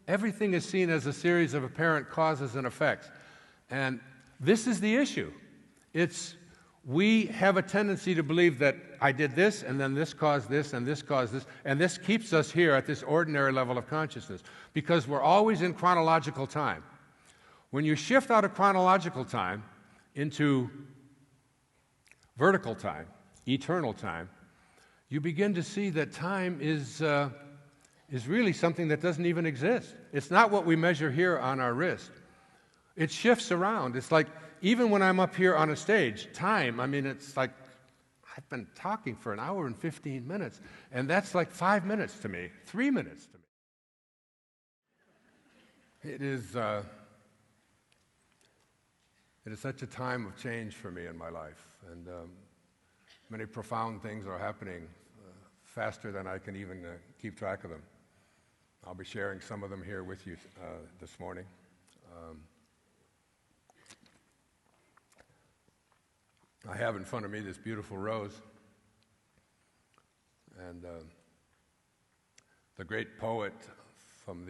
Everything is seen as a series of apparent causes and effects. And this is the issue. We have a tendency to believe that I did this, and then this caused this, and this caused this, and this keeps us here at this ordinary level of consciousness, because we're always in chronological time. When you shift out of chronological time into vertical time, eternal time, you begin to see that time is really something that doesn't even exist. It's not what we measure here on our wrist. It shifts around. It's like, even when I'm up here on a stage, time, it's like I've been talking for an hour and 15 minutes, and that's like 5 minutes to me, 3 minutes to me. It is such a time of change for me in my life, and many profound things are happening faster than I can even keep track of them. I'll be sharing some of them here with you this morning. I have in front of me this beautiful rose, and the great poet from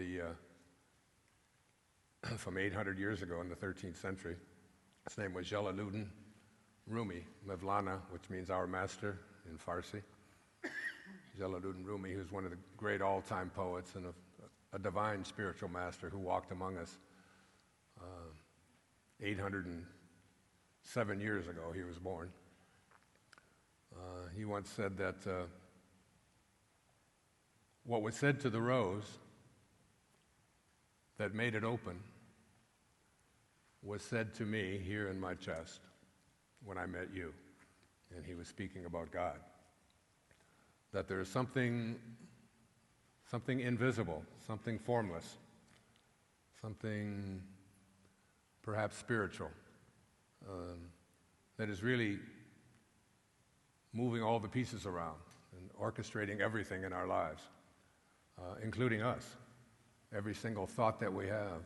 800 years ago in the 13th century, his name was Jalaluddin Rumi, Mevlana, which means our master in Farsi. Jalaluddin Rumi, who's one of the great all-time poets and a divine spiritual master who walked among us 807 years ago. He was born. He once said that what was said to the rose that made it open was said to me here in my chest when I met you. And he was speaking about God. That there is something invisible, something formless, something perhaps spiritual, that is really moving all the pieces around and orchestrating everything in our lives, including us. Every single thought that we have,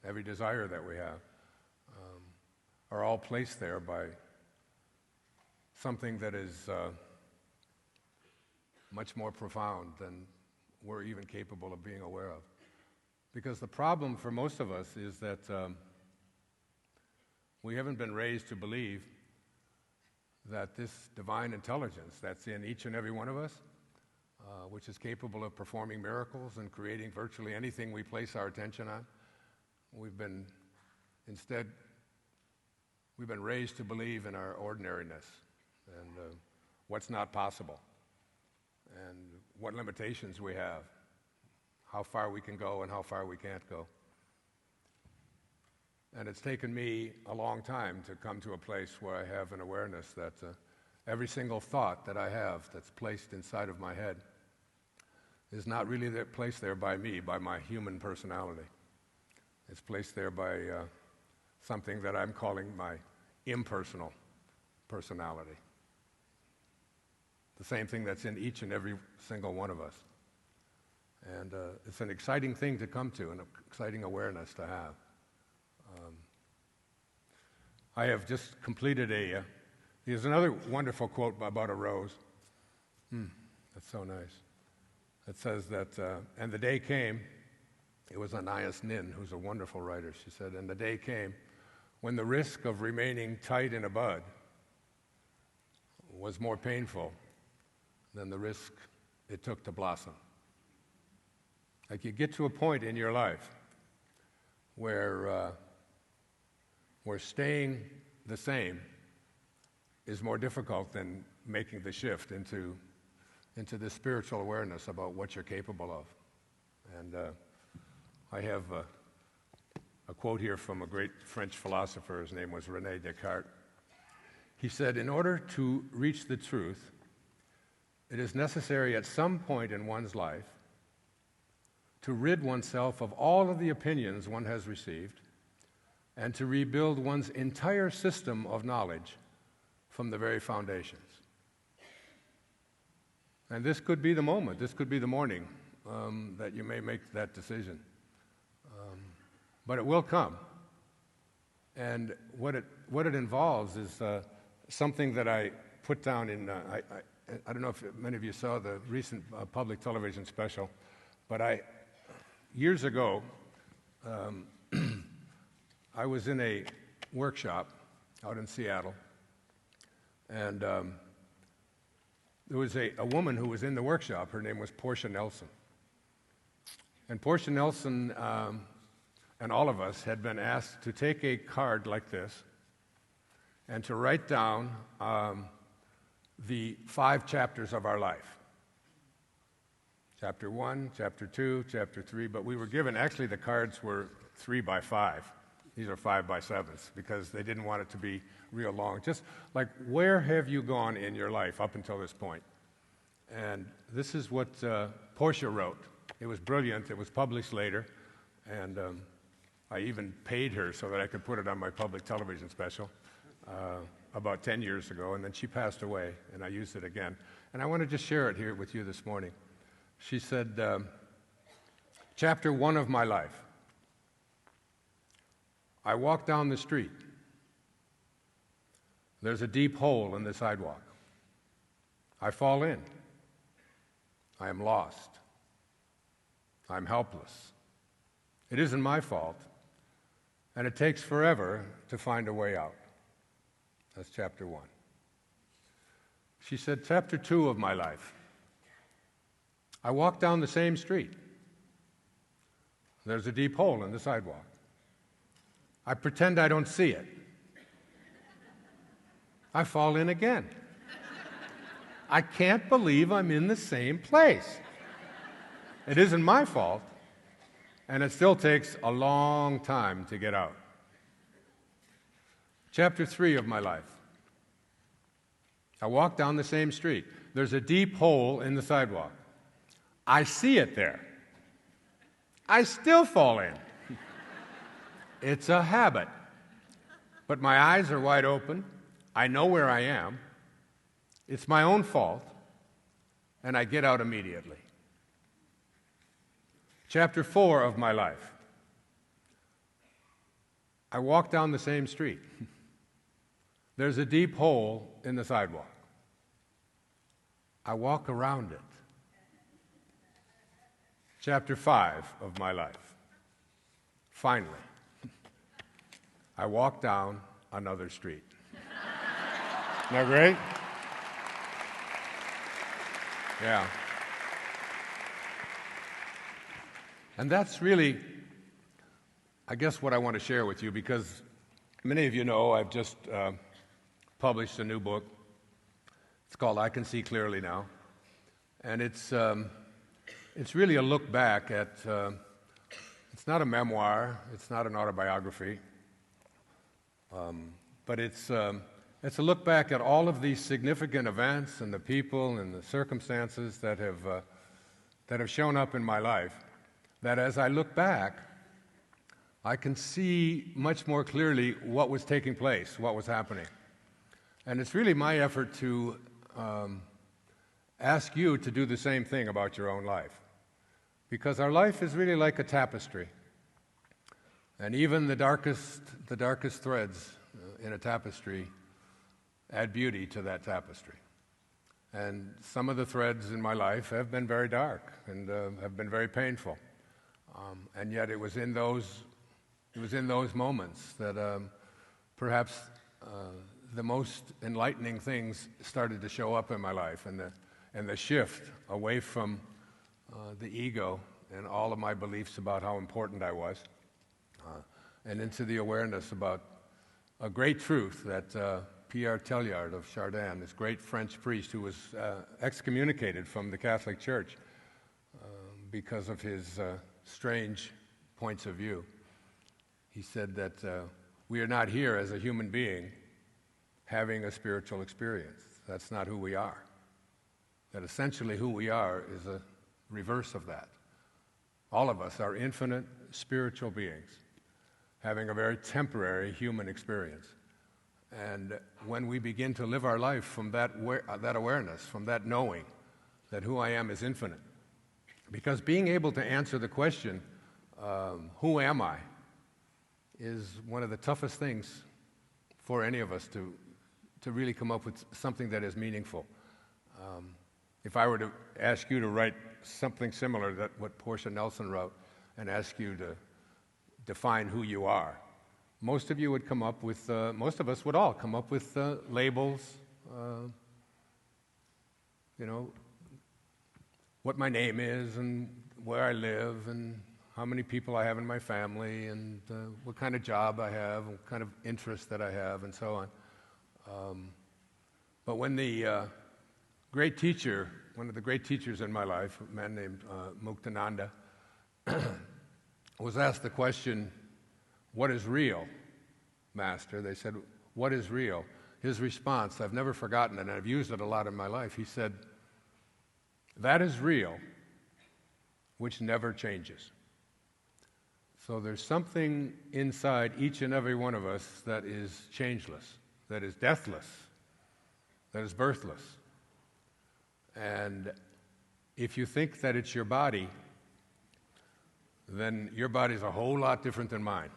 every desire that we have, are all placed there by something that is much more profound than we're even capable of being aware of. Because the problem for most of us is that we haven't been raised to believe that this divine intelligence that's in each and every one of us, which is capable of performing miracles and creating virtually anything we place our attention on, we've been raised to believe in our ordinariness and what's not possible and what limitations we have, how far we can go and how far we can't go. And it's taken me a long time to come to a place where I have an awareness that every single thought that I have that's placed inside of my head is not really placed there by me, by my human personality. It's placed there by something that I'm calling my impersonal personality. The same thing that's in each and every single one of us. And it's an exciting thing to come to, an exciting awareness to have. I have just completed there's another wonderful quote about a rose. That's so nice. It says that, and the day came, it was Anais Nin, who's a wonderful writer. She said, and the day came when the risk of remaining tight in a bud was more painful than the risk it took to blossom. Like you get to a point in your life where staying the same is more difficult than making the shift into this spiritual awareness about what you're capable of. And I have a quote here from a great French philosopher. His name was René Descartes. He said, in order to reach the truth, it is necessary at some point in one's life to rid oneself of all of the opinions one has received and to rebuild one's entire system of knowledge from the very foundations. And this could be the moment, this could be the morning that you may make that decision. But it will come. And what it involves is something that I put down in, I don't know if many of you saw the recent public television special, but Years ago, um, I was in a workshop out in Seattle, and there was a woman who was in the workshop. Her name was Portia Nelson. And Portia Nelson and all of us had been asked to take a card like this and to write down the 5 chapters of our life. Chapter 1, Chapter 2, Chapter 3, but we were given, actually the cards were 3 by 5. These are 5 by 7s because they didn't want it to be real long. Just like, where have you gone in your life up until this point? And this is what Portia wrote. It was brilliant. It was published later, and I even paid her so that I could put it on my public television special about 10 years ago, and then she passed away, and I used it again. And I want to just share it here with you this morning. She said, Chapter 1 of my life. I walk down the street. There's a deep hole in the sidewalk. I fall in. I am lost. I'm helpless. It isn't my fault, and it takes forever to find a way out. That's chapter 1. She said, Chapter 2 of my life. I walk down the same street. There's a deep hole in the sidewalk. I pretend I don't see it. I fall in again. I can't believe I'm in the same place. It isn't my fault, and it still takes a long time to get out. Chapter 3 of my life. I walk down the same street. There's a deep hole in the sidewalk. I see it there. I still fall in. It's a habit. But my eyes are wide open. I know where I am. It's my own fault, and I get out immediately. Chapter 4 of my life. I walk down the same street. There's a deep hole in the sidewalk. I walk around it. Chapter 5 of my life. Finally, I walk down another street. Isn't that great? Yeah. And that's really, I guess, what I want to share with you, because many of you know I've just published a new book. It's called I Can See Clearly Now. And it's really a look back at, it's not a memoir, it's not an autobiography, but it's a look back at all of these significant events and the people and the circumstances that have shown up in my life, that as I look back, I can see much more clearly what was taking place, what was happening. And it's really my effort to ask you to do the same thing about your own life. Because our life is really like a tapestry. And even the darkest threads in a tapestry add beauty to that tapestry. And some of the threads in my life have been very dark and have been very painful. And yet it was in those moments that perhaps the most enlightening things started to show up in my life, and the shift away from the ego and all of my beliefs about how important I was, and into the awareness about a great truth that Pierre Teilhard of Chardin, this great French priest who was excommunicated from the Catholic Church because of his strange points of view. He said that we are not here as a human being having a spiritual experience. That's not who we are. That essentially who we are is a reverse of that. All of us are infinite spiritual beings having a very temporary human experience. And when we begin to live our life from that awareness, from that knowing that who I am is infinite, because being able to answer the question, who am I, is one of the toughest things for any of us to really come up with something that is meaningful. If I were to ask you to write something similar to what Portia Nelson wrote, and ask you to define who you are. Most of you would come up with, most of us would all come up with labels, what my name is and where I live and how many people I have in my family and what kind of job I have, what kind of interest that I have, and so on. But when the great teacher, one of the great teachers in my life, a man named Muktananda, was asked the question, "What is real, Master?" They said, "What is real?" His response, I've never forgotten it, and I've used it a lot in my life. He said, "That is real, which never changes." So there's something inside each and every one of us that is changeless, that is deathless, that is birthless. And if you think that it's your body, then your body's a whole lot different than mine.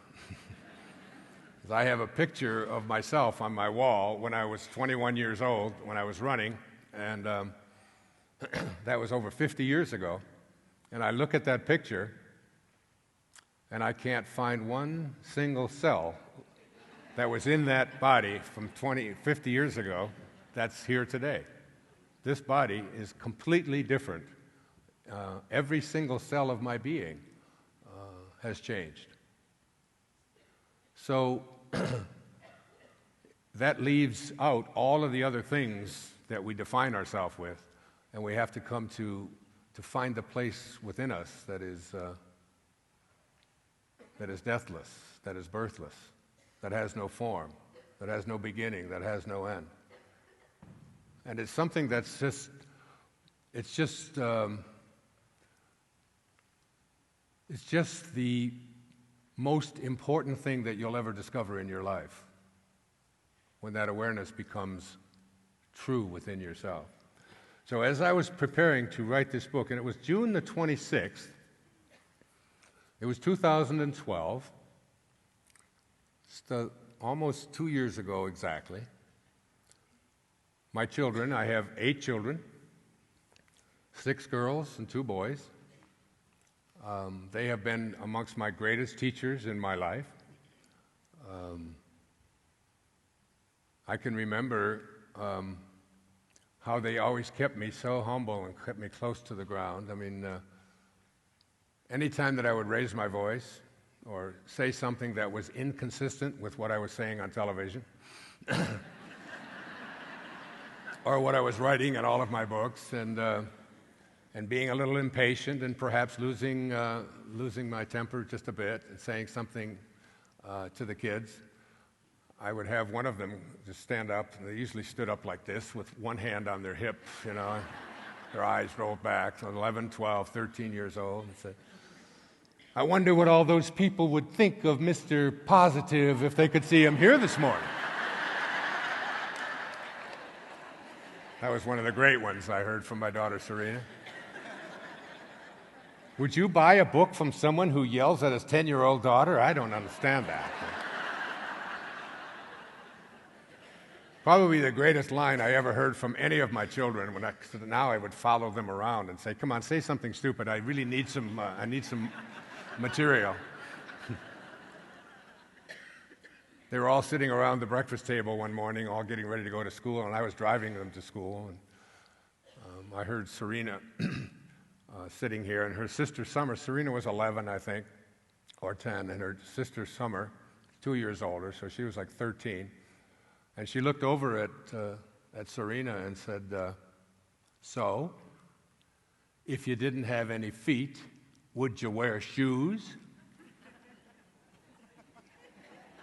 I have a picture of myself on my wall when I was 21 years old, when I was running, and that was over 50 years ago. And I look at that picture, and I can't find one single cell that was in that body from 50 years ago that's here today. This body is completely different. Every single cell of my being has changed. So that leaves out all of the other things that we define ourselves with, and we have to come to find the place within us that is deathless, that is birthless, that has no form, that has no beginning, that has no end. And it's something that's it's just the most important thing that you'll ever discover in your life, when that awareness becomes true within yourself. So as I was preparing to write this book, and it was June the 26th, it was 2012, it's almost 2 years ago exactly. My children, I have 8 children, 6 girls and 2 boys. They have been amongst my greatest teachers in my life. I can remember how they always kept me so humble and kept me close to the ground. I mean, anytime that I would raise my voice or say something that was inconsistent with what I was saying on television, or what I was writing in all of my books, and being a little impatient and perhaps losing my temper just a bit and saying something to the kids, I would have one of them just stand up, and they usually stood up like this with one hand on their hip, their eyes rolled back, 11, 12, 13 years old, and said, "I wonder what all those people would think of Mr. Positive if they could see him here this morning." That was one of the great ones I heard from my daughter Serena. Would you buy a book from someone who yells at his 10-year-old daughter? I don't understand that. Probably the greatest line I ever heard from any of my children. Now I would follow them around and say, "Come on, say something stupid. I really need some. I need some material." They were all sitting around the breakfast table one morning, all getting ready to go to school, and I was driving them to school. And I heard Serena sitting here, and her sister Summer. Serena was 11, I think, or 10, and her sister Summer, 2 years older, so she was like 13. And she looked over at Serena and said, "So, if you didn't have any feet, would you wear shoes?"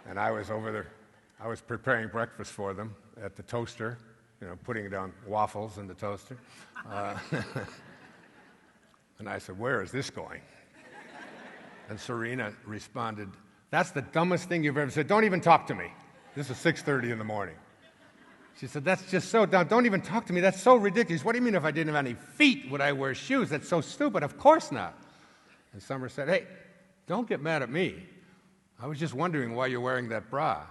And I was over there, I was preparing breakfast for them at the toaster, putting down waffles in the toaster. And I said, "Where is this going?" And Serena responded, "That's the dumbest thing you've ever said. Don't even talk to me." This is 6:30 in the morning. She said, "That's just so dumb. Don't even talk to me. That's so ridiculous. What do you mean if I didn't have any feet, would I wear shoes? That's so stupid. Of course not." And Summer said, "Hey, don't get mad at me. I was just wondering why you're wearing that bra."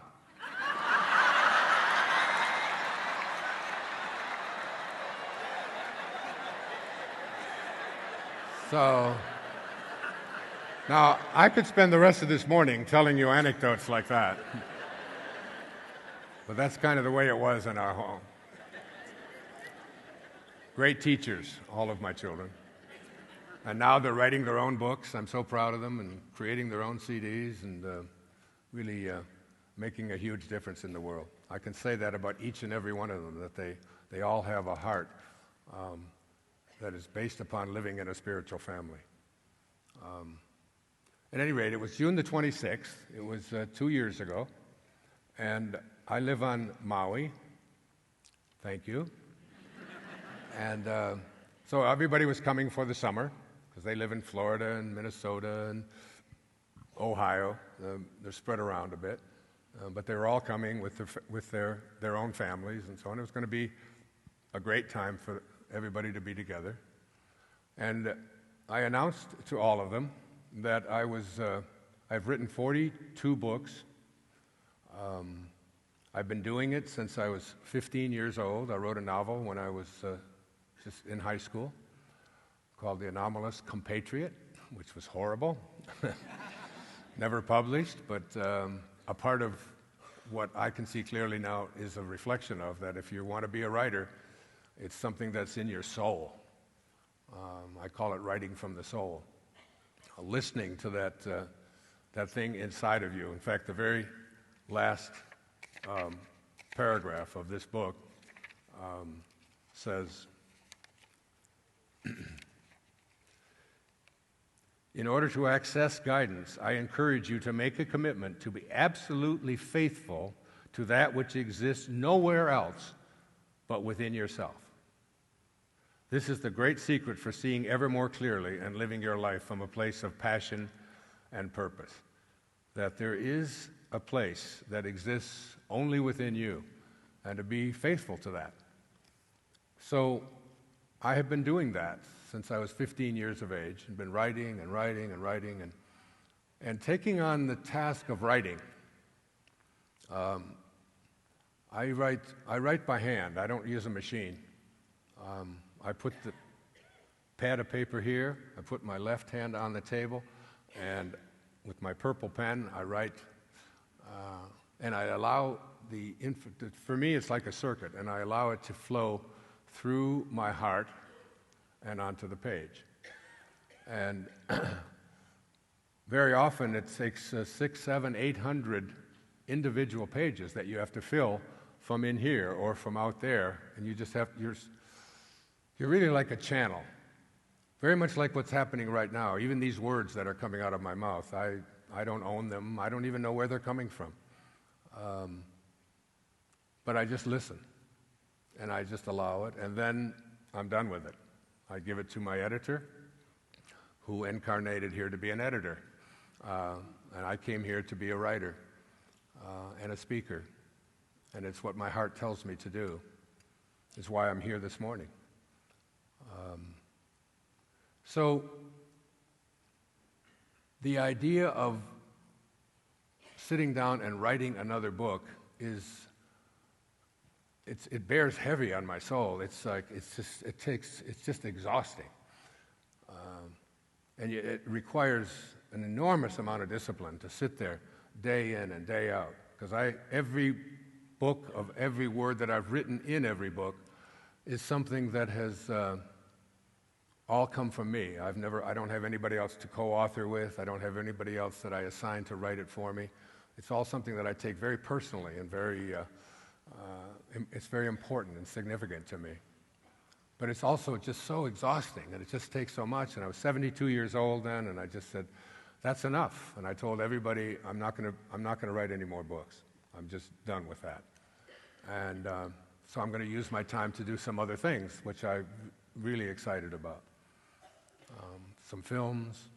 So Now, I could spend the rest of this morning telling you anecdotes like that. But that's kind of the way it was in our home. Great teachers, all of my children. And now they're writing their own books. I'm so proud of them, and creating their own CDs, and really making a huge difference in the world. I can say that about each and every one of them, that they all have a heart that is based upon living in a spiritual family. At any rate, it was June the 26th. It was 2 years ago. And I live on Maui. Thank you. And so everybody was coming for the summer, because they live in Florida and Minnesota and Ohio. They're spread around a bit. But they were all coming with their own families and so on. It was going to be a great time for everybody to be together. And I announced to all of them that I've written 42 books. I've been doing it since I was 15 years old. I wrote a novel when I was just in high school called The Anomalous Compatriot, which was horrible. Never published, but a part of what I can see clearly now is a reflection of that. If you want to be a writer, it's something that's in your soul. I call it writing from the soul. Listening to that thing inside of you. In fact, the very last paragraph of this book says, in order to access guidance, I encourage you to make a commitment to be absolutely faithful to that which exists nowhere else but within yourself. This is the great secret for seeing ever more clearly and living your life from a place of passion and purpose. That there is a place that exists only within you, and to be faithful to that. So I have been doing that since I was 15 years of age, and been writing and writing and writing, and taking on the task of writing. I write by hand. I don't use a machine. I put the pad of paper here, I put my left hand on the table, and with my purple pen, I write, and I allow for me it's like a circuit, and I allow it to flow through my heart and onto the page. And very often it takes 600, 700, 800 individual pages that you have to fill from in here or from out there, and you just have, you're really like a channel, very much like what's happening right now. Even these words that are coming out of my mouth, I don't own them. I don't even know where they're coming from. But I just listen, and I just allow it, and then I'm done with it. I give it to my editor, who incarnated here to be an editor. And I came here to be a writer and a speaker. And it's what my heart tells me to do. It's why I'm here this morning. So the idea of sitting down and writing another book it bears heavy on my soul. It's like it's just exhausting, and it requires an enormous amount of discipline to sit there day in and day out. Because every book of every word that I've written in every book is something that has all come from me. I don't have anybody else to co-author with. I don't have anybody else that I assign to write it for me. It's all something that I take very personally and it's very important and significant to me. But it's also just so exhausting, and it just takes so much. And I was 72 years old then, and I just said, that's enough. And I told everybody, I'm not going to write any more books. I'm just done with that. And so I'm going to use my time to do some other things, which I'm really excited about. Some films,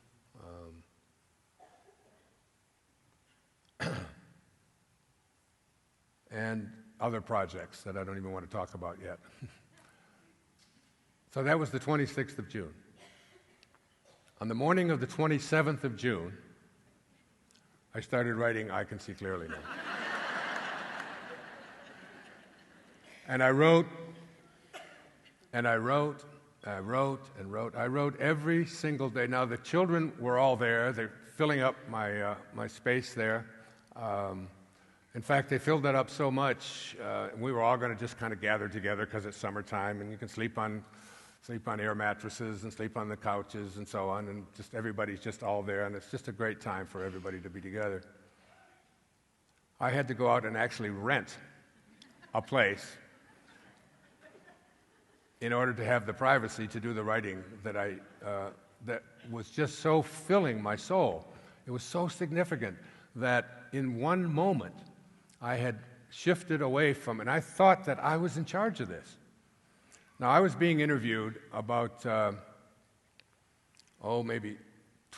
and other projects that I don't even want to talk about yet. So that was the 26th of June. On the morning of the 27th of June, I started writing I Can See Clearly Now. And I wrote, and I wrote, I wrote and wrote. I wrote every single day. Now, the children were all there. They're filling up my space there. In fact, they filled it up so much, we were all going to just kind of gather together because it's summertime, and you can sleep on air mattresses and sleep on the couches and so on, and just everybody's just all there, and it's just a great time for everybody to be together. I had to go out and actually rent a place in order to have the privacy to do the writing that was just so filling my soul. It was so significant that in one moment I had shifted away from, and I thought that I was in charge of this. Now, I was being interviewed about, maybe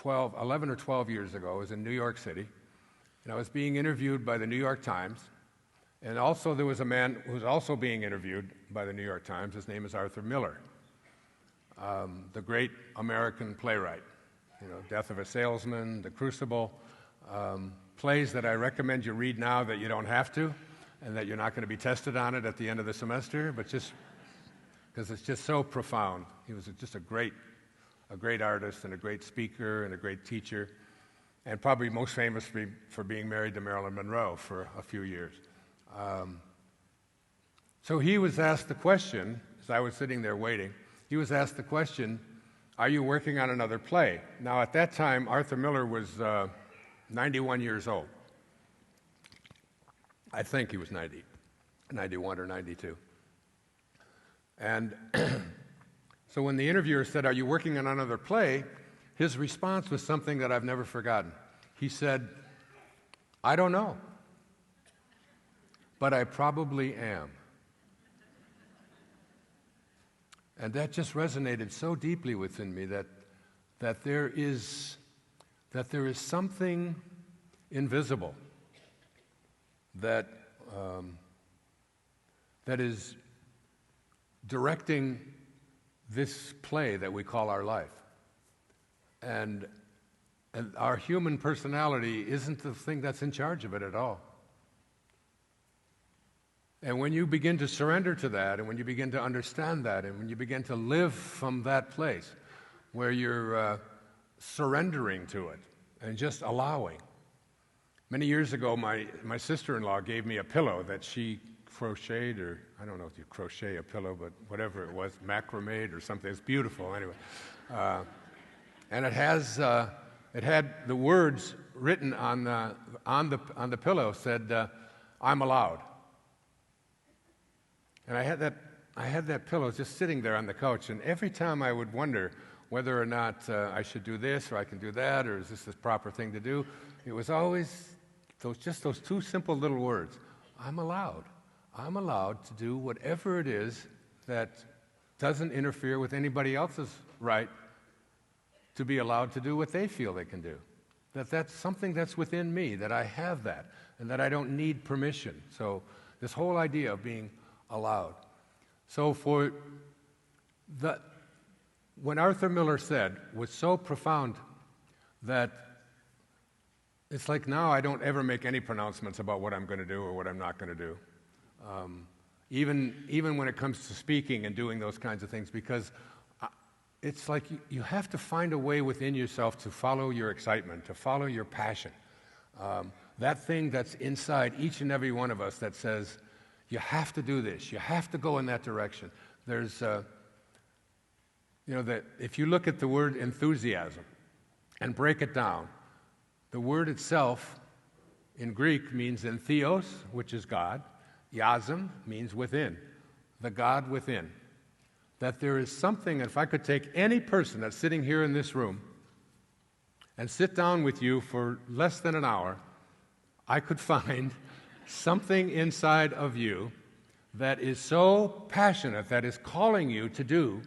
11 or 12 years ago. I was in New York City, and I was being interviewed by the New York Times, and also there was a man who was also being interviewed by the New York Times. His name is Arthur Miller, the great American playwright. Death of a Salesman, The Crucible, plays that I recommend you read now that you don't have to, and that you're not going to be tested on it at the end of the semester, but just because it's just so profound. He was just a great artist and a great speaker and a great teacher, and probably most famous for being married to Marilyn Monroe for a few years. So he was asked the question, as I was sitting there waiting, he was asked the question, are you working on another play? Now, at that time, Arthur Miller was 91 years old. I think he was 91 or 92. And so when the interviewer said, are you working on another play, his response was something that I've never forgotten. He said, I don't know, but I probably am. And that just resonated so deeply within me that there is something invisible that is directing this play that we call our life. And our human personality isn't the thing that's in charge of it at all. And when you begin to surrender to that, and when you begin to understand that, and when you begin to live from that place where you're surrendering to it and just allowing. Many years ago, my sister-in-law gave me a pillow that she crocheted, or I don't know if you crochet a pillow, but whatever it was, macrame or something. It's beautiful anyway. And it had the words written on the pillow said, I'm allowed. And I had that pillow just sitting there on the couch, and every time I would wonder whether or not I should do this, or I can do that, or is this the proper thing to do, it was always those two simple little words. I'm allowed. I'm allowed to do whatever it is that doesn't interfere with anybody else's right to be allowed to do what they feel they can do. That's something that's within me, that I have that, and that I don't need permission. So this whole idea of being allowed. So when Arthur Miller said was so profound that it's like now I don't ever make any pronouncements about what I'm going to do or what I'm not going to do. Even when it comes to speaking and doing those kinds of things, because it's like you have to find a way within yourself to follow your excitement, to follow your passion. That thing that's inside each and every one of us that says, you have to do this. You have to go in that direction. There's, that if you look at the word enthusiasm and break it down, the word itself in Greek means entheos, which is God. Yasm means within, the God within. That there is something, if I could take any person that's sitting here in this room and sit down with you for less than an hour, I could find something inside of you that is so passionate, that is calling you to do,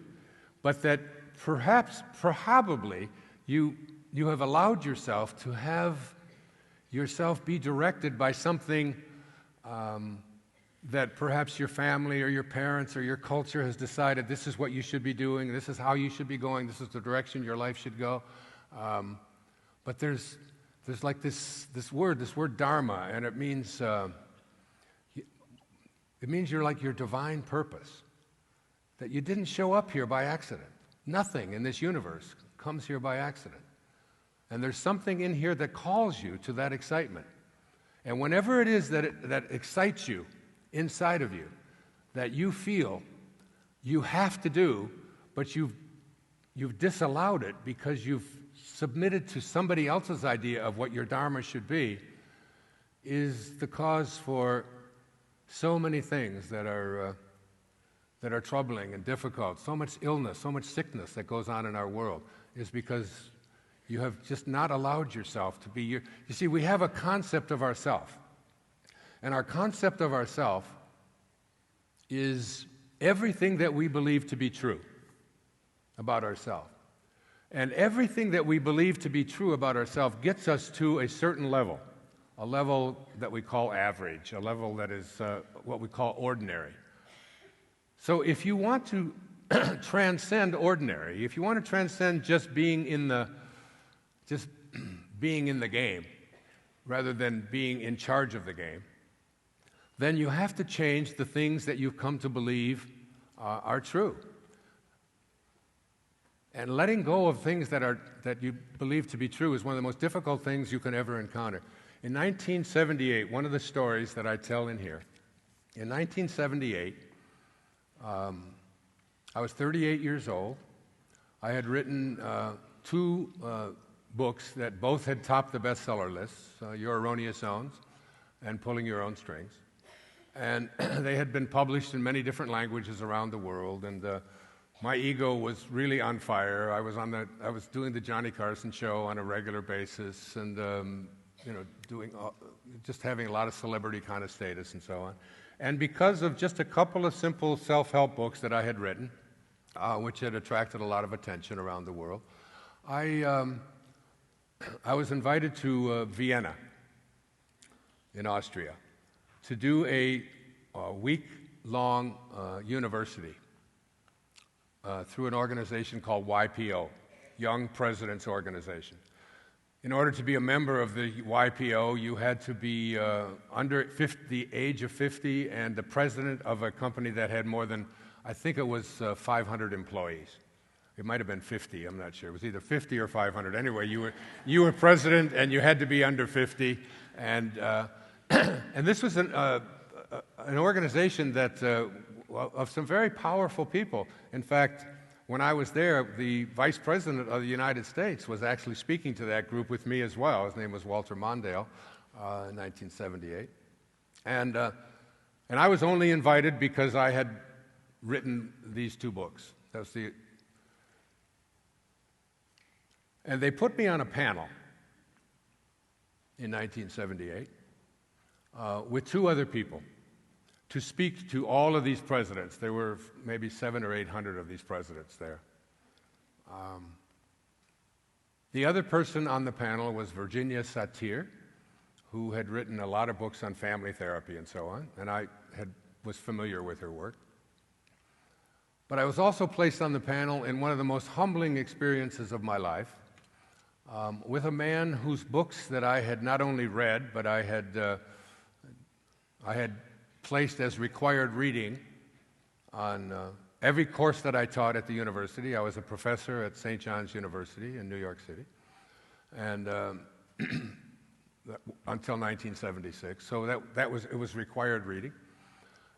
but that probably you have allowed yourself to have yourself be directed by something that perhaps your family or your parents or your culture has decided this is what you should be doing, this is how you should be going, this is the direction your life should go. But there's like this word dharma, and it means you're like your divine purpose. that you didn't show up here by accident. Nothing in this universe comes here by accident. And there's something in here that calls you to that excitement. And whenever it is that excites you inside of you, that you feel you have to do, but you've disallowed it because you've submitted to somebody else's idea of what your dharma should be, is the cause for so many things that are troubling and difficult. So much illness, so much sickness that goes on in our world is because you have just not allowed yourself to be your... You see, we have a concept of ourself. And our concept of ourself is everything that we believe to be true about ourselves. And everything that we believe to be true about ourselves gets us to a certain level, a level that we call average, a level that is what we call ordinary. So if you want to transcend ordinary, if you want to transcend just being in the game rather than being in charge of the game, then you have to change the things that you've come to believe are true. And letting go of things that you believe to be true is one of the most difficult things you can ever encounter. In 1978, one of the stories that I tell in here, in 1978, I was 38 years old. I had written two books that both had topped the bestseller lists, Your Erroneous Zones and Pulling Your Own Strings. And they had been published in many different languages around the world, and my ego was really on fire. I was doing the Johnny Carson show on a regular basis, and just having a lot of celebrity kind of status and so on. And because of just a couple of simple self-help books that I had written, which had attracted a lot of attention around the world, I was invited to Vienna in Austria to do a week-long university through an organization called YPO, Young Presidents Organization. In order to be a member of the YPO, you had to be under the age of 50 and the president of a company that had more than, I think it was 500 employees. It might have been 50, I'm not sure. It was either 50 or 500. Anyway, you were president and you had to be under 50. And this was an organization that of some very powerful people. In fact, when I was there, the Vice President of the United States was actually speaking to that group with me as well. His name was Walter Mondale, in 1978. And I was only invited because I had written these two books. And they put me on a panel in 1978 with two other people to speak to all of these presidents. There were maybe 700 or 800 of these presidents there. The other person on the panel was Virginia Satir, who had written a lot of books on family therapy and so on, and I was familiar with her work. But I was also placed on the panel in one of the most humbling experiences of my life, with a man whose books that I had not only read, but I had placed as required reading on every course that I taught at the university. I was a professor at St. John's University in New York City, and until 1976. So it was required reading.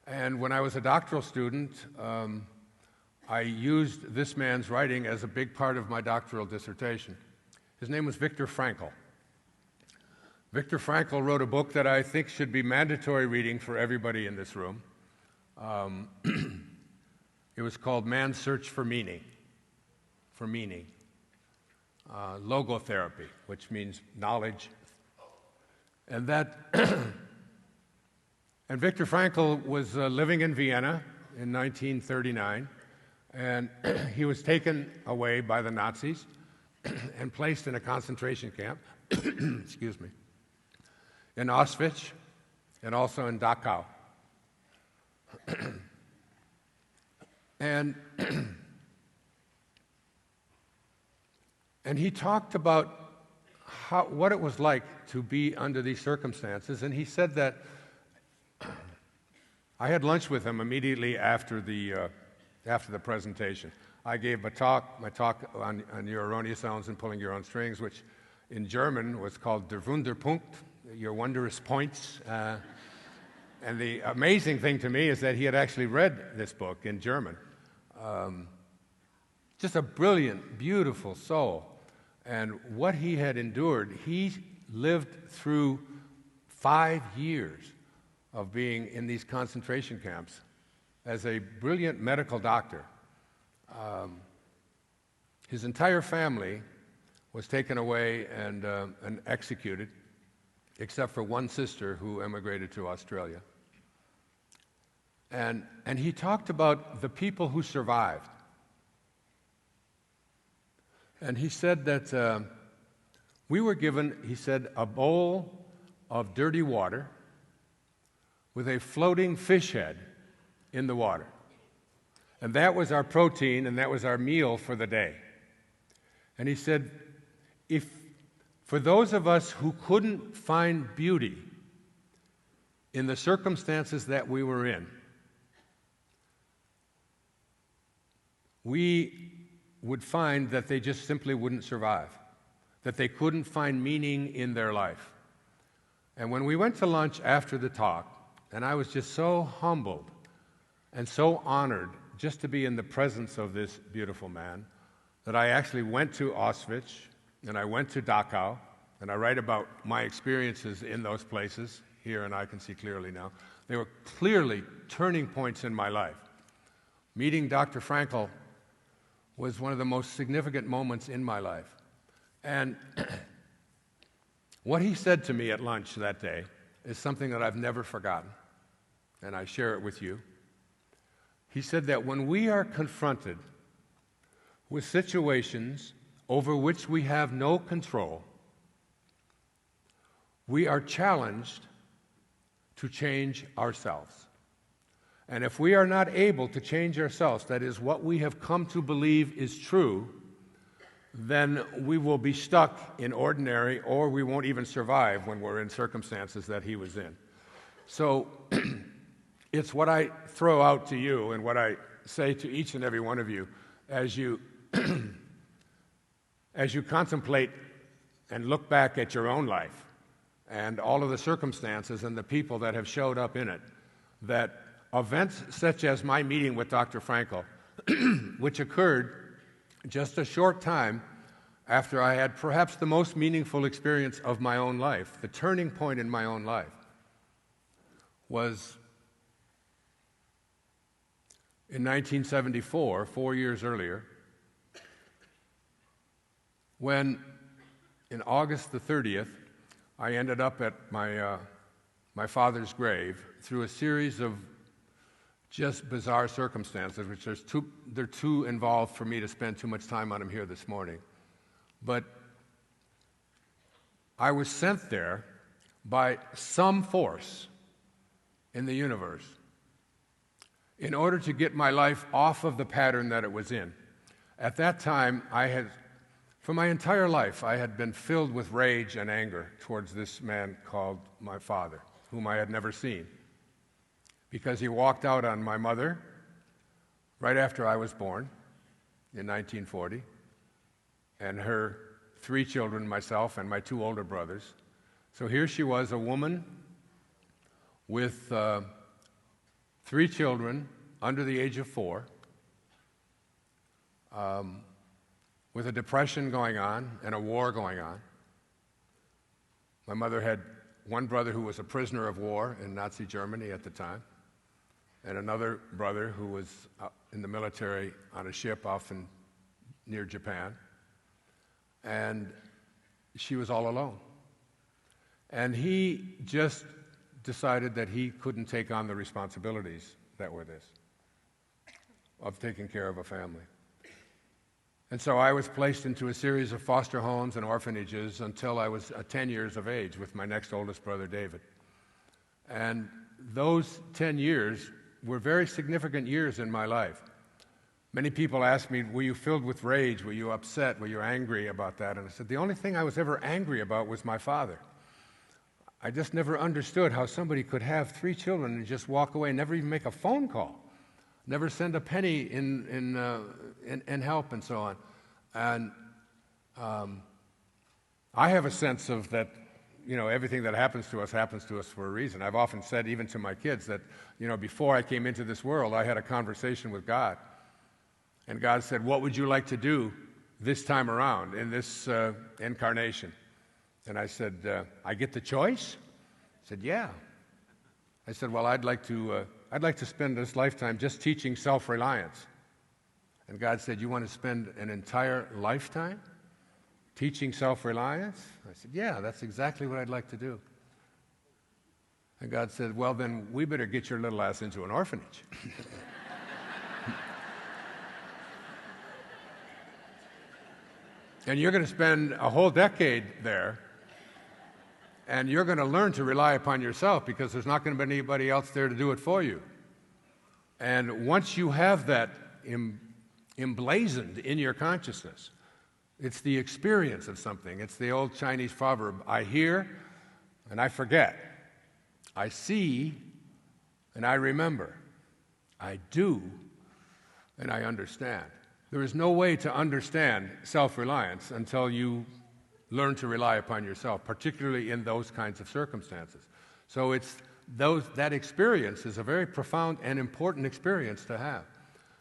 And when I was a doctoral student, I used this man's writing as a big part of my doctoral dissertation. His name was Viktor Frankl. Viktor Frankl wrote a book that I think should be mandatory reading for everybody in this room. It was called Man's Search for Meaning, logotherapy, which means knowledge. And and Viktor Frankl was living in Vienna in 1939, and he was taken away by the Nazis and placed in a concentration camp, excuse me, in Auschwitz and also in Dachau. And he talked about what it was like to be under these circumstances, and he said that I had lunch with him immediately after the after the presentation. I gave my talk on your erroneous sounds and pulling your own strings, which in German was called Der Wunderpunkt, your wondrous points. And the amazing thing to me is that he had actually read this book in German. Just a brilliant, beautiful soul. And what he had endured, he lived through 5 years of being in these concentration camps as a brilliant medical doctor. His entire family was taken away and executed, except for one sister who emigrated to Australia. And he talked about the people who survived. And he said that we were given, he said, a bowl of dirty water with a floating fish head in the water. And that was our protein, and that was our meal for the day. And he said, if for those of us who couldn't find beauty in the circumstances that we were in, we would find that they just simply wouldn't survive, that they couldn't find meaning in their life. And when we went to lunch after the talk, and I was just so humbled and so honored just to be in the presence of this beautiful man, that I actually went to Auschwitz, and I went to Dachau, and I write about my experiences in those places, here and I can see clearly now. They were clearly turning points in my life. Meeting Dr. Frankl was one of the most significant moments in my life. And what he said to me at lunch that day is something that I've never forgotten, and I share it with you. He said that when we are confronted with situations over which we have no control, we are challenged to change ourselves. And if we are not able to change ourselves, that is what we have come to believe is true, then we will be stuck in ordinary, or we won't even survive when we're in circumstances that he was in. So it's what I throw out to you and what I say to each and every one of you as you as you contemplate and look back at your own life and all of the circumstances and the people that have showed up in it, that events such as my meeting with Dr. Frankl, which occurred just a short time after I had perhaps the most meaningful experience of my own life, the turning point in my own life, was in 1974, 4 years earlier, when in August the 30th, I ended up at my father's grave through a series of just bizarre circumstances, which they're too involved for me to spend too much time on them here this morning. But I was sent there by some force in the universe in order to get my life off of the pattern that it was in. At that time, for my entire life, I had been filled with rage and anger towards this man called my father, whom I had never seen, because he walked out on my mother right after I was born in 1940, and her 3 children, myself and my 2 older brothers. So here she was, a woman with 3 children under the age of 4, with a depression going on and a war going on. My mother had one brother who was a prisoner of war in Nazi Germany at the time, and another brother who was in the military on a ship off near Japan. And she was all alone. And he just decided that he couldn't take on the responsibilities that were this, of taking care of a family. And so I was placed into a series of foster homes and orphanages until I was 10 years of age with my next oldest brother, David. And those 10 years were very significant years in my life. Many people ask me, were you filled with rage? Were you upset? Were you angry about that? And I said, the only thing I was ever angry about was my father. I just never understood how somebody could have 3 children and just walk away and never even make a phone call. never send a penny in help and so on. And I have a sense of that, everything that happens to us for a reason. I've often said, even to my kids, that, before I came into this world, I had a conversation with God. And God said, what would you like to do this time around in this incarnation? And I said, I get the choice? He said, yeah. I said, well, I'd like to spend this lifetime just teaching self-reliance. And God said, you want to spend an entire lifetime teaching self-reliance? I said, yeah, that's exactly what I'd like to do. And God said, well, then we better get your little ass into an orphanage. And you're going to spend a whole decade there, and you're going to learn to rely upon yourself because there's not going to be anybody else there to do it for you. And once you have that emblazoned in your consciousness, it's the experience of something. It's the old Chinese proverb, I hear and I forget. I see and I remember. I do and I understand. There is no way to understand self-reliance until you learn to rely upon yourself, particularly in those kinds of circumstances. So that experience is a very profound and important experience to have.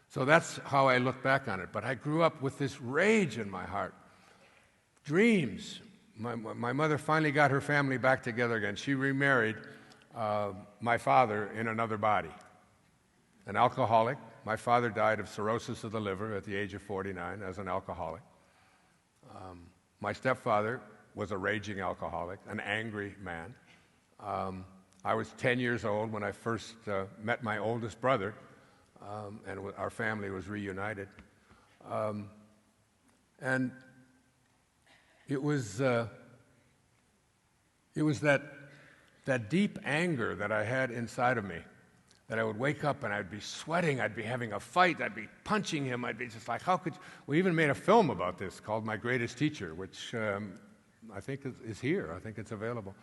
So that's how I look back on it. But I grew up with this rage in my heart. Dreams. My mother finally got her family back together again. She remarried my father in another body, an alcoholic. My father died of cirrhosis of the liver at the age of 49 as an alcoholic. My stepfather was a raging alcoholic, an angry man. I was 10 years old when I first met my oldest brother, and our family was reunited. And it was that deep anger that I had inside of me, that I would wake up and I'd be sweating, I'd be having a fight, I'd be punching him, I'd be just like, how could you? We even made a film about this called My Greatest Teacher, which I think is here. I think it's available.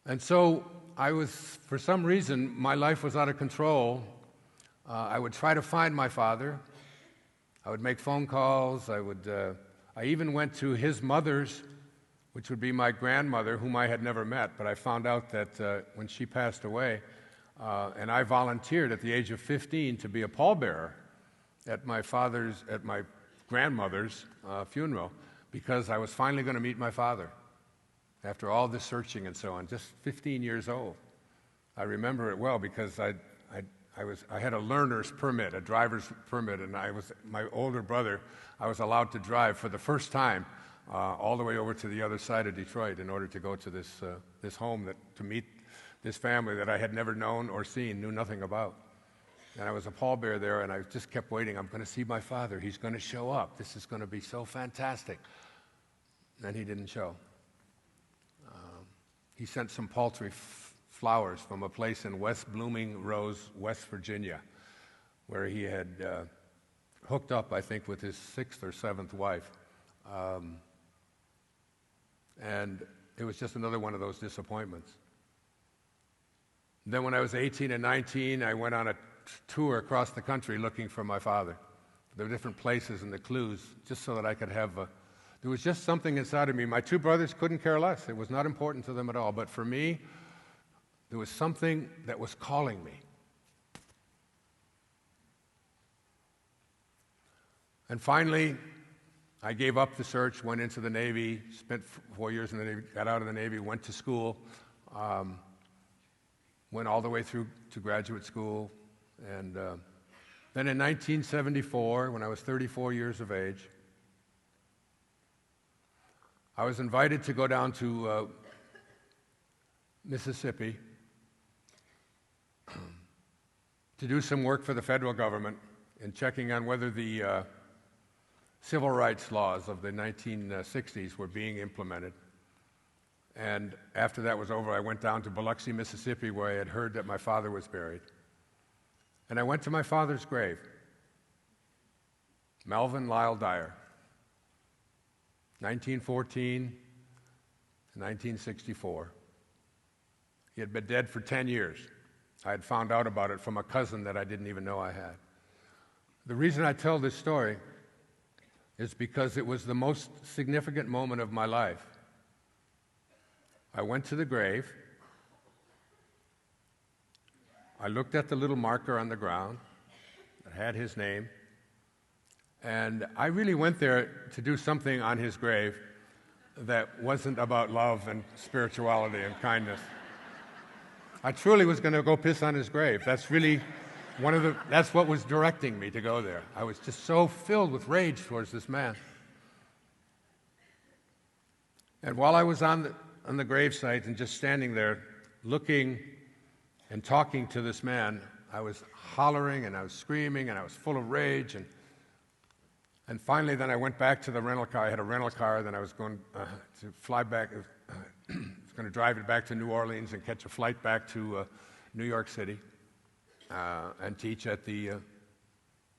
And so for some reason, my life was out of control. I would try to find my father. I would make phone calls. I even went to his mother's, which would be my grandmother, whom I had never met, but I found out that when she passed away, and I volunteered at the age of 15 to be a pallbearer at my grandmother's funeral, because I was finally going to meet my father after all this searching and so on, just 15 years old. I remember it well because I had a learner's permit, a driver's permit, and my older brother, I was allowed to drive for the first time all the way over to the other side of Detroit in order to go to this home to meet this family that I had never known or seen, knew nothing about. And I was a pallbearer there, and I just kept waiting. I'm going to see my father. He's going to show up. This is going to be so fantastic. And he didn't show. He sent some paltry flowers from a place in West Blooming Rose, West Virginia, where he had hooked up, I think, with his 6th or 7th wife. And it was just another one of those disappointments. Then when I was 18 and 19, I went on a tour across the country looking for my father. There were different places and the clues, just so that I could have there was just something inside of me. My 2 brothers couldn't care less. It was not important to them at all. But for me, there was something that was calling me. And finally, I gave up the search, went into the Navy, spent 4 years in the Navy, got out of the Navy, went to school, went all the way through to graduate school. And then in 1974, when I was 34 years of age, I was invited to go down to Mississippi to do some work for the federal government in checking on whether the civil rights laws of the 1960s were being implemented. And after that was over, I went down to Biloxi, Mississippi, where I had heard that my father was buried. And I went to my father's grave, Melvin Lyle Dyer, 1914 to 1964. He had been dead for 10 years. I had found out about it from a cousin that I didn't even know I had. The reason I tell this story is because it was the most significant moment of my life. I went to the grave. I looked at the little marker on the ground that had his name, and I really went there to do something on his grave that wasn't about love and spirituality and kindness. I truly was going to go piss on his grave. That's really that's what was directing me to go there. I was just so filled with rage towards this man. And while I was on the gravesite and just standing there looking and talking to this man, I was hollering and I was screaming and I was full of rage. And finally, then I went back to the rental car. I had a rental car. Then I was going to fly back. I was going to drive it back to New Orleans and catch a flight back to New York City and teach at in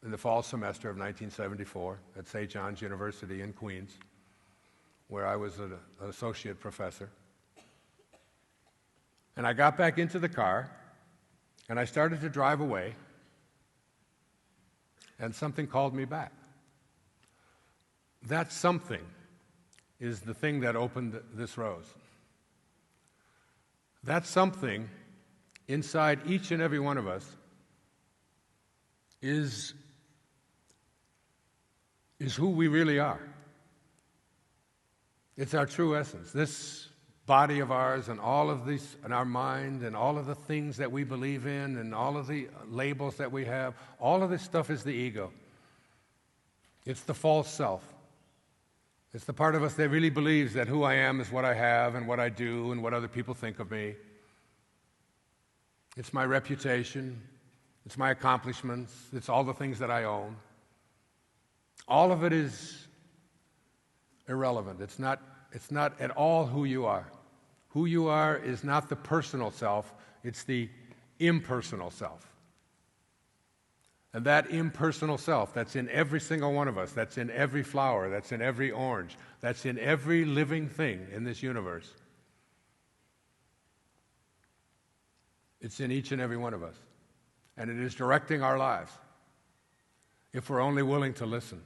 the fall semester of 1974 at St. John's University in Queens, where I was an associate professor. And I got back into the car, and I started to drive away, and something called me back. That something is the thing that opened this rose. That something inside each and every one of us is who we really are. It's our true essence. This body of ours and all of these, and our mind and all of the things that we believe in and all of the labels that we have, all of this stuff is the ego. It's the false self. It's the part of us that really believes that who I am is what I have and what I do and what other people think of me. It's my reputation. It's my accomplishments. It's all the things that I own. All of it is irrelevant. It's not at all who you are. Who you are is not the personal self. It's the impersonal self. And that impersonal self, that's in every single one of us, that's in every flower, that's in every orange, that's in every living thing in this universe. It's in each and every one of us. And it is directing our lives if we're only willing to listen.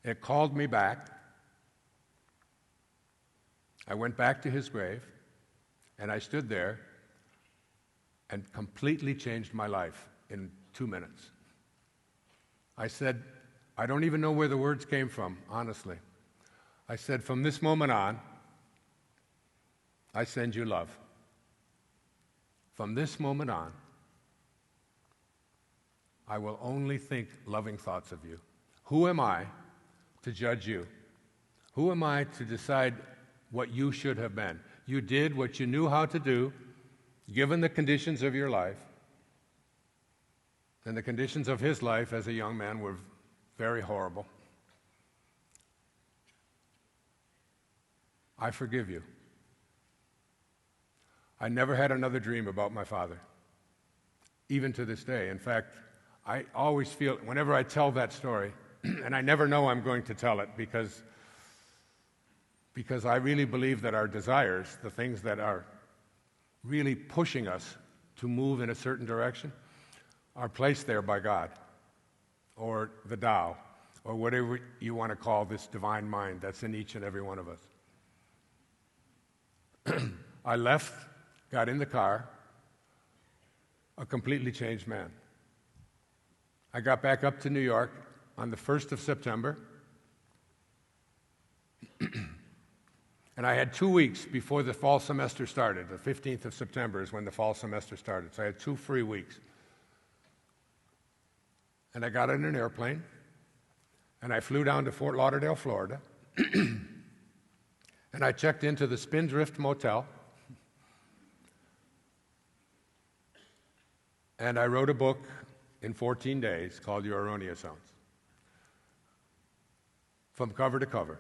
It called me back. I went back to his grave, and I stood there and completely changed my life in 2 minutes. I said, I don't even know where the words came from, honestly. I said, from this moment on, I send you love. From this moment on, I will only think loving thoughts of you. Who am I to judge you? Who am I to decide what you should have been? You did what you knew how to do, given the conditions of your life. And the conditions of his life as a young man were very horrible. I forgive you. I never had another dream about my father, even to this day. In fact, I always feel, whenever I tell that story, and I never know I'm going to tell it because I really believe that our desires, the things that are really pushing us to move in a certain direction, are placed there by God, or the Tao, or whatever you want to call this divine mind that's in each and every one of us. I left, got in the car, a completely changed man. I got back up to New York on the 1st of September, and I had 2 weeks before the fall semester started. The 15th of September is when the fall semester started, so I had 2 free weeks. And I got in an airplane, and I flew down to Fort Lauderdale, Florida, and I checked into the Spindrift Motel, and I wrote a book in 14 days called Your Erroneous Ones, from cover to cover.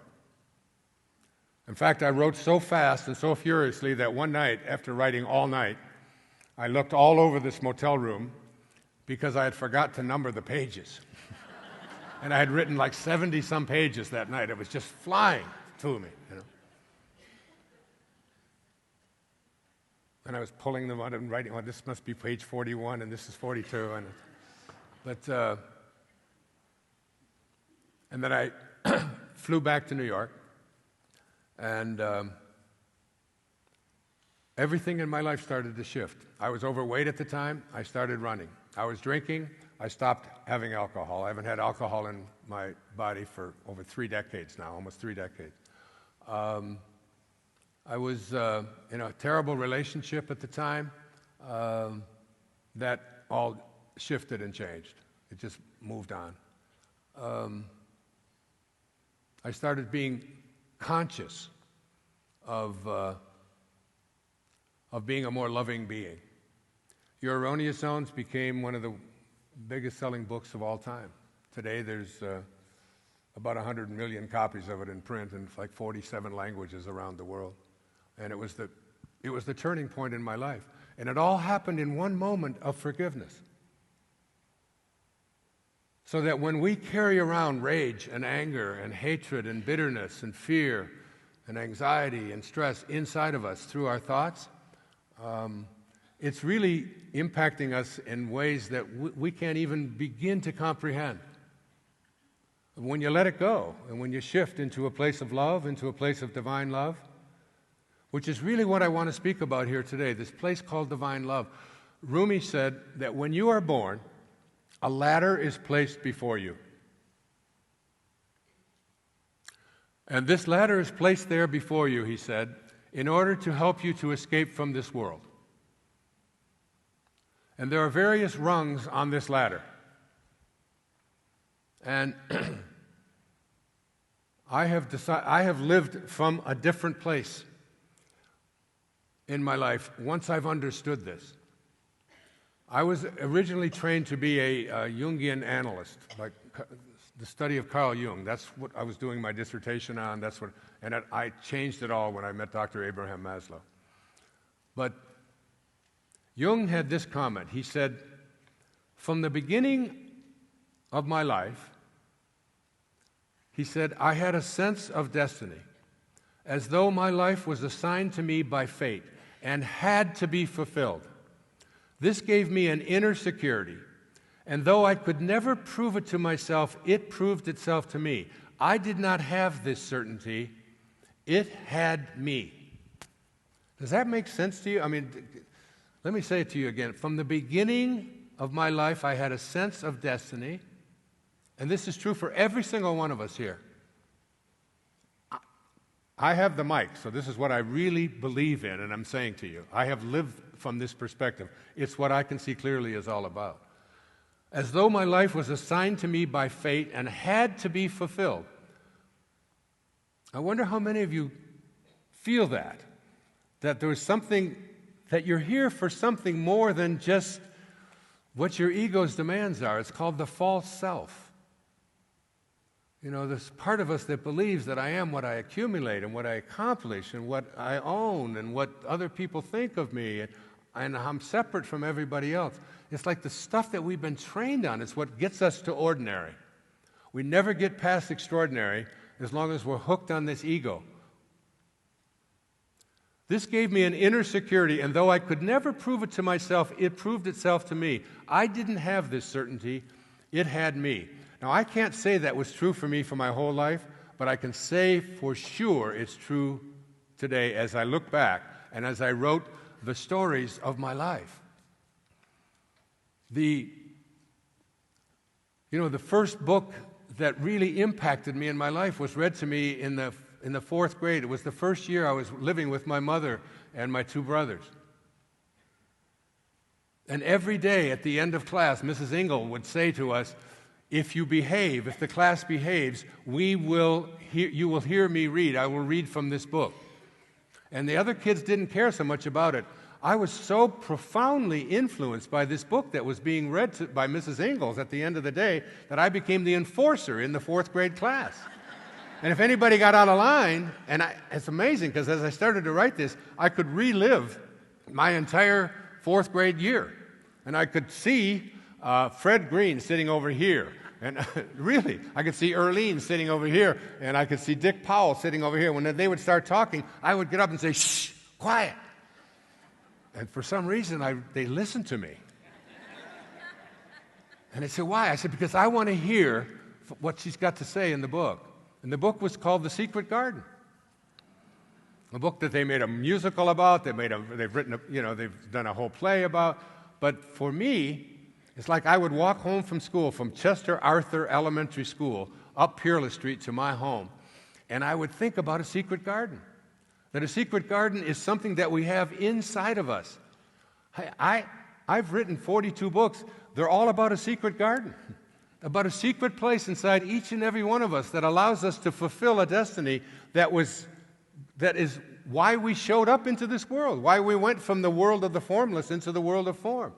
In fact, I wrote so fast and so furiously that one night, after writing all night, I looked all over this motel room because I had forgot to number the pages. And I had written like 70-some pages that night. It was just flying to me, you know. and I was pulling them out and writing, oh, this must be page 41, and this is 42. And then I flew back to New York, and everything in my life started to shift. I was overweight at the time. I started running. I was drinking. I stopped having alcohol. I haven't had alcohol in my body for over 3 decades now, almost 3 decades. I was in a terrible relationship at the time. That all shifted and changed. It just moved on. I started being conscious of being a more loving being. Your Erroneous Zones became one of the biggest selling books of all time. Today there's about 100 million copies of it in print in like 47 languages around the world. And it was the turning point in my life. And it all happened in one moment of forgiveness. So that when we carry around rage and anger and hatred and bitterness and fear and anxiety and stress inside of us through our thoughts, it's really impacting us in ways that we can't even begin to comprehend. When you let it go and when you shift into a place of love, into a place of divine love, which is really what I want to speak about here today, this place called divine love. Rumi said that when you are born, a ladder is placed before you. And this ladder is placed there before you, he said, in order to help you to escape from this world. And there are various rungs on this ladder. And I have lived from a different place in my life once I've understood this. I was originally trained to be a Jungian analyst, like the study of Carl Jung. That's what I was doing my dissertation on. I changed it all when I met Dr. Abraham Maslow. But Jung had this comment. He said, from the beginning of my life, he said, I had a sense of destiny, as though my life was assigned to me by fate and had to be fulfilled. This gave me an inner security, and though I could never prove it to myself, it proved itself to me. I did not have this certainty. It had me. Does that make sense to you? I mean, let me say it to you again. From the beginning of my life, I had a sense of destiny, and this is true for every single one of us here. I have the mic, so this is what I really believe in, and I'm saying to you. I have lived from this perspective. It's what I can see clearly is all about. As though my life was assigned to me by fate and had to be fulfilled. I wonder how many of you feel that there was something, that you're here for something more than just what your ego's demands are. It's called the false self. You know, there's part of us that believes that I am what I accumulate and what I accomplish and what I own and what other people think of me, and I'm separate from everybody else. It's like the stuff that we've been trained on. It's what gets us to ordinary. We never get past extraordinary as long as we're hooked on this ego. This gave me an inner security, and though I could never prove it to myself, it proved itself to me. I didn't have this certainty. It had me. Now, I can't say that was true for me for my whole life, but I can say for sure it's true today as I look back and as I wrote the stories of my life. The first book that really impacted me in my life was read to me in the 4th grade. It was the first year I was living with my mother and my 2 brothers. And every day at the end of class, Mrs. Ingle would say to us, if you behave, if the class behaves, you will hear me read. I will read from this book. And the other kids didn't care so much about it. I was so profoundly influenced by this book that was being read by Mrs. Ingalls at the end of the day that I became the enforcer in the 4th grade class. And if anybody got out of line, it's amazing because as I started to write this, I could relive my entire 4th grade year. And I could see Fred Green sitting over here. And really, I could see Earlene sitting over here, and I could see Dick Powell sitting over here. When they would start talking, I would get up and say, shh, quiet. And for some reason, they listened to me. And they said, why? I said, because I want to hear what she's got to say in the book. And the book was called The Secret Garden. A book that they made a musical about, they've done a whole play about. But for me, it's like I would walk home from school, from Chester Arthur Elementary School, up Peerless Street to my home, and I would think about a secret garden. That a secret garden is something that we have inside of us. I've written 42 books. They're all about a secret garden, about a secret place inside each and every one of us that allows us to fulfill a destiny that is why we showed up into this world, why we went from the world of the formless into the world of form,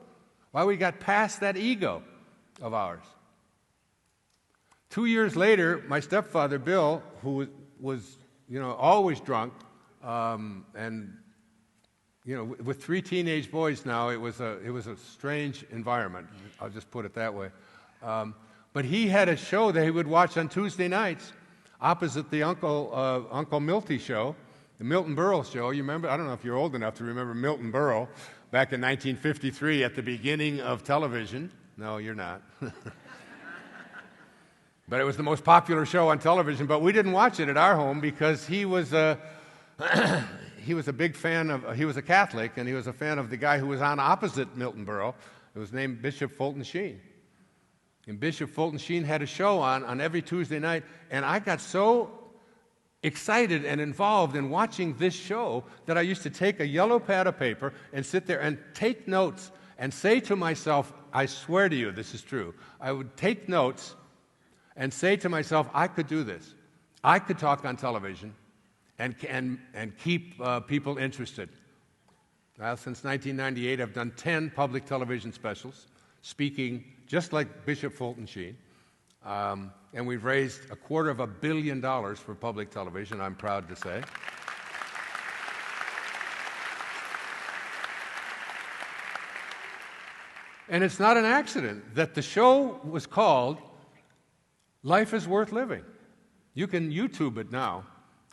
why we got past that ego of ours. 2 years later, my stepfather, Bill, who was always drunk, and with 3 teenage boys now, it was a strange environment. I'll just put it that way. But he had a show that he would watch on Tuesday nights, opposite the Uncle Milty show, the Milton Berle show. You remember? I don't know if you're old enough to remember Milton Berle back in 1953 at the beginning of television. No, you're not. But it was the most popular show on television. But we didn't watch it at our home because he was a big fan of. He was a Catholic, and he was a fan of the guy who was on opposite Milton Berle. It was named Bishop Fulton Sheen. And Bishop Fulton Sheen had a show on every Tuesday night, and I got so excited and involved in watching this show that I used to take a yellow pad of paper and sit there and take notes and say to myself, I swear to you, this is true. I would take notes and say to myself, I could do this. I could talk on television and keep people interested. Well, since 1998, I've done 10 public television specials, speaking just like Bishop Fulton Sheen. And we've raised $250 million for public television, I'm proud to say. And it's not an accident that the show was called Life is Worth Living. You can YouTube it now,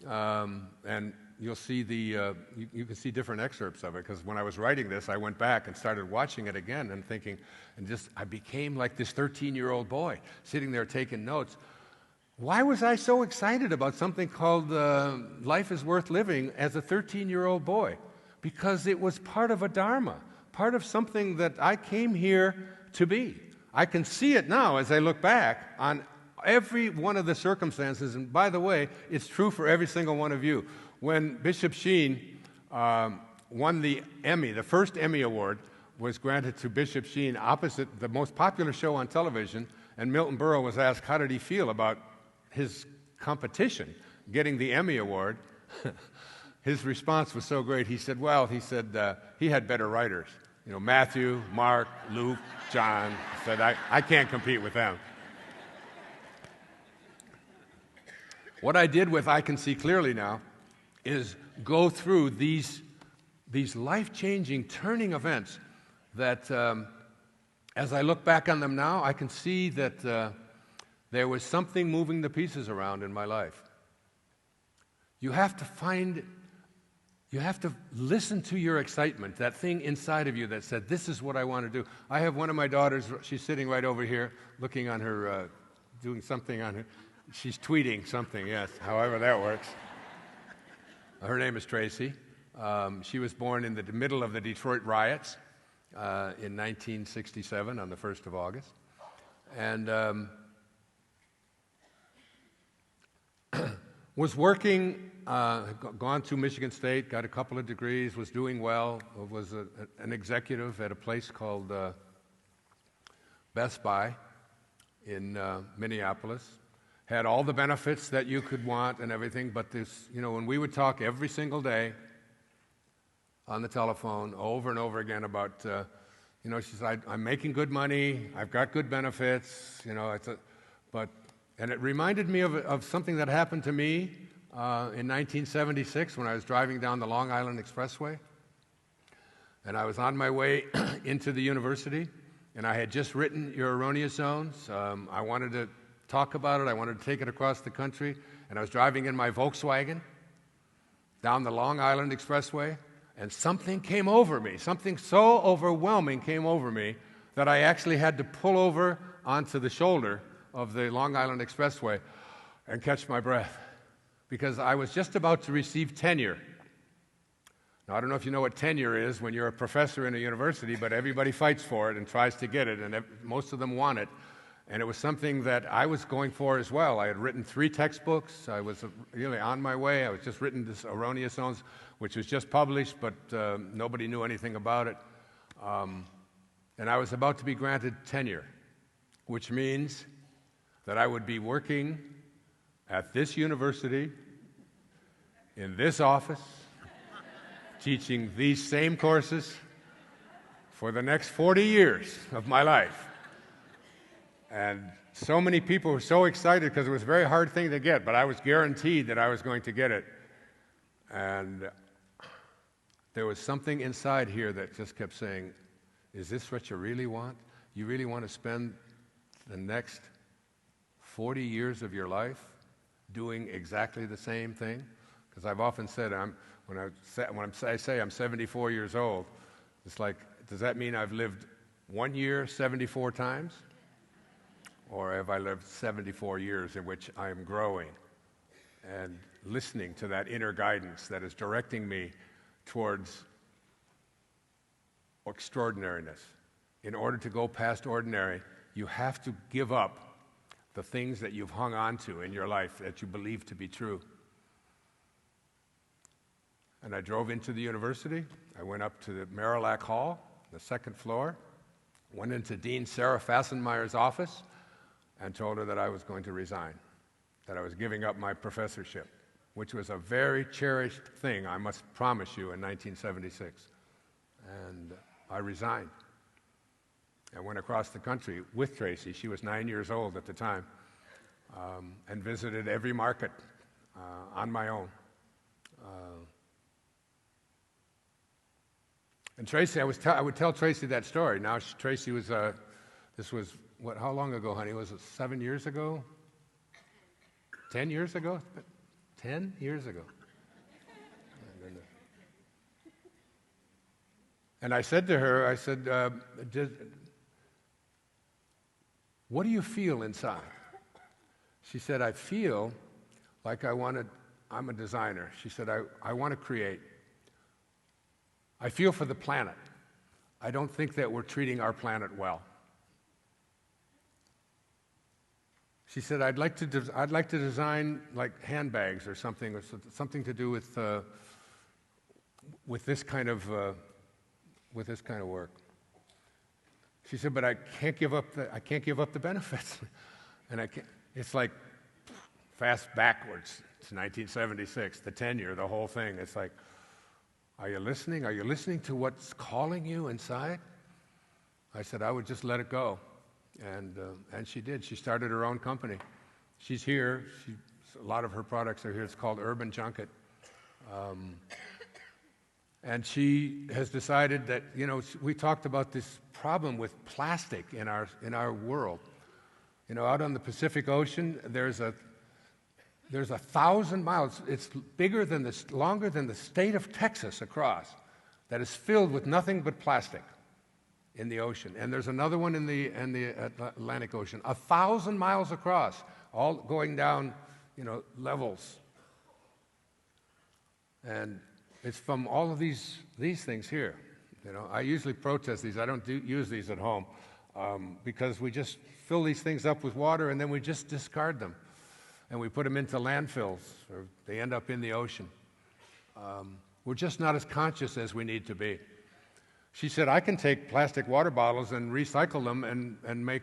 and you'll see you can see different excerpts of it, because when I was writing this, I went back and started watching it again and thinking, I became like this 13-year-old boy sitting there taking notes. Why was I so excited about something called Life is Worth Living as a 13-year-old boy? Because it was part of a dharma, part of something that I came here to be. I can see it now as I look back on every one of the circumstances, and by the way, it's true for every single one of you. When Bishop Sheen won the Emmy, the first Emmy Award was granted to Bishop Sheen opposite the most popular show on television, and Milton Berle was asked how did he feel about his competition getting the Emmy Award. His response was so great. He said, he had better writers. Matthew, Mark, Luke, John. He said, I can't compete with them. What I did with I Can See Clearly Now is go through these life-changing, turning events that, as I look back on them now, I can see that there was something moving the pieces around in my life. You have to listen to your excitement, that thing inside of you that said, this is what I want to do. I have one of my daughters, she's sitting right over here, looking on her, doing something on her. She's tweeting something, yes, however that works. Her name is Tracy. She was born in the middle of the Detroit riots in 1967 on the 1st of August. And was working, gone to Michigan State, got a couple of degrees, was doing well, was an executive at a place called Best Buy in Minneapolis. Had all the benefits that you could want and everything, but this, when we would talk every single day on the telephone over and over again about, she said, I'm making good money, I've got good benefits, and it reminded me of something that happened to me in 1976 when I was driving down the Long Island Expressway, and I was on my way into the university, and I had just written Your Erroneous Zones. I wanted to talk about it. I wanted to take it across the country, and I was driving in my Volkswagen down the Long Island Expressway, And something came over me. Something so overwhelming came over me that I actually had to pull over onto the shoulder of the Long Island Expressway and catch my breath, because I was just about to receive tenure. Now, I don't know if you know what tenure is when you're a professor in a university, but everybody fights for it and tries to get it, and most of them want it. And it was something that I was going for as well. I had written 3 textbooks. I was really on my way. I was just written this Erroneous Zones, which was just published, but nobody knew anything about it. And I was about to be granted tenure, which means that I would be working at this university, in this office, teaching these same courses for the next 40 years of my life. And so many people were so excited because it was a very hard thing to get, but I was guaranteed that I was going to get it. And there was something inside here that just kept saying, is this what you really want? You really want to spend the next 40 years of your life doing exactly the same thing? Because I've often said, when I say I'm 74 years old, it's like, does that mean I've lived 1 year 74 times? Or have I lived 74 years in which I am growing and listening to that inner guidance that is directing me towards extraordinariness? In order to go past ordinary, you have to give up the things that you've hung on to in your life that you believe to be true. And I drove into the university. I went up to the Marillac Hall, the 2nd floor, went into Dean Sarah Fassenmeyer's office, and told her that I was going to resign, that I was giving up my professorship, which was a very cherished thing, I must promise you, in 1976. And I resigned. I went across the country with Tracy. She was 9 years old at the time, and visited every market on my own. And Tracy, I would tell Tracy that story. Now, Tracy was, this was, how long ago, honey? Was it 7 years ago? 10 years ago? 10 years ago. And I said to her, what do you feel inside? She said, I feel like I'm a designer. She said, I want to create. I feel for the planet. I don't think that we're treating our planet well. She said, I'd like to design like handbags or something to do with this kind of work. She said, but I can't give up the benefits, and it's like fast backwards to 1976, the tenure, the whole thing. It's like, are you listening? Are you listening to what's calling you inside? I said, I would just let it go. And she did. She started her own company. She's here. A lot of her products are here. It's called Urban Junket. And she has decided that, we talked about this problem with plastic in our world. Out on the Pacific Ocean, there's 1,000 miles. It's longer than the state of Texas across, that is filled with nothing but plastic in the ocean. And there's another one in the Atlantic Ocean, 1,000 miles across, all going down, levels. And it's from all of these things here. I usually protest these. I don't use these at home because we just fill these things up with water and then we just discard them. And we put them into landfills, or they end up in the ocean. We're just not as conscious as we need to be. She said, I can take plastic water bottles and recycle them and make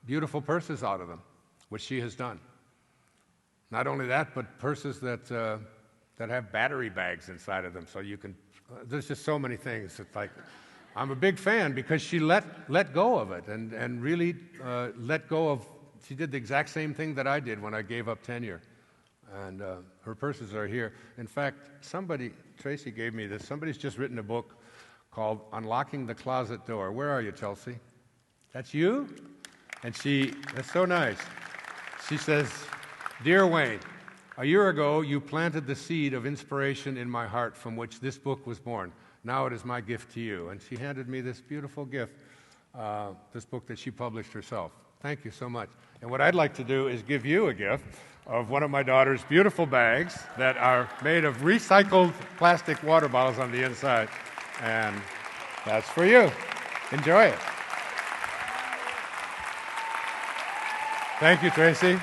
beautiful purses out of them, which she has done. Not only that, but purses that have battery bags inside of them, so you can, there's just so many things. It's like, I'm a big fan because she let go of it and really let go of. She did the exact same thing that I did when I gave up tenure. And her purses are here. In fact, Tracy gave me this. Somebody's just written a book called Unlocking the Closet Door. Where are you, Chelsea? That's you? And that's so nice. She says, Dear Wayne, A year ago, you planted the seed of inspiration in my heart from which this book was born. Now it is my gift to you. And she handed me this beautiful gift, this book that she published herself. Thank you so much. And what I'd like to do is give you a gift of one of my daughter's beautiful bags that are made of recycled plastic water bottles on the inside. And that's for you. Enjoy it. Thank you, Tracy.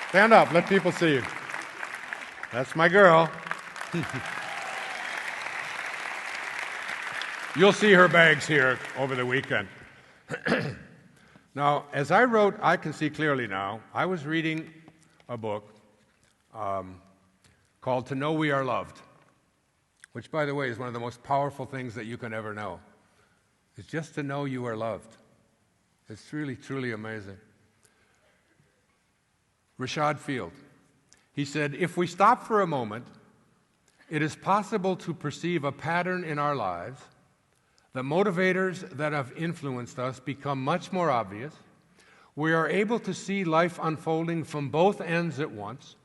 Stand up. Let people see you. That's my girl. You'll see her bags here over the weekend. Now, as I wrote I Can See Clearly Now, I was reading a book called To Know We Are Loved, which, by the way, is one of the most powerful things that you can ever know. It's just to know you are loved. It's really, truly amazing. Rashad Field, he said, if we stop for a moment, it is possible to perceive a pattern in our lives. The motivators that have influenced us become much more obvious. We are able to see life unfolding from both ends at once,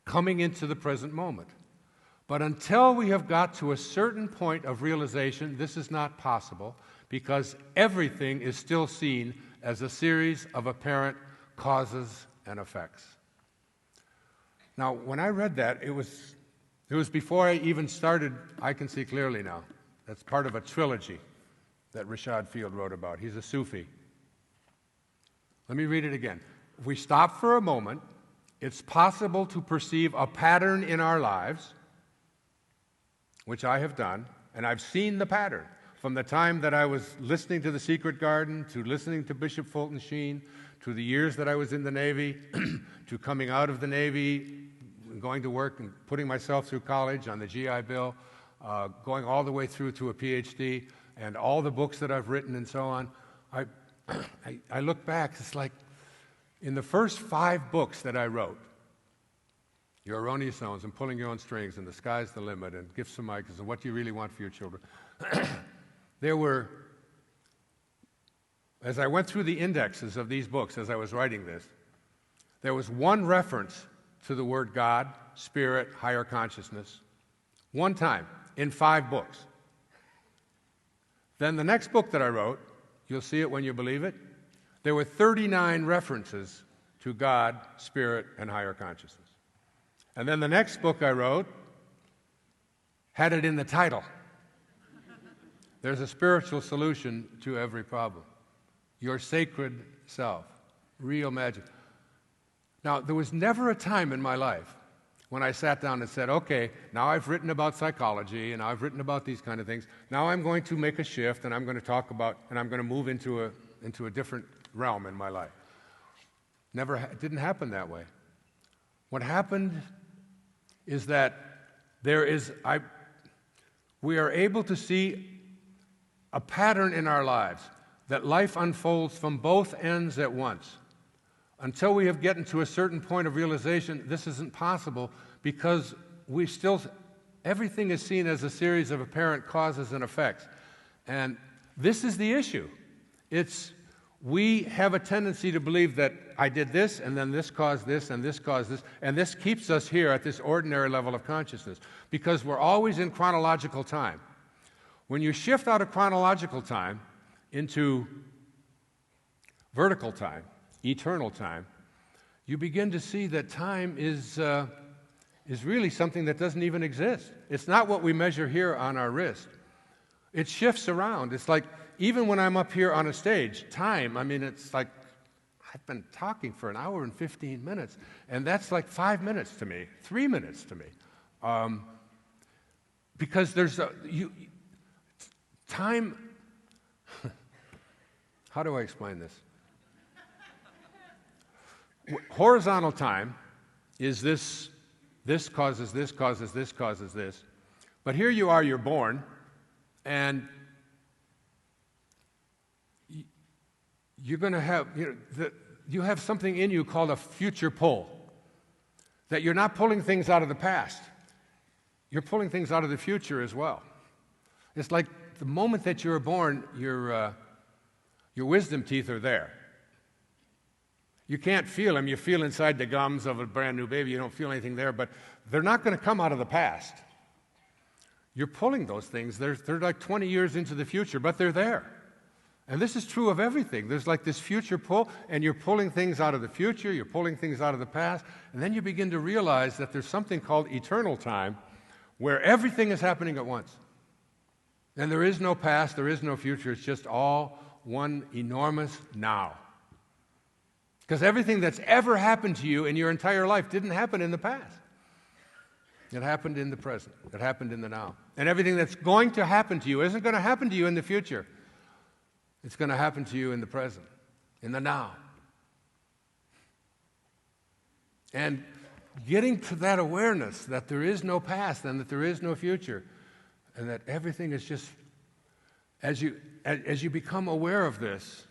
coming into the present moment. But until we have got to a certain point of realization, this is not possible because everything is still seen as a series of apparent causes and effects. Now, when I read that, it was before I even started I Can See Clearly Now. That's part of a trilogy that Rashad Field wrote about. He's a Sufi. Let me read it again. If we stop for a moment, it's possible to perceive a pattern in our lives, which I have done, and I've seen the pattern from the time that I was listening to The Secret Garden, to listening to Bishop Fulton Sheen, to the years that I was in the Navy, to coming out of the Navy, going to work and putting myself through college on the GI Bill, going all the way through to a PhD, and all the books that I've written and so on. I look back, it's like in the first 5 books that I wrote, Your Erroneous Zones, and Pulling Your Own Strings, and The Sky's the Limit, and Gifts from Micahs, and What Do You Really Want for Your Children, there were, as I went through the indexes of these books as I was writing this, there was one reference to the word God, Spirit, higher consciousness, one time in 5 books. Then the next book that I wrote, you'll see it when you believe it, there were 39 references to God, Spirit, and higher consciousness. And then the next book I wrote had it in the title. There's a spiritual solution to every problem. Your sacred self, real magic. Now, there was never a time in my life when I sat down and said, okay, now I've written about psychology and I've written about these kind of things. Now I'm going to make a shift and I'm going to talk about, and I'm going to move into a different realm in my life. It didn't happen that way. What happened is that we are able to see a pattern in our lives, that life unfolds from both ends at once. Until we have gotten to a certain point of realization, this isn't possible because everything is seen as a series of apparent causes and effects. And this is the issue. We have a tendency to believe that I did this, and then this caused this, and this caused this, and this keeps us here at this ordinary level of consciousness because we're always in chronological time. When you shift out of chronological time into vertical time, eternal time, you begin to see that time is really something that doesn't even exist. It's not what we measure here on our wrist. It shifts around. It's like, even when I'm up here on a stage, time, it's like, I've been talking for an hour and 15 minutes, and that's like 5 minutes to me, 3 minutes to me. Because time, how do I explain this? Horizontal time is this causes this, causes this, causes this. But here you are, you're born, and you're going to have, you have something in you called a future pull, that you're not pulling things out of the past. You're pulling things out of the future as well. It's like the moment that you were born, your wisdom teeth are there. You can't feel them. You feel inside the gums of a brand new baby. You don't feel anything there, but they're not going to come out of the past. You're pulling those things. They're like 20 years into the future, but they're there. And this is true of everything. There's like this future pull, and you're pulling things out of the future, you're pulling things out of the past, and then you begin to realize that there's something called eternal time where everything is happening at once. And there is no past, there is no future, it's just all one enormous now. Because everything that's ever happened to you in your entire life didn't happen in the past. It happened in the present. It happened in the now. And everything that's going to happen to you isn't going to happen to you in the future. It's going to happen to you in the present, in the now. And getting to that awareness that there is no past and that there is no future and that everything is just, as you become aware of this,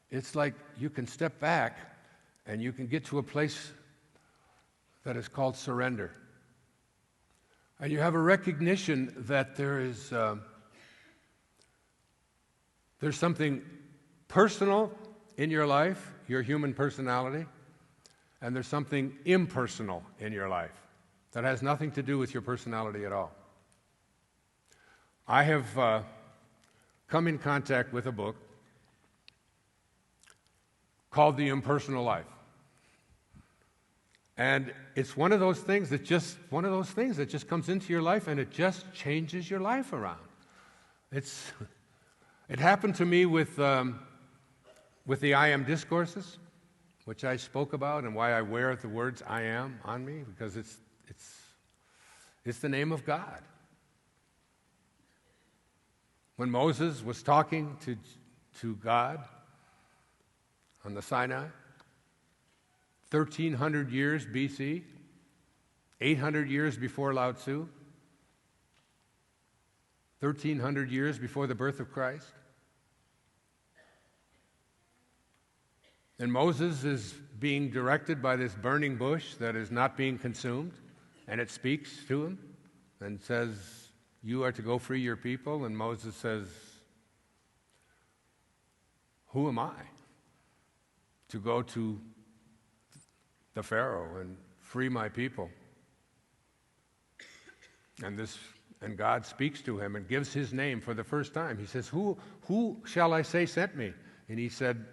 it's like you can step back and you can get to a place that is called surrender. And you have a recognition that there's something personal in your life, your human personality, and there's something impersonal in your life that has nothing to do with your personality at all. I have come in contact with a book called The Impersonal Life. And it's one of those things that just comes into your life and it just changes your life around. It happened to me with the I Am discourses, which I spoke about, and why I wear the words I am on me, because it's the name of God. When Moses was talking to God on the Sinai, 1,300 years BC, 800 years before Lao Tzu, 1,300 years before the birth of Christ. And Moses is being directed by this burning bush that is not being consumed, and it speaks to him and says, "You are to go free your people." And Moses says, "Who am I to go to the Pharaoh and free my people?" And God speaks to him and gives his name for the first time. He says, Who shall I say sent me? And he said,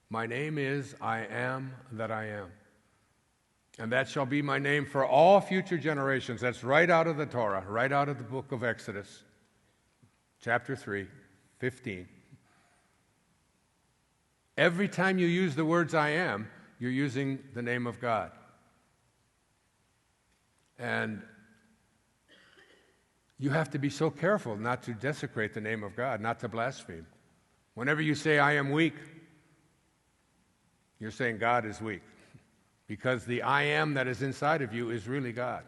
"My name is I am that I am. And that shall be my name for all future generations." That's right out of the Torah, right out of the book of Exodus, chapter 3, 15. Every time you use the words I am, you're using the name of God. And you have to be so careful not to desecrate the name of God, not to blaspheme. Whenever you say I am weak, you're saying God is weak, because the I am that is inside of you is really God.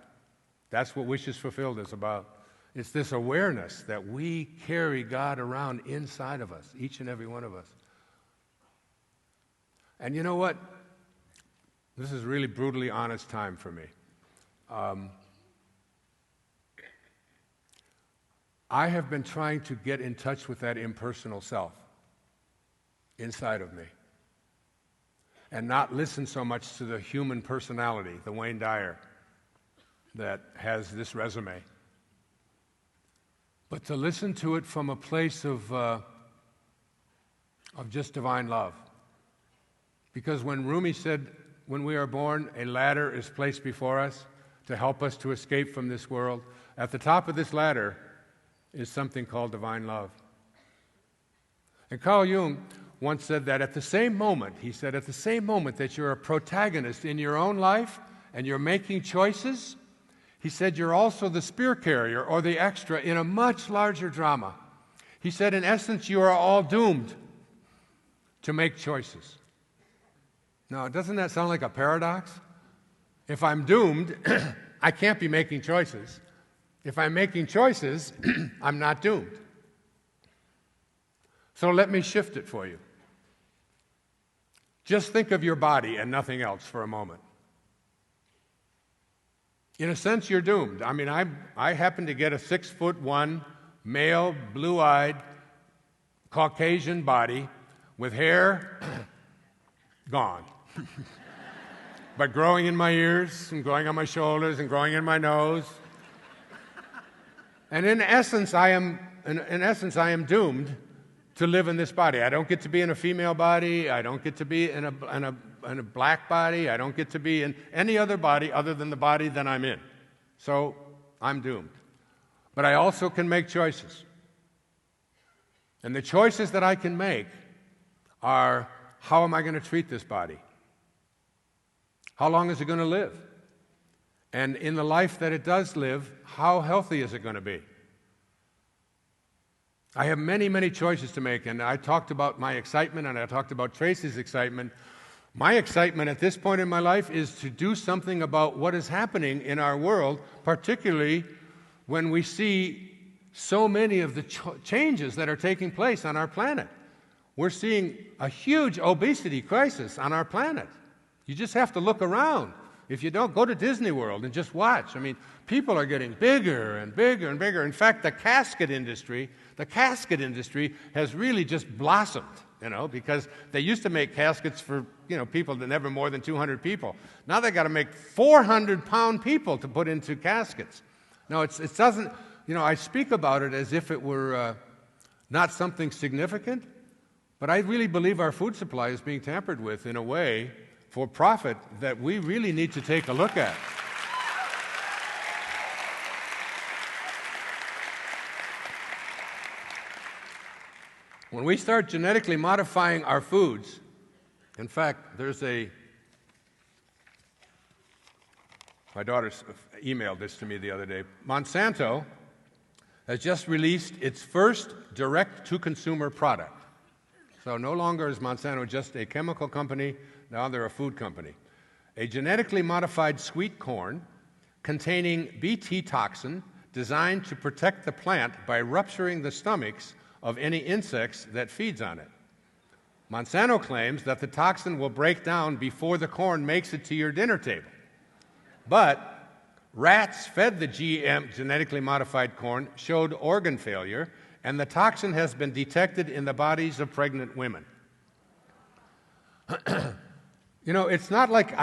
That's what Wishes Fulfilled is about. It's this awareness that we carry God around inside of us, each and every one of us. And you know what? This is really brutally honest time for me. I have been trying to get in touch with that impersonal self inside of me and not listen so much to the human personality, the Wayne Dyer, that has this resume, but to listen to it from a place of just divine love. Because when Rumi said, when we are born, a ladder is placed before us to help us to escape from this world, at the top of this ladder is something called divine love. And Carl Jung once said that at the same moment that you're a protagonist in your own life and you're making choices, he said you're also the spear carrier or the extra in a much larger drama. He said, in essence, you are all doomed to make choices. Now, doesn't that sound like a paradox? If I'm doomed, I can't be making choices. If I'm making choices, I'm not doomed. So let me shift it for you. Just think of your body and nothing else for a moment. In a sense, you're doomed. I mean, I happen to get a 6'1", male, blue-eyed, Caucasian body with hair gone. But growing in my ears and growing on my shoulders and growing in my nose. And in essence, I am doomed to live in this body. I don't get to be in a female body. I don't get to be in a black body. I don't get to be in any other body other than the body that I'm in. So I'm doomed. But I also can make choices. And the choices that I can make are, how am I going to treat this body? How long is it going to live? And in the life that it does live, how healthy is it going to be? I have many, many choices to make, and I talked about my excitement, and I talked about Tracy's excitement. My excitement at this point in my life is to do something about what is happening in our world, particularly when we see so many of the changes that are taking place on our planet. We're seeing a huge obesity crisis on our planet. You just have to look around. If you don't, go to Disney World and just watch. I mean, people are getting bigger and bigger and bigger. In fact, the casket industry has really just blossomed, because they used to make caskets for, people that never more than 200 people. Now they got to make 400-pound people to put into caskets. No, it doesn't, I speak about it as if it were not something significant, but I really believe our food supply is being tampered with in a way for profit that we really need to take a look at. When we start genetically modifying our foods, in fact, my daughter emailed this to me the other day. Monsanto has just released its first direct-to-consumer product. So no longer is Monsanto just a chemical company, now they're a food company. A genetically modified sweet corn containing Bt toxin designed to protect the plant by rupturing the stomachs of any insects that feeds on it. Monsanto claims that the toxin will break down before the corn makes it to your dinner table. But rats fed the GM, genetically modified corn, showed organ failure, and the toxin has been detected in the bodies of pregnant women. It's not like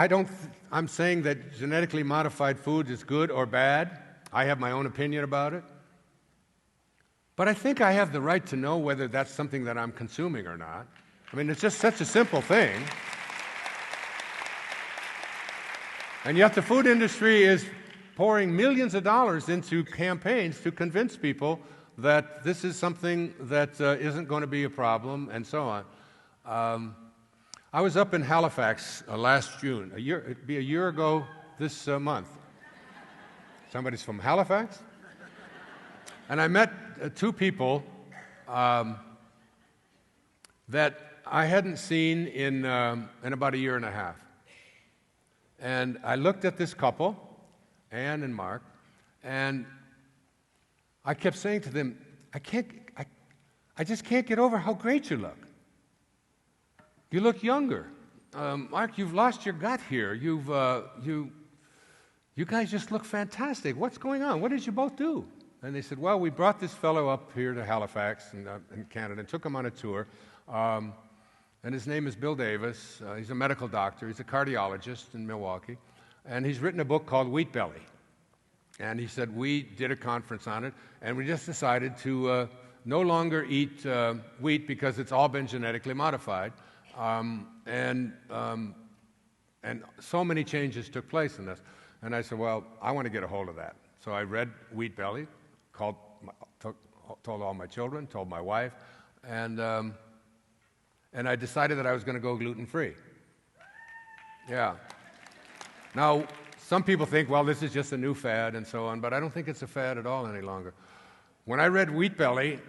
I'm saying that genetically modified food is good or bad. I have my own opinion about it. But I think I have the right to know whether that's something that I'm consuming or not. I mean, it's just such a simple thing. And yet the food industry is pouring millions of dollars into campaigns to convince people that this is something that isn't going to be a problem, and so on. I was up in Halifax last June. It'd be a year ago this month. Somebody's from Halifax? And I met two people that I hadn't seen in about a year and a half. And I looked at this couple, Anne and Mark, and I kept saying to them, I just can't get over how great you look. You look younger. Mark, you've lost your gut here. You guys just look fantastic. What's going on? What did you both do? And they said, well, we brought this fellow up here to Halifax in Canada and took him on a tour. And his name is Bill Davis. He's a medical doctor. He's a cardiologist in Milwaukee. And he's written a book called Wheat Belly. And he said, we did a conference on it, and we just decided to no longer eat wheat because it's all been genetically modified. And so many changes took place in this. And I said, well, I want to get a hold of that. So I read Wheat Belly, told all my children, told my wife, and I decided that I was going to go gluten-free. Yeah. Now, some people think, well, this is just a new fad and so on, but I don't think it's a fad at all any longer. When I read Wheat Belly,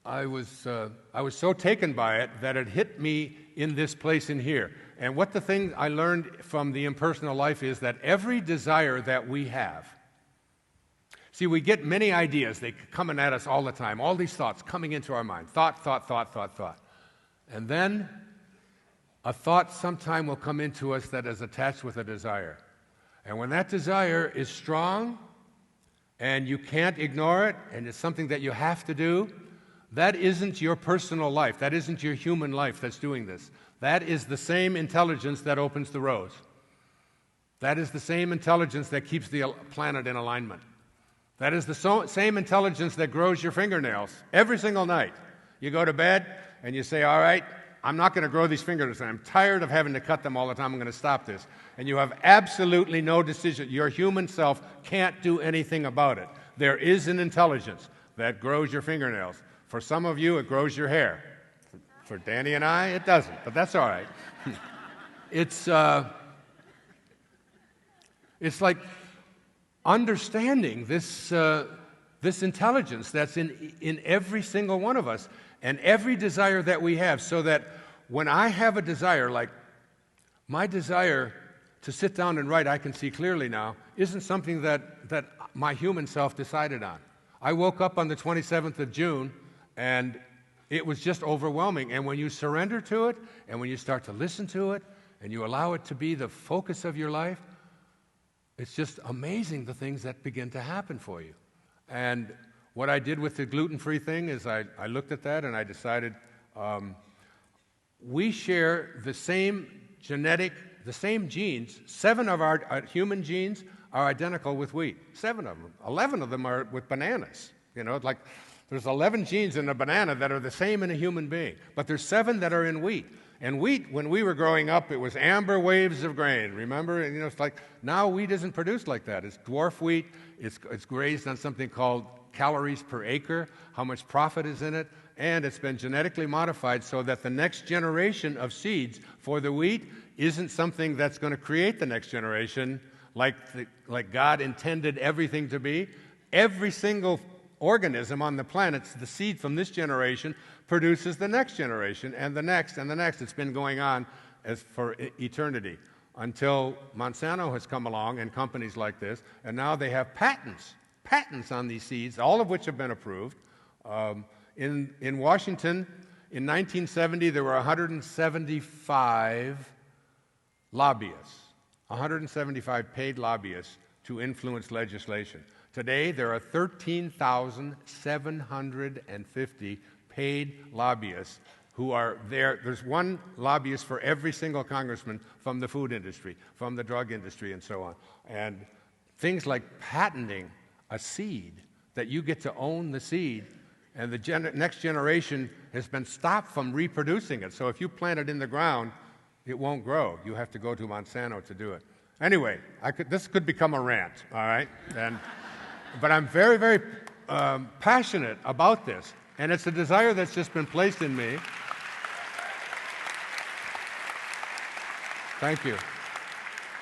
I was so taken by it that it hit me in this place in here. And what the thing I learned from the impersonal life is that every desire that we have, see, we get many ideas. They're coming at us all the time, all these thoughts coming into our mind. Thought. And then a thought sometime will come into us that is attached with a desire. And when that desire is strong and you can't ignore it and it's something that you have to do, That isn't your personal life. That isn't your human life that's doing this. That is the same intelligence that opens the roads. That is the same intelligence that keeps the planet in alignment. That is the same intelligence that grows your fingernails every single night. You go to bed and you say, all right, I'm not going to grow these fingernails. I'm tired of having to cut them all the time. I'm going to stop this. And you have absolutely no decision. Your human self can't do anything about it. There is an intelligence that grows your fingernails. For some of you, it grows your hair. For Danny and I, it doesn't, but that's all right. It's like understanding this intelligence that's in every single one of us and every desire that we have, so that when I have a desire, like my desire to sit down and write, I can see clearly now, isn't something that my human self decided on. I woke up on the 27th of June, and it was just overwhelming. And when you surrender to it, and when you start to listen to it, and you allow it to be the focus of your life, it's just amazing the things that begin to happen for you. And what I did with the gluten-free thing is I looked at that and I decided we share the same the same genes. 7 of our human genes are identical with wheat. 7 of them. 11 of them are with bananas. You know, like there's 11 genes in a banana that are the same in a human being, but there's 7 that are in wheat. And wheat, when we were growing up, it was amber waves of grain, remember? And, it's like, now wheat isn't produced like that. It's dwarf wheat. It's grazed on something called calories per acre, how much profit is in it, and it's been genetically modified so that the next generation of seeds for the wheat isn't something that's going to create the next generation like God intended everything to be. Every single organism on the planet, the seed from this generation produces the next generation, and the next, and the next. It's been going on as for eternity until Monsanto has come along and companies like this, and now they have patents on these seeds, all of which have been approved. In Washington, in 1970, there were 175 lobbyists, 175 paid lobbyists to influence legislation. Today, there are 13,750 paid lobbyists who are there. There's one lobbyist for every single congressman from the food industry, from the drug industry, and so on. And things like patenting a seed, that you get to own the seed, and the next generation has been stopped from reproducing it. So if you plant it in the ground, it won't grow. You have to go to Monsanto to do it. Anyway, this could become a rant, all right? But I'm very, very passionate about this. And it's a desire that's just been placed in me. Thank you.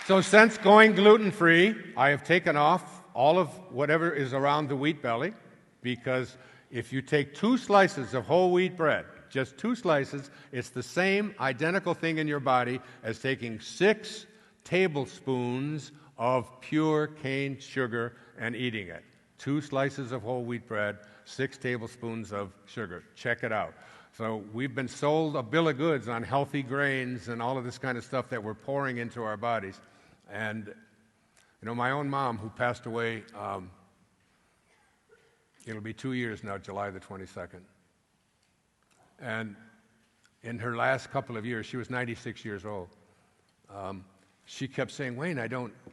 So since going gluten-free, I have taken off all of whatever is around the wheat belly, because if you take 2 slices of whole wheat bread, just 2 slices, it's the same identical thing in your body as taking 6 tablespoons of pure cane sugar and eating it. 2 slices of whole wheat bread, 6 tablespoons of sugar. Check it out. So we've been sold a bill of goods on healthy grains and all of this kind of stuff that we're pouring into our bodies. And, my own mom, who passed away, it'll be 2 years now, July the 22nd. And in her last couple of years, she was 96 years old. She kept saying, Wayne,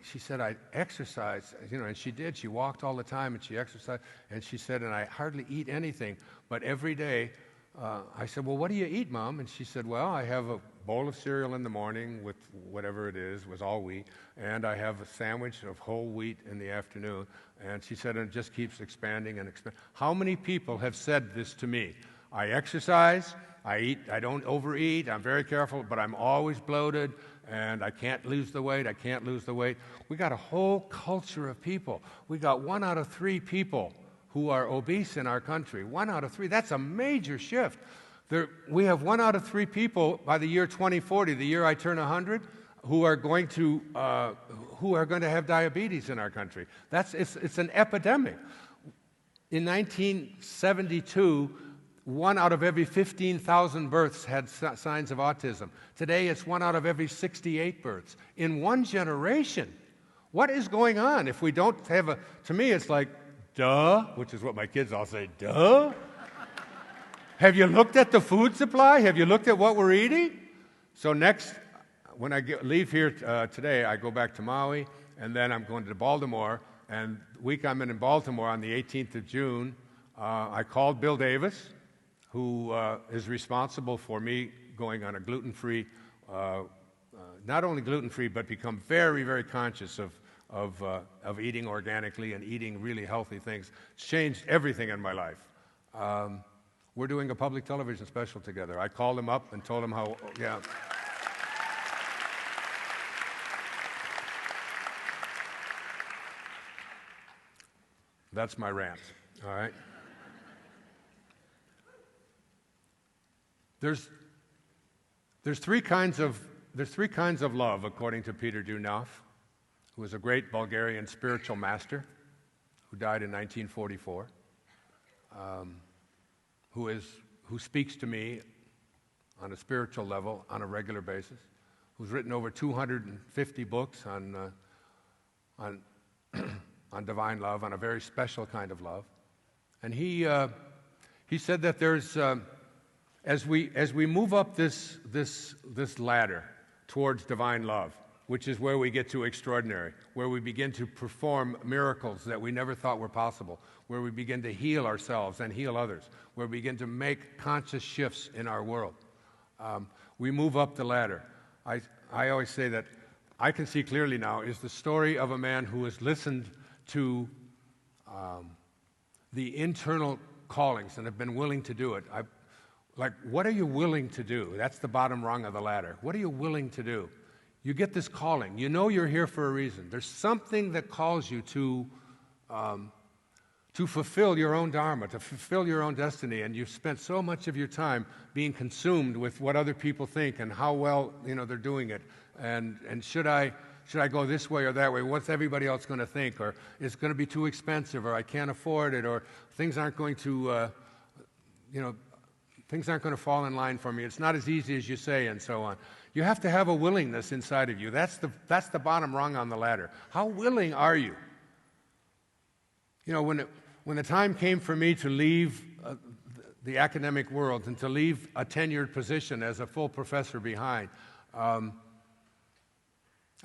she said, I exercise, and she did. She walked all the time, and she exercised, and she said, and I hardly eat anything, but every day, I said, well, what do you eat, Mom? And she said, well, I have a bowl of cereal in the morning with whatever it is, was all wheat, and I have a sandwich of whole wheat in the afternoon. And she said, and it just keeps expanding and expanding. How many people have said this to me? I exercise, I eat, I don't overeat, I'm very careful, but I'm always bloated, and I can't lose the weight. We got a whole culture of people. We got 1 out of 3 people who are obese in our country. 1 out of 3. That's a major shift. We have 1 out of 3 people by the year 2040, the year I turn 100, who are going to have diabetes in our country. It's an epidemic. In 1972, 1 out of every 15,000 births had signs of autism. Today, it's 1 out of every 68 births. In one generation, what is going on? If we don't have to me, it's like, duh, which is what my kids all say, duh. Have you looked at the food supply? Have you looked at what we're eating? So next, when I leave here today, I go back to Maui, and then I'm going to Baltimore. And the week I'm in Baltimore on the 18th of June, I called Bill Davis, who is responsible for me going on a gluten-free, not only gluten-free, but become very, very conscious of eating organically and eating really healthy things. It's changed everything in my life. We're doing a public television special together. I called him up and told him how, yeah. That's my rant, all right? There's three kinds of love, according to Peter Dunoff, who was a great Bulgarian spiritual master who died in 1944, who speaks to me on a spiritual level on a regular basis, who's written over 250 books on divine love, on a very special kind of love. And he said that there's as we move up this ladder towards divine love, which is where we get to extraordinary, where we begin to perform miracles that we never thought were possible, where we begin to heal ourselves and heal others, where we begin to make conscious shifts in our world. We move up the ladder. I always say that I Can See Clearly Now is the story of a man who has listened to the internal callings and have been willing to do it. Like, what are you willing to do? That's the bottom rung of the ladder. What are you willing to do? You get this calling. You know you're here for a reason. There's something that calls you to fulfill your own dharma, to fulfill your own destiny, and you've spent so much of your time being consumed with what other people think and how well they're doing it, and should I go this way or that way? What's everybody else going to think? Or it's going to be too expensive, or I can't afford it, or things aren't going to things aren't going to fall in line for me. It's not as easy as you say, and so on. You have to have a willingness inside of you. That's the bottom rung on the ladder. How willing are you? When the time came for me to leave the academic world and to leave a tenured position as a full professor behind, I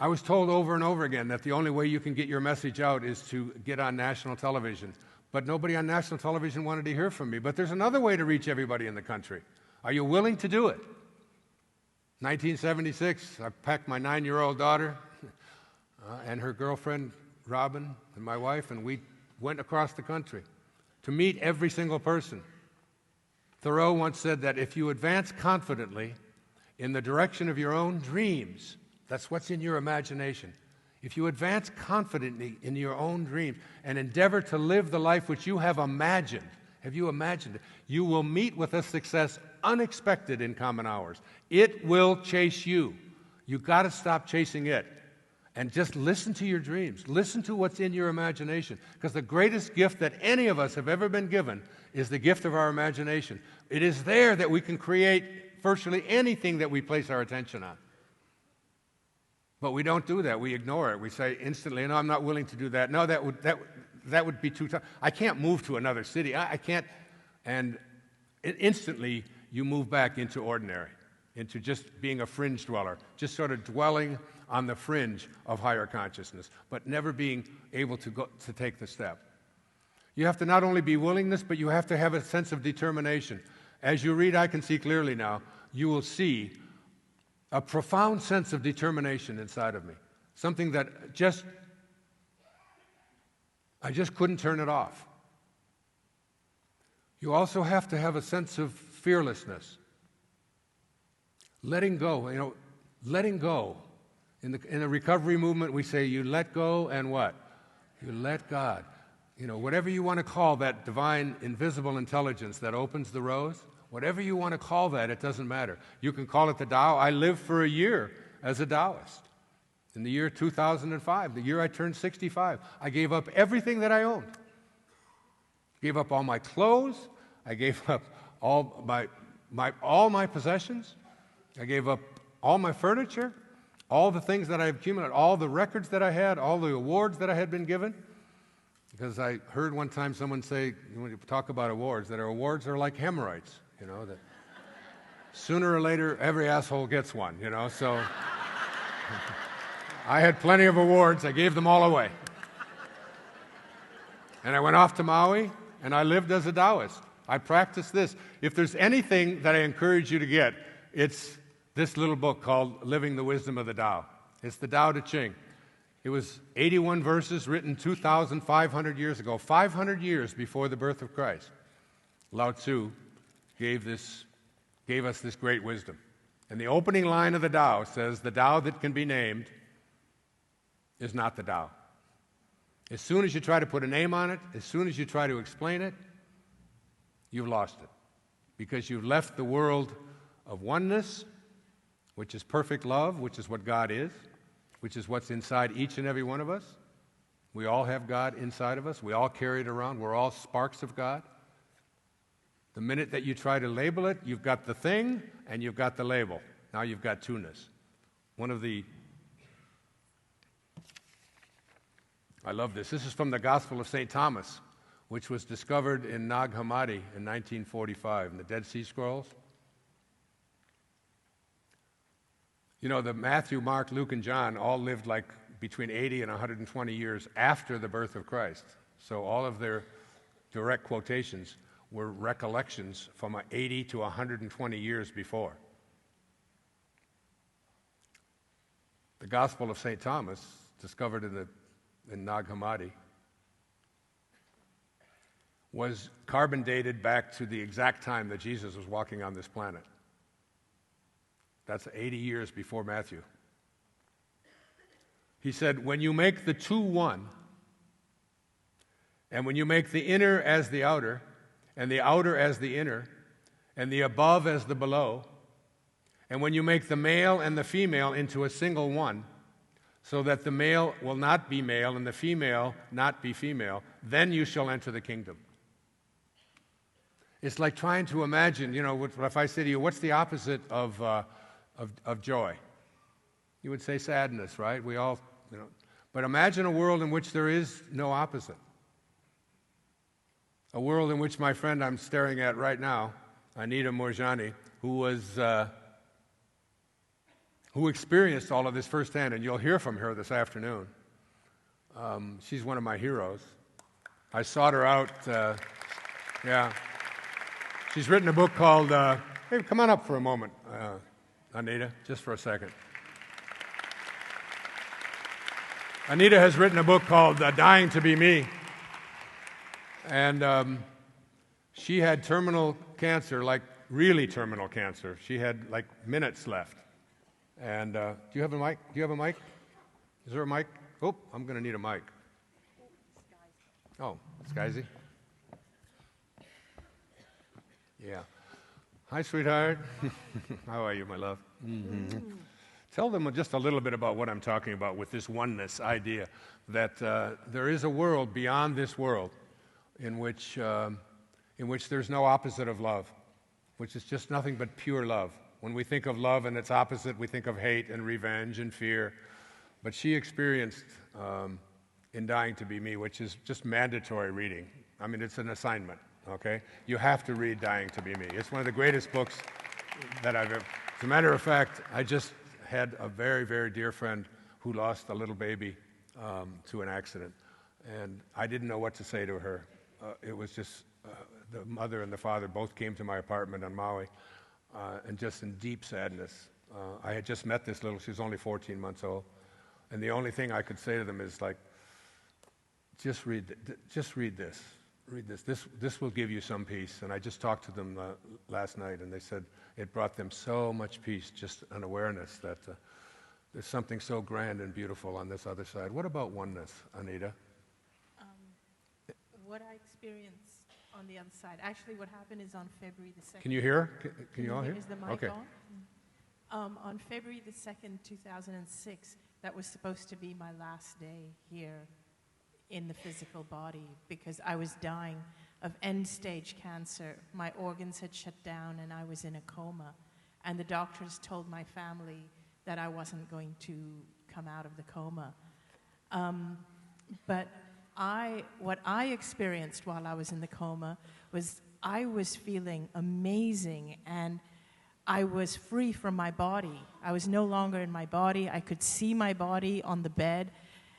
was told over and over again that the only way you can get your message out is to get on national television. But nobody on national television wanted to hear from me. But there's another way to reach everybody in the country. Are you willing to do it? 1976, I packed my 9-year-old daughter and her girlfriend, Robin, and my wife, and we went across the country to meet every single person. Thoreau once said that if you advance confidently in the direction of your own dreams, that's what's in your imagination. If you advance confidently in your own dreams and endeavor to live the life which you have imagined, you will meet with a success unexpected in common hours. It will chase you. You've got to stop chasing it and just listen to your dreams. Listen to what's in your imagination, because the greatest gift that any of us have ever been given is the gift of our imagination. It is there that we can create virtually anything that we place our attention on. But we don't do that. We ignore it. We say instantly, no, I'm not willing to do that. No, that would be too tough. I can't move to another city. I can't. And instantly, you move back into ordinary, into just being a fringe dweller, just sort of dwelling on the fringe of higher consciousness, but never being able to take the step. You have to not only be willingness, but you have to have a sense of determination. As you read I Can See Clearly Now, you will see a profound sense of determination inside of me, something that I just couldn't turn it off. You also have to have a sense of fearlessness, letting go. Letting go. In the recovery movement, we say you let go and what? You let God. Whatever you want to call that divine, invisible intelligence that opens the roads, whatever you want to call that, it doesn't matter. You can call it the Tao. I lived for a year as a Taoist. In the year 2005, the year I turned 65, I gave up everything that I owned. Gave up all my clothes. I gave up all my possessions. I gave up all my furniture, all the things that I accumulated, all the records that I had, all the awards that I had been given. Because I heard one time someone say, when you talk about awards, that our awards are like hemorrhoids. you know, that sooner or later every asshole gets one, you know, so I had plenty of awards. I gave them all away. And I went off to Maui, and I lived as a Taoist. I practiced this. If there's anything that I encourage you to get, it's this little book called Living the Wisdom of the Tao. It's the Tao Te Ching. It was 81 verses written 2,500 years ago, 500 years before the birth of Christ. Lao Tzu gave us this great wisdom. And the opening line of the Tao says, the Tao that can be named is not the Tao. As soon as you try to put a name on it, as soon as you try to explain it, you've lost it. Because you've left the world of oneness, which is perfect love, which is what God is, which is what's inside each and every one of us. We all have God inside of us. We all carry it around. We're all sparks of God. The minute that you try to label it, you've got the thing and you've got the label. Now you've got two-ness. I love this. This is from the Gospel of St. Thomas, which was discovered in Nag Hammadi in 1945 in the Dead Sea Scrolls. You know, the Matthew, Mark, Luke, and John all lived like between 80 and 120 years after the birth of Christ. So all of their direct quotations were recollections from 80 to 120 years before. The Gospel of St. Thomas, discovered in Nag Hammadi, was carbon dated back to the exact time that Jesus was walking on this planet. That's 80 years before Matthew. He said, when you make the two one, and when you make the inner as the outer, and the outer as the inner, and the above as the below, and when you make the male and the female into a single one, so that the male will not be male and the female not be female, then you shall enter the kingdom. It's like trying to imagine, you know, if I say to you, what's the opposite of joy? You would say sadness, right? We all, you know. But imagine a world in which there is no opposite. A world in which my friend I'm staring at right now, Anita Morjani, who experienced all of this firsthand, and you'll hear from her this afternoon. She's one of my heroes. I sought her out, yeah. She's written a book called, hey, come on up for a moment, Anita, just for a second. Anita has written a book called Dying to Be Me. And she had terminal cancer, like really terminal cancer. She had like minutes left. And do you have a mic? Do you have a mic? Is there a mic? Oh, I'm going to need a mic. Oh, Skyzy. Yeah. Hi, sweetheart. How are you, my love? Mm-hmm. Tell them just a little bit about what I'm talking about with this oneness idea, that there is a world beyond this world in which there's no opposite of love, which is just nothing but pure love. When we think of love and its opposite, we think of hate and revenge and fear. But she experienced in Dying to Be Me, which is just mandatory reading. I mean, it's an assignment, okay? You have to read Dying to Be Me. It's one of the greatest books that I've ever... As a matter of fact, I just had a very, very dear friend who lost a little baby to an accident. And I didn't know what to say to her. It was just... the mother and the father both came to my apartment on Maui. And just in deep sadness. I had just met this she was only 14 months old, and the only thing I could say to them is like, just read this. This will give you some peace. And I just talked to them last night, and they said it brought them so much peace, just an awareness that there's something so grand and beautiful on this other side. What about oneness, Anita? What I experienced on the other side. Actually, what happened is on February the 2nd. Can you hear? Can you all hear? Is the mic okay. on? On February the 2nd, 2006, that was supposed to be my last day here in the physical body because I was dying of end-stage cancer. My organs had shut down and I was in a coma. And the doctors told my family that I wasn't going to come out of the coma. But what I experienced while I was in the coma was I was feeling amazing, and I was free from my body. I was no longer in my body. I could see my body on the bed,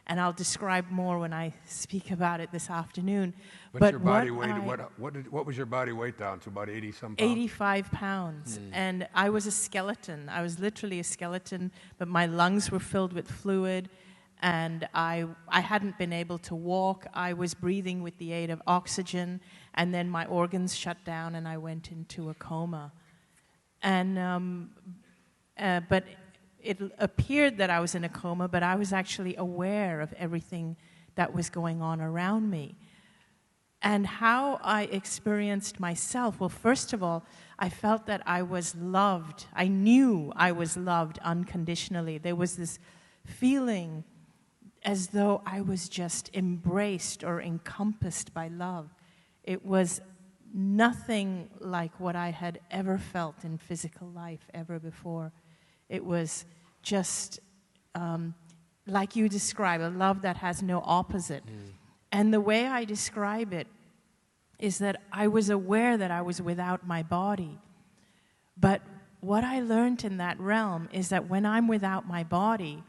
and I'll describe more when I speak about it this afternoon. What's your body weight? What was your body weight down to? About 80-some pounds? 85 pounds. And I was a skeleton. I was literally a skeleton, but my lungs were filled with fluid, and I hadn't been able to walk. I was breathing with the aid of oxygen, and then my organs shut down, and I went into a coma. And but it appeared that I was in a coma, but I was actually aware of everything that was going on around me. And how I experienced myself, well, first of all, I felt that I was loved. I knew I was loved unconditionally. There was this feeling as though I was just embraced or encompassed by love. It was nothing like what I had ever felt in physical life ever before. It was just like you describe, a love that has no opposite. And the way I describe it is that I was aware that I was without my body. But what I learned in that realm is that when I'm without my body,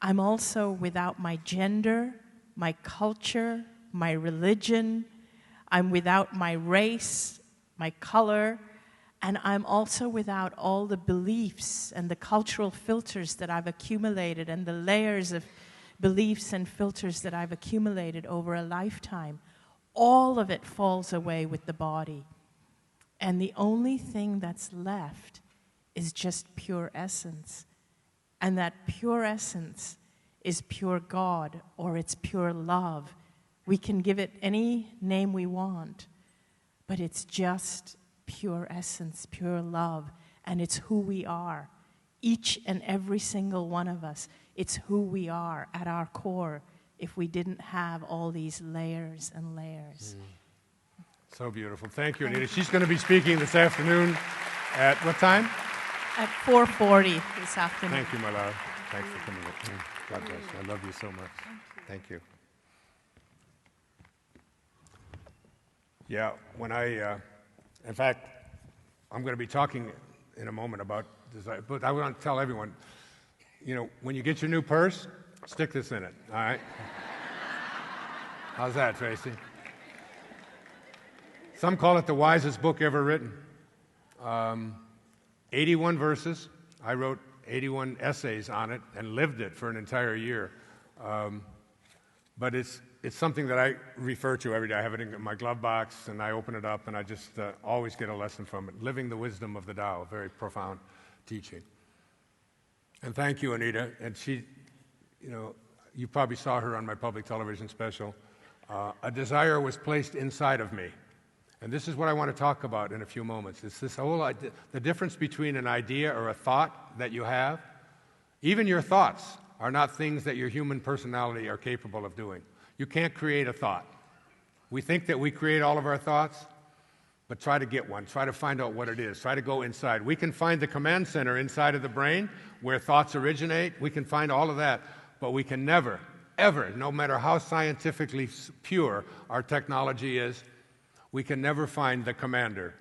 I'm also without my gender, my culture, my religion. I'm without my race, my color, and I'm also without all the beliefs and the cultural filters that I've accumulated and the layers of beliefs and filters that I've accumulated over a lifetime. All of it falls away with the body. And the only thing that's left is just pure essence. And that pure essence is pure God, or it's pure love. We can give it any name we want, but it's just pure essence, pure love, and it's who we are. Each and every single one of us, it's who we are at our core if we didn't have all these layers and layers. So beautiful. Thank you, Anita. She's going to be speaking this afternoon at what time? At 4:40 this afternoon. Thank you, my love. Thanks for coming up. God bless you. I love you so much. Thank you. Yeah, when in fact, I'm going to be talking in a moment about desire, but I want to tell everyone, when you get your new purse, stick this in it, all right? How's that, Tracy? Some call it the wisest book ever written. 81 verses. I wrote 81 essays on it and lived it for an entire year. But it's something that I refer to every day. I have it in my glove box, and I open it up, and I just always get a lesson from it. Living the wisdom of the Tao, a very profound teaching. And thank you, Anita. And she, you probably saw her on my public television special. A desire was placed inside of me. And this is what I want to talk about in a few moments. It's this whole idea, the difference between an idea or a thought that you have. Even your thoughts are not things that your human personality are capable of doing. You can't create a thought. We think that we create all of our thoughts, but try to get one. Try to find out what it is. Try to go inside. We can find the command center inside of the brain where thoughts originate. We can find all of that, but we can never, ever, no matter how scientifically pure our technology is, we can never find the commander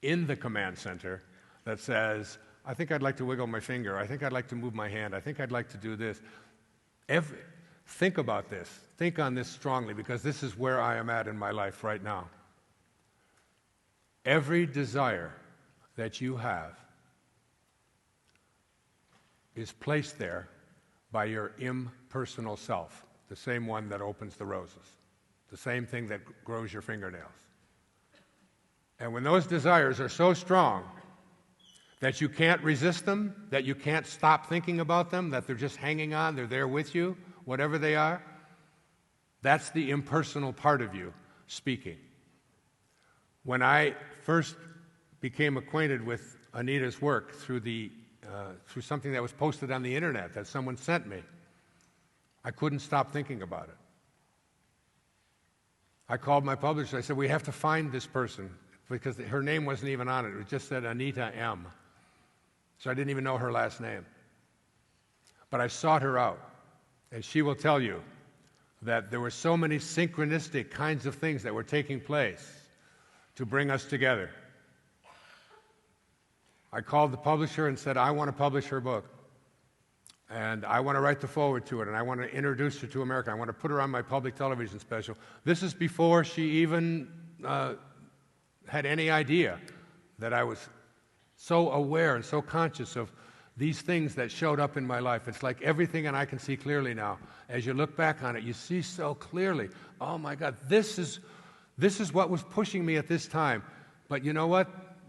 in the command center that says, I think I'd like to wiggle my finger. I think I'd like to move my hand. I think I'd like to do this. Think about this. Think on this strongly, because this is where I am at in my life right now. Every desire that you have is placed there by your impersonal self, the same one that opens the roses, the same thing that grows your fingernails. And when those desires are so strong that you can't resist them, that you can't stop thinking about them, that they're just hanging on, they're there with you, whatever they are, that's the impersonal part of you speaking. When I first became acquainted with Anita's work through something that was posted on the internet that someone sent me, I couldn't stop thinking about it. I called my publisher. I said, we have to find this person, because her name wasn't even on it. It just said Anita M. So I didn't even know her last name. But I sought her out, and she will tell you that there were so many synchronistic kinds of things that were taking place to bring us together. I called the publisher and said, I want to publish her book. And I want to write the foreword to it, and I want to introduce her to America. I want to put her on my public television special. This is before she even had any idea that I was so aware and so conscious of these things that showed up in my life. It's like everything, and I can see clearly now. As you look back on it, you see so clearly, oh my God, this is what was pushing me at this time. But you know what?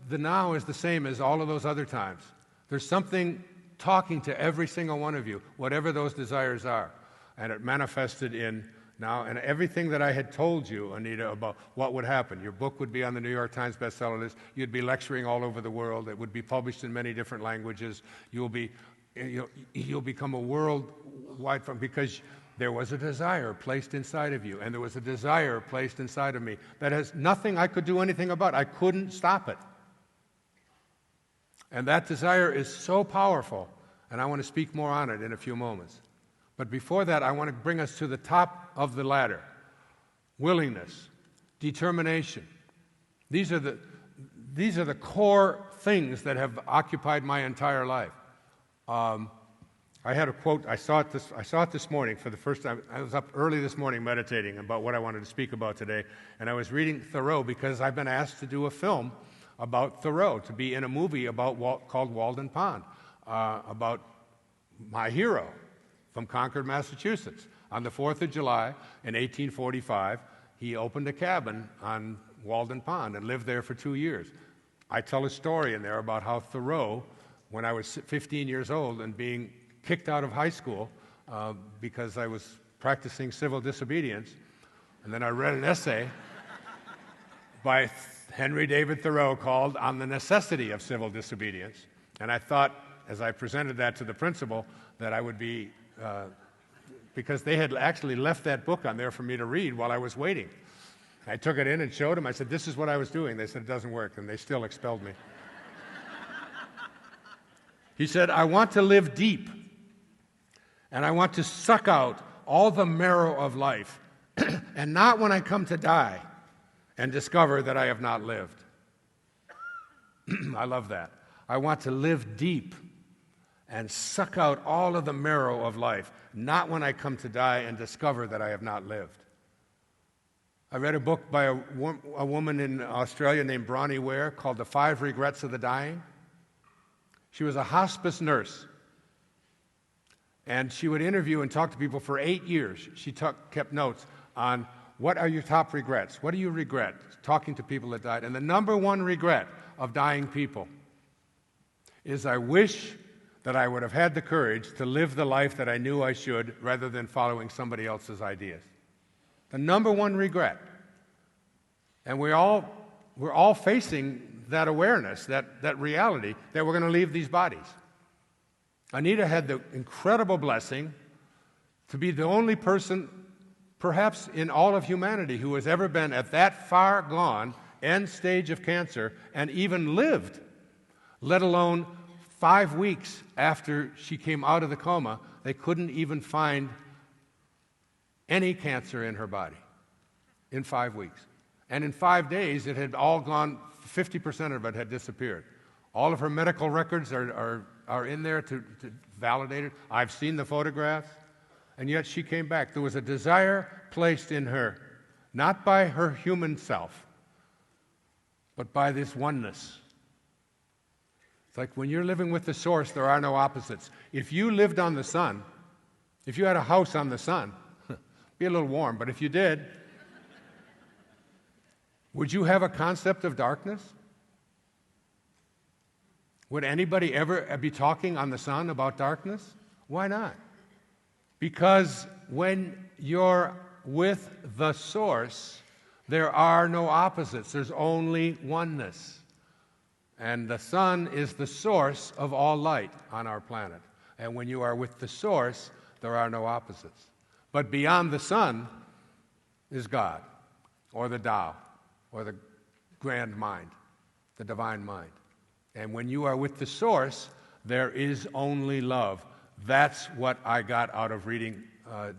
The now is the same as all of those other times. There's something talking to every single one of you, whatever those desires are. And it manifested in now, and everything that I had told you, Anita, about what would happen. Your book would be on the New York Times bestseller list. You'd be lecturing all over the world. It would be published in many different languages. You'll become a worldwide, because there was a desire placed inside of you, and there was a desire placed inside of me that has nothing I could do anything about. I couldn't stop it. And that desire is so powerful, and I want to speak more on it in a few moments. But before that, I want to bring us to the top of the ladder. Willingness, determination. These are the core things that have occupied my entire life. I had a quote. I saw it this morning for the first time. I was up early this morning meditating about what I wanted to speak about today, and I was reading Thoreau because I've been asked to do a film about Thoreau, to be in a movie called Walden Pond, about my hero from Concord, Massachusetts. On the 4th of July in 1845, he opened a cabin on Walden Pond and lived there for 2 years. I tell a story in there about how Thoreau, when I was 15 years old and being kicked out of high school because I was practicing civil disobedience, and then I read an essay by Henry David Thoreau called On the Necessity of Civil Disobedience. And I thought, as I presented that to the principal, that I would be, because they had actually left that book on there for me to read while I was waiting. I took it in and showed them. I said, this is what I was doing. They said, it doesn't work, and they still expelled me. He said, I want to live deep, and I want to suck out all the marrow of life, and not when I come to die and discover that I have not lived. I love that. I want to live deep and suck out all of the marrow of life, not when I come to die and discover that I have not lived. I read a book by a woman in Australia named Bronnie Ware called The 5 Regrets of the Dying. She was a hospice nurse, and she would interview and talk to people for 8 years. She kept notes on what are your top regrets? What do you regret? Talking to people that died. And the number one regret of dying people is I wish that I would have had the courage to live the life that I knew I should rather than following somebody else's ideas. The number one regret. And we're all facing that awareness, that reality, that we're going to leave these bodies. Anita had the incredible blessing to be the only person, perhaps in all of humanity, who has ever been at that far gone end stage of cancer and even lived, let alone 5 weeks after she came out of the coma. They couldn't even find any cancer in her body in 5 weeks. And in 5 days, it had all gone, 50% of it had disappeared. All of her medical records are in there to validate it. I've seen the photographs, and yet she came back. There was a desire placed in her, not by her human self, but by this oneness. It's like when you're living with the source, there are no opposites. If you lived on the sun, if you had a house on the sun, be a little warm, but if you did, would you have a concept of darkness? Would anybody ever be talking on the sun about darkness? Why not? Because when you're with the source, there are no opposites. There's only oneness. And the sun is the source of all light on our planet. And when you are with the source, there are no opposites. But beyond the sun is God, or the Tao, or the grand mind, the divine mind. And when you are with the source, there is only love. That's what I got out of reading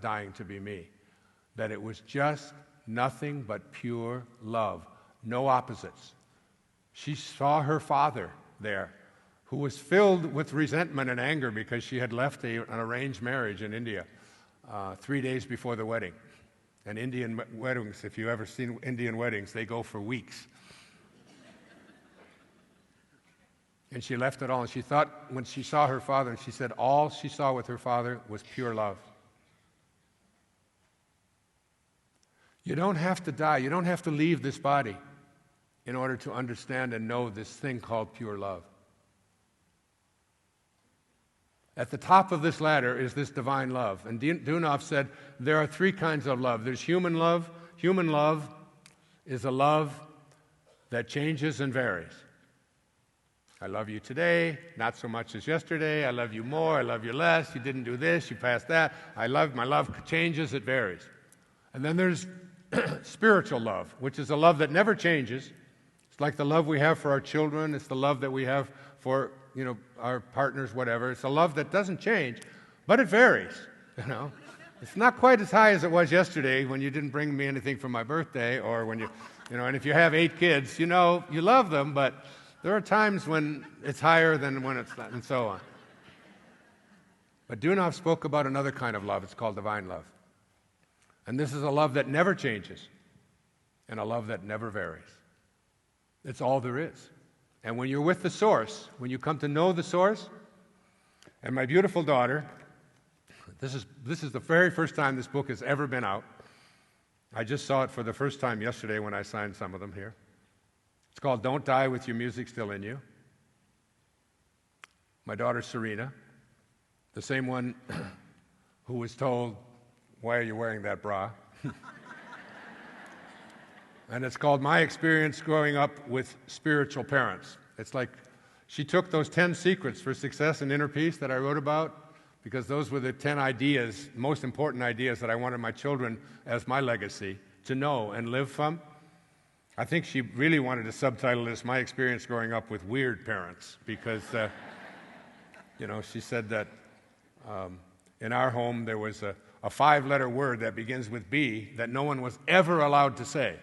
Dying to Be Me. That it was just nothing but pure love. no opposites. She saw her father there, who was filled with resentment and anger because she had left an arranged marriage in India 3 days before the wedding. And Indian weddings, if you've ever seen Indian weddings, they go for weeks. And she left it all, and she thought when she saw her father, and she said all she saw with her father was pure love. You don't have to die. You don't have to leave this body in order to understand and know this thing called pure love. At the top of this ladder is this divine love. And Dunov said there are three kinds of love. There's human love. Human love is a love that changes and varies. I love you today, not so much as yesterday. I love you more, I love you less. You didn't do this, you passed that. My love changes, it varies. And then there's spiritual love, which is a love that never changes. It's like the love we have for our children. It's the love that we have for, our partners, whatever. It's a love that doesn't change, but it varies, It's not quite as high as it was yesterday when you didn't bring me anything for my birthday, or when and if you have 8 kids, you love them, but there are times when it's higher than when it's not, and so on. But Dunov spoke about another kind of love. It's called divine love. And this is a love that never changes and a love that never varies. It's all there is. And when you're with the source, when you come to know the source, and my beautiful daughter, this is the very first time this book has ever been out. I just saw it for the first time yesterday when I signed some of them here. It's called Don't Die With Your Music Still in You. My daughter Serena, the same one who was told, "Why are you wearing that bra?" And it's called My Experience Growing Up with Spiritual Parents. It's like she took those 10 secrets for success and inner peace that I wrote about, because those were the 10 ideas, most important ideas that I wanted my children as my legacy to know and live from. I think she really wanted to subtitle this My Experience Growing Up with Weird Parents, because, she said that in our home there was a 5-letter word that begins with B that no one was ever allowed to say.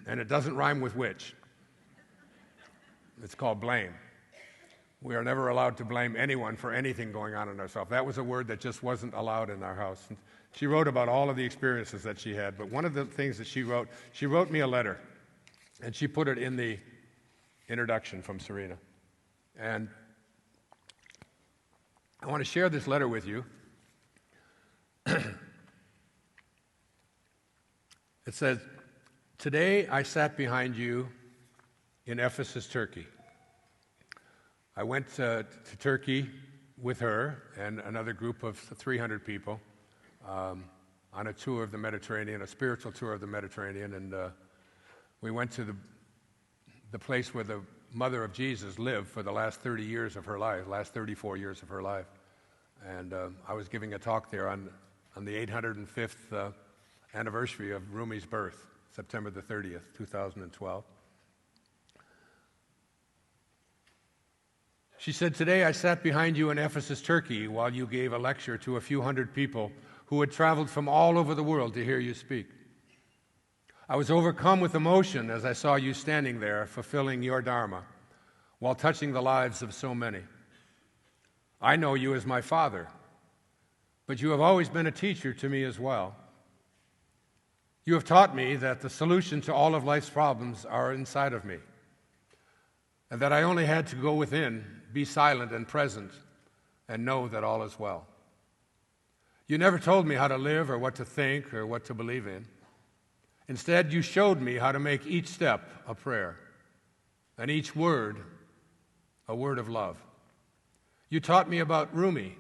And it doesn't rhyme with which. It's called blame. We are never allowed to blame anyone for anything going on in ourselves. That was a word that just wasn't allowed in our house. And she wrote about all of the experiences that she had, but one of the things that she wrote me a letter, and she put it in the introduction from Serena. And I want to share this letter with you. It says, "Today I sat behind you in Ephesus, Turkey. I went to Turkey with her and another group of 300 people on a tour of the Mediterranean, a spiritual tour of the Mediterranean, and we went to the place where the mother of Jesus lived for the last 30 years of her life, last 34 years of her life. And I was giving a talk there on the 805th anniversary of Rumi's birth, September the 30th, 2012. She said, "Today I sat behind you in Ephesus, Turkey, while you gave a lecture to a few hundred people who had traveled from all over the world to hear you speak. I was overcome with emotion as I saw you standing there, fulfilling your Dharma, while touching the lives of so many. I know you as my father, but you have always been a teacher to me as well. You have taught me that the solution to all of life's problems are inside of me, and that I only had to go within, be silent and present, and know that all is well. You never told me how to live or what to think or what to believe in. Instead, you showed me how to make each step a prayer, and each word a word of love. You taught me about Rumi,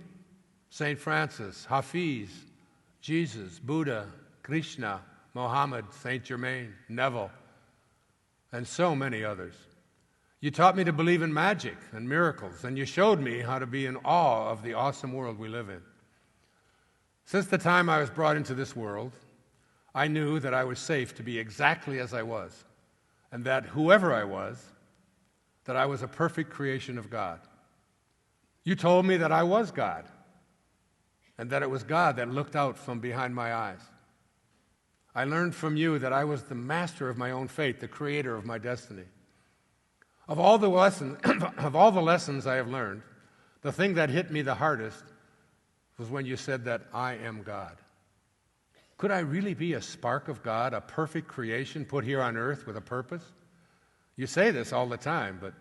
St. Francis, Hafiz, Jesus, Buddha, Krishna, Mohammed, Saint Germain, Neville, and so many others. You taught me to believe in magic and miracles, and you showed me how to be in awe of the awesome world we live in. Since the time I was brought into this world, I knew that I was safe to be exactly as I was, and that whoever I was, that I was a perfect creation of God. You told me that I was God, and that it was God that looked out from behind my eyes. I learned from you that I was the master of my own fate, the creator of my destiny. Of all the lessons I have learned, the thing that hit me the hardest was when you said that I am God. Could I really be a spark of God, a perfect creation put here on earth with a purpose? You say this all the time, but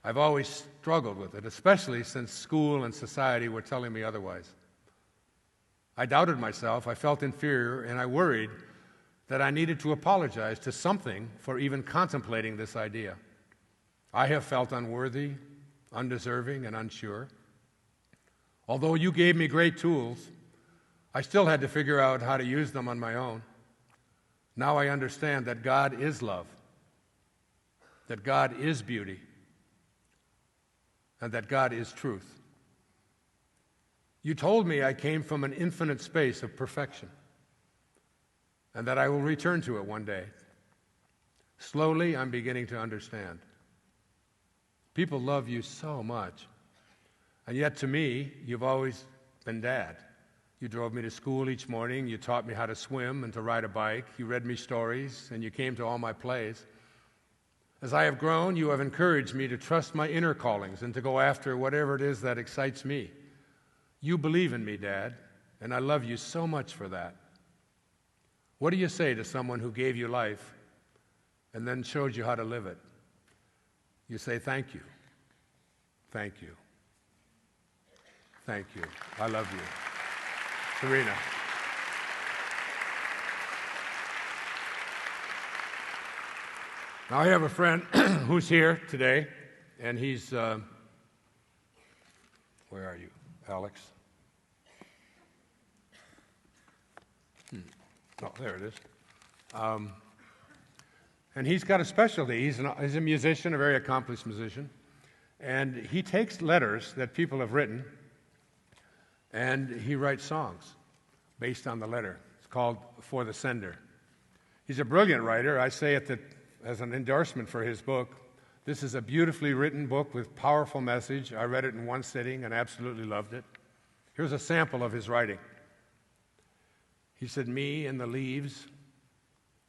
I've always struggled with it, especially since school and society were telling me otherwise. I doubted myself, I felt inferior, and I worried that I needed to apologize to something for even contemplating this idea. I have felt unworthy, undeserving, and unsure. Although you gave me great tools, I still had to figure out how to use them on my own. Now I understand that God is love, that God is beauty, and that God is truth. You told me I came from an infinite space of perfection, and that I will return to it one day. Slowly, I'm beginning to understand. People love you so much, and yet to me, you've always been Dad. You drove me to school each morning, you taught me how to swim and to ride a bike, you read me stories, and you came to all my plays. As I have grown, you have encouraged me to trust my inner callings and to go after whatever it is that excites me. You believe in me, Dad, and I love you so much for that. What do you say to someone who gave you life and then showed you how to live it? You say, thank you. Thank you. Thank you. I love you. Serena. Now, I have a friend who's here today, and he's, where are you, Alex? Oh, there it is. And he's got a specialty. He's a musician, a very accomplished musician, and he takes letters that people have written, and he writes songs based on the letter. It's called For the Sender. He's a brilliant writer. I say it as an endorsement for his book. This is a beautifully written book with powerful message. I read it in one sitting and absolutely loved it. Here's a sample of his writing. He said, me and the leaves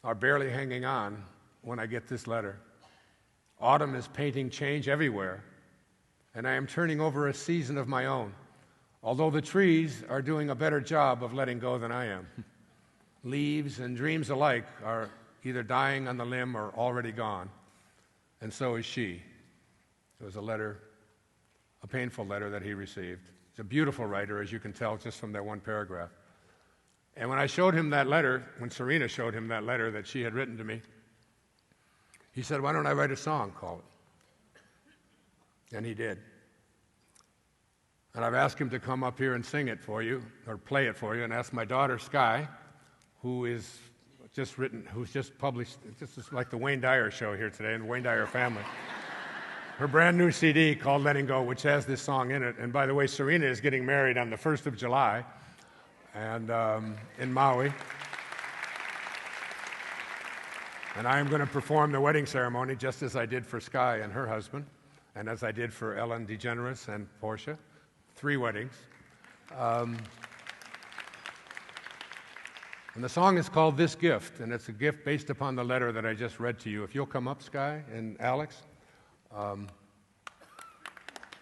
are barely hanging on when I get this letter. Autumn is painting change everywhere, and I am turning over a season of my own, although the trees are doing a better job of letting go than I am. Leaves and dreams alike are either dying on the limb or already gone, and so is she. It was a letter, a painful letter that he received. He's a beautiful writer, as you can tell just from that one paragraph. And when I showed him that letter, when Serena showed him that letter that she had written to me, he said, why don't I write a song called it? And he did. And I've asked him to come up here and sing it for you, or play it for you, and asked my daughter, Sky, who's just published, this is like the Wayne Dyer show here today, and the Wayne Dyer family. Her brand new CD called Letting Go, which has this song in it. And by the way, Serena is getting married on the 1st of July, and in Maui. And I am going to perform the wedding ceremony just as I did for Sky and her husband, and as I did for Ellen DeGeneres and Portia. 3 weddings. And the song is called This Gift, and it's a gift based upon the letter that I just read to you. If you'll come up, Sky and Alex.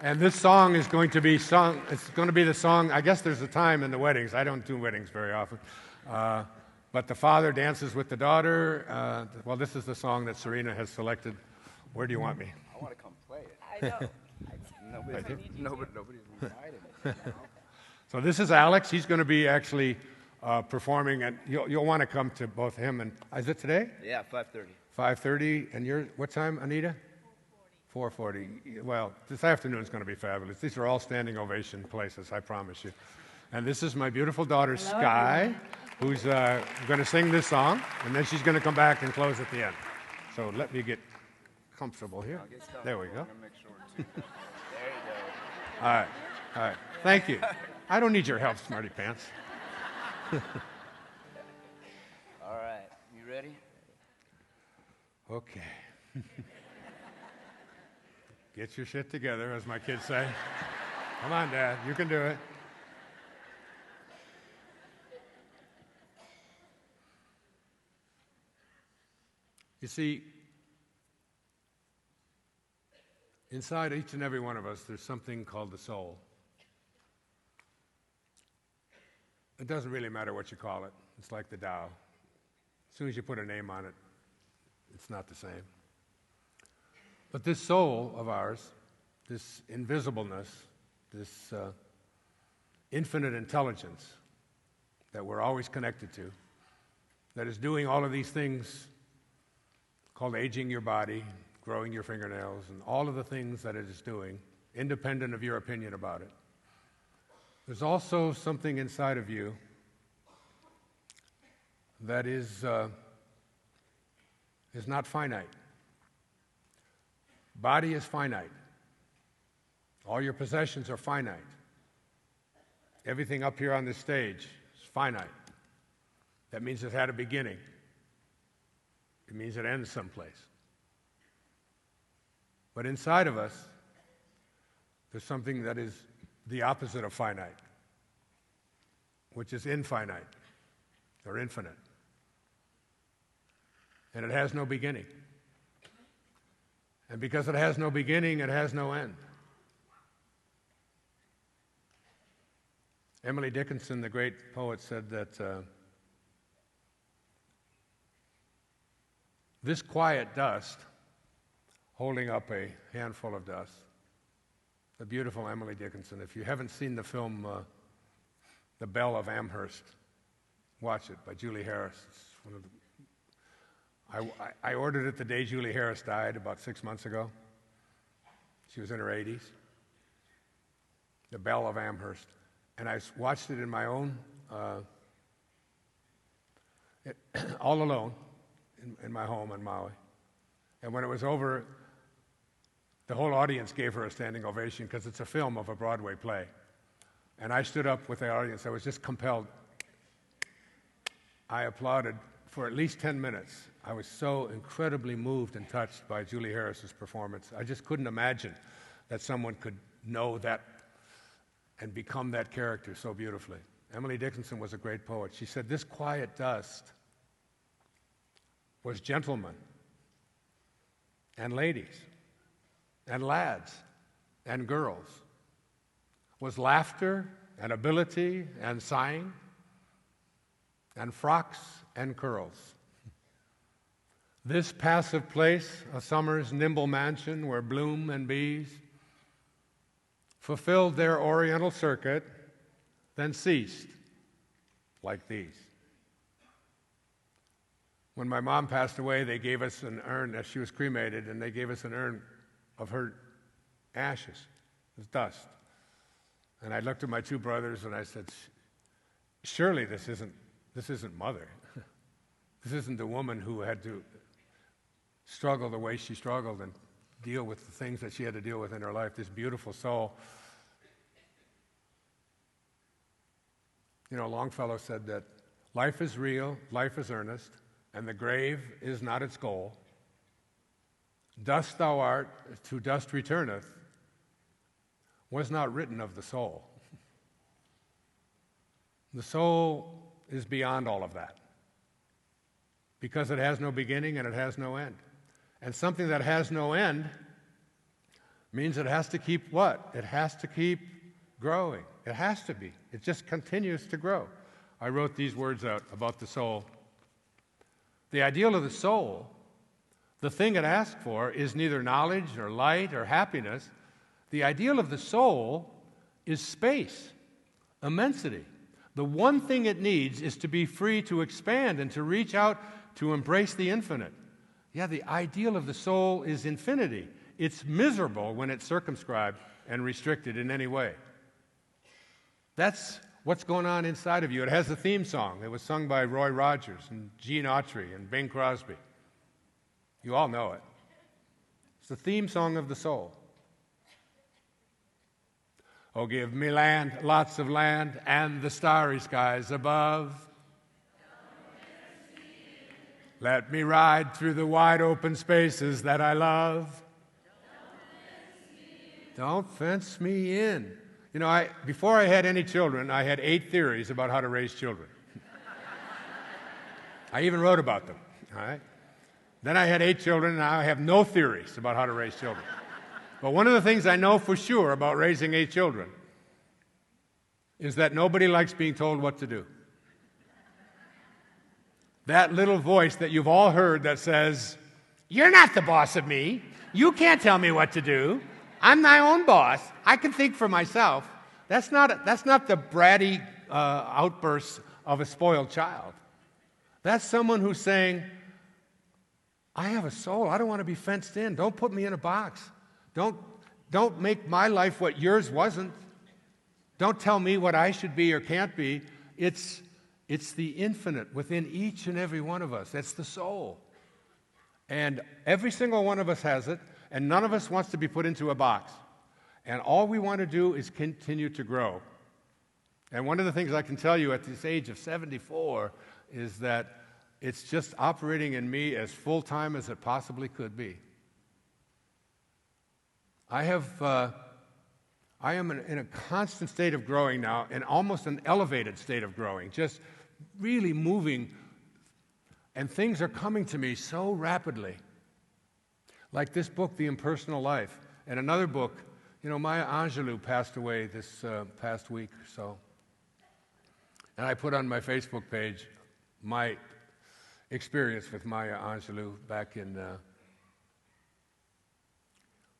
And this song is going to be sung, it's going to be the song, I guess there's a time in the weddings. I don't do weddings very often. But the father dances with the daughter. Well, this is the song that Serena has selected. Where do you want me? I want to come play it. I know. Nobody's invited me. So this is Alex. He's going to be actually performing, and you'll want to come to both him and, is it today? Yeah, 5:30. 5:30, and what time, Anita? 4:40. Well, this afternoon is going to be fabulous. These are all standing ovation places, I promise you. And this is my beautiful daughter, Hello, Sky, who's going to sing this song, and then she's going to come back and close at the end. So let me get comfortable here. There we go. Make sure too. There you go. All right. Thank you. I don't need your help, smarty pants. All right, you ready? Okay. Get your shit together, as my kids say. Come on, Dad, you can do it. You see, inside each and every one of us, there's something called the soul. It doesn't really matter what you call it. It's like the Tao. As soon as you put a name on it, it's not the same. But this soul of ours, this invisibleness, this infinite intelligence that we're always connected to, that is doing all of these things called aging your body, growing your fingernails, and all of the things that it is doing, independent of your opinion about it. There's also something inside of you that is not finite. Body is finite. All your possessions are finite. Everything up here on this stage is finite. That means it had a beginning. It means it ends someplace. But inside of us, there's something that is the opposite of finite, which is infinite or infinite. And it has no beginning. And because it has no beginning, it has no end. Emily Dickinson, the great poet, said that this quiet dust, holding up a handful of dust, the beautiful Emily Dickinson. If you haven't seen the film The Belle of Amherst, watch it, by Julie Harris. It's one of the, I ordered it the day Julie Harris died, about 6 months ago. She was in her 80s. The Belle of Amherst. And I watched it in my own, all alone, in my home in Maui. And when it was over, the whole audience gave her a standing ovation because it's a film of a Broadway play. And I stood up with the audience. I was just compelled. I applauded for at least 10 minutes. I was so incredibly moved and touched by Julie Harris's performance. I just couldn't imagine that someone could know that and become that character so beautifully. Emily Dickinson was a great poet. She said, this quiet dust was gentlemen and ladies and lads and girls, was laughter and ability and sighing and frocks and curls. This passive place, a summer's nimble mansion where bloom and bees fulfilled their oriental circuit, then ceased, like these. When my mom passed away, they gave us an urn, as she was cremated, and they gave us an urn of her ashes, it was dust. And I looked at my two brothers and I said, surely this isn't Mother. This isn't the woman who had to struggle the way she struggled and deal with the things that she had to deal with in her life, this beautiful soul. You know, Longfellow said that life is real, life is earnest, and the grave is not its goal. Dust thou art, to dust returneth, was not written of the soul. The soul is beyond all of that because it has no beginning and it has no end. And something that has no end means it has to keep what? It has to keep growing. It has to be. It just continues to grow. I wrote these words out about the soul. The ideal of the soul, the thing it asks for, is neither knowledge or light or happiness. The ideal of the soul is space, immensity. The one thing it needs is to be free to expand and to reach out to embrace the infinite. Yeah, the ideal of the soul is infinity. It's miserable when it's circumscribed and restricted in any way. That's what's going on inside of you. It has a theme song. It was sung by Roy Rogers and Gene Autry and Bing Crosby. You all know it. It's the theme song of the soul. Oh, give me land, lots of land, and the starry skies above. Let me ride through the wide open spaces that I love. Don't fence me in. You know, before I had any children, I had 8 theories about how to raise children. I even wrote about them, all right? Then I had 8 children, and now I have no theories about how to raise children. But one of the things I know for sure about raising 8 children is that nobody likes being told what to do. That little voice that you've all heard that says, "You're not the boss of me. You can't tell me what to do. I'm my own boss. I can think for myself." That's not the bratty outbursts of a spoiled child. That's someone who's saying, "I have a soul. I don't want to be fenced in. Don't put me in a box. Don't make my life what yours wasn't. Don't tell me what I should be or can't be." It's the infinite within each and every one of us. That's the soul. And every single one of us has it, and none of us wants to be put into a box. And all we want to do is continue to grow. And one of the things I can tell you at this age of 74 is that it's just operating in me as full-time as it possibly could be. I am in a constant state of growing now, and almost an elevated state of growing, just really moving, and things are coming to me so rapidly. Like this book, The Impersonal Life, and another book. Maya Angelou passed away this past week or so. And I put on my Facebook page my experience with Maya Angelou back in the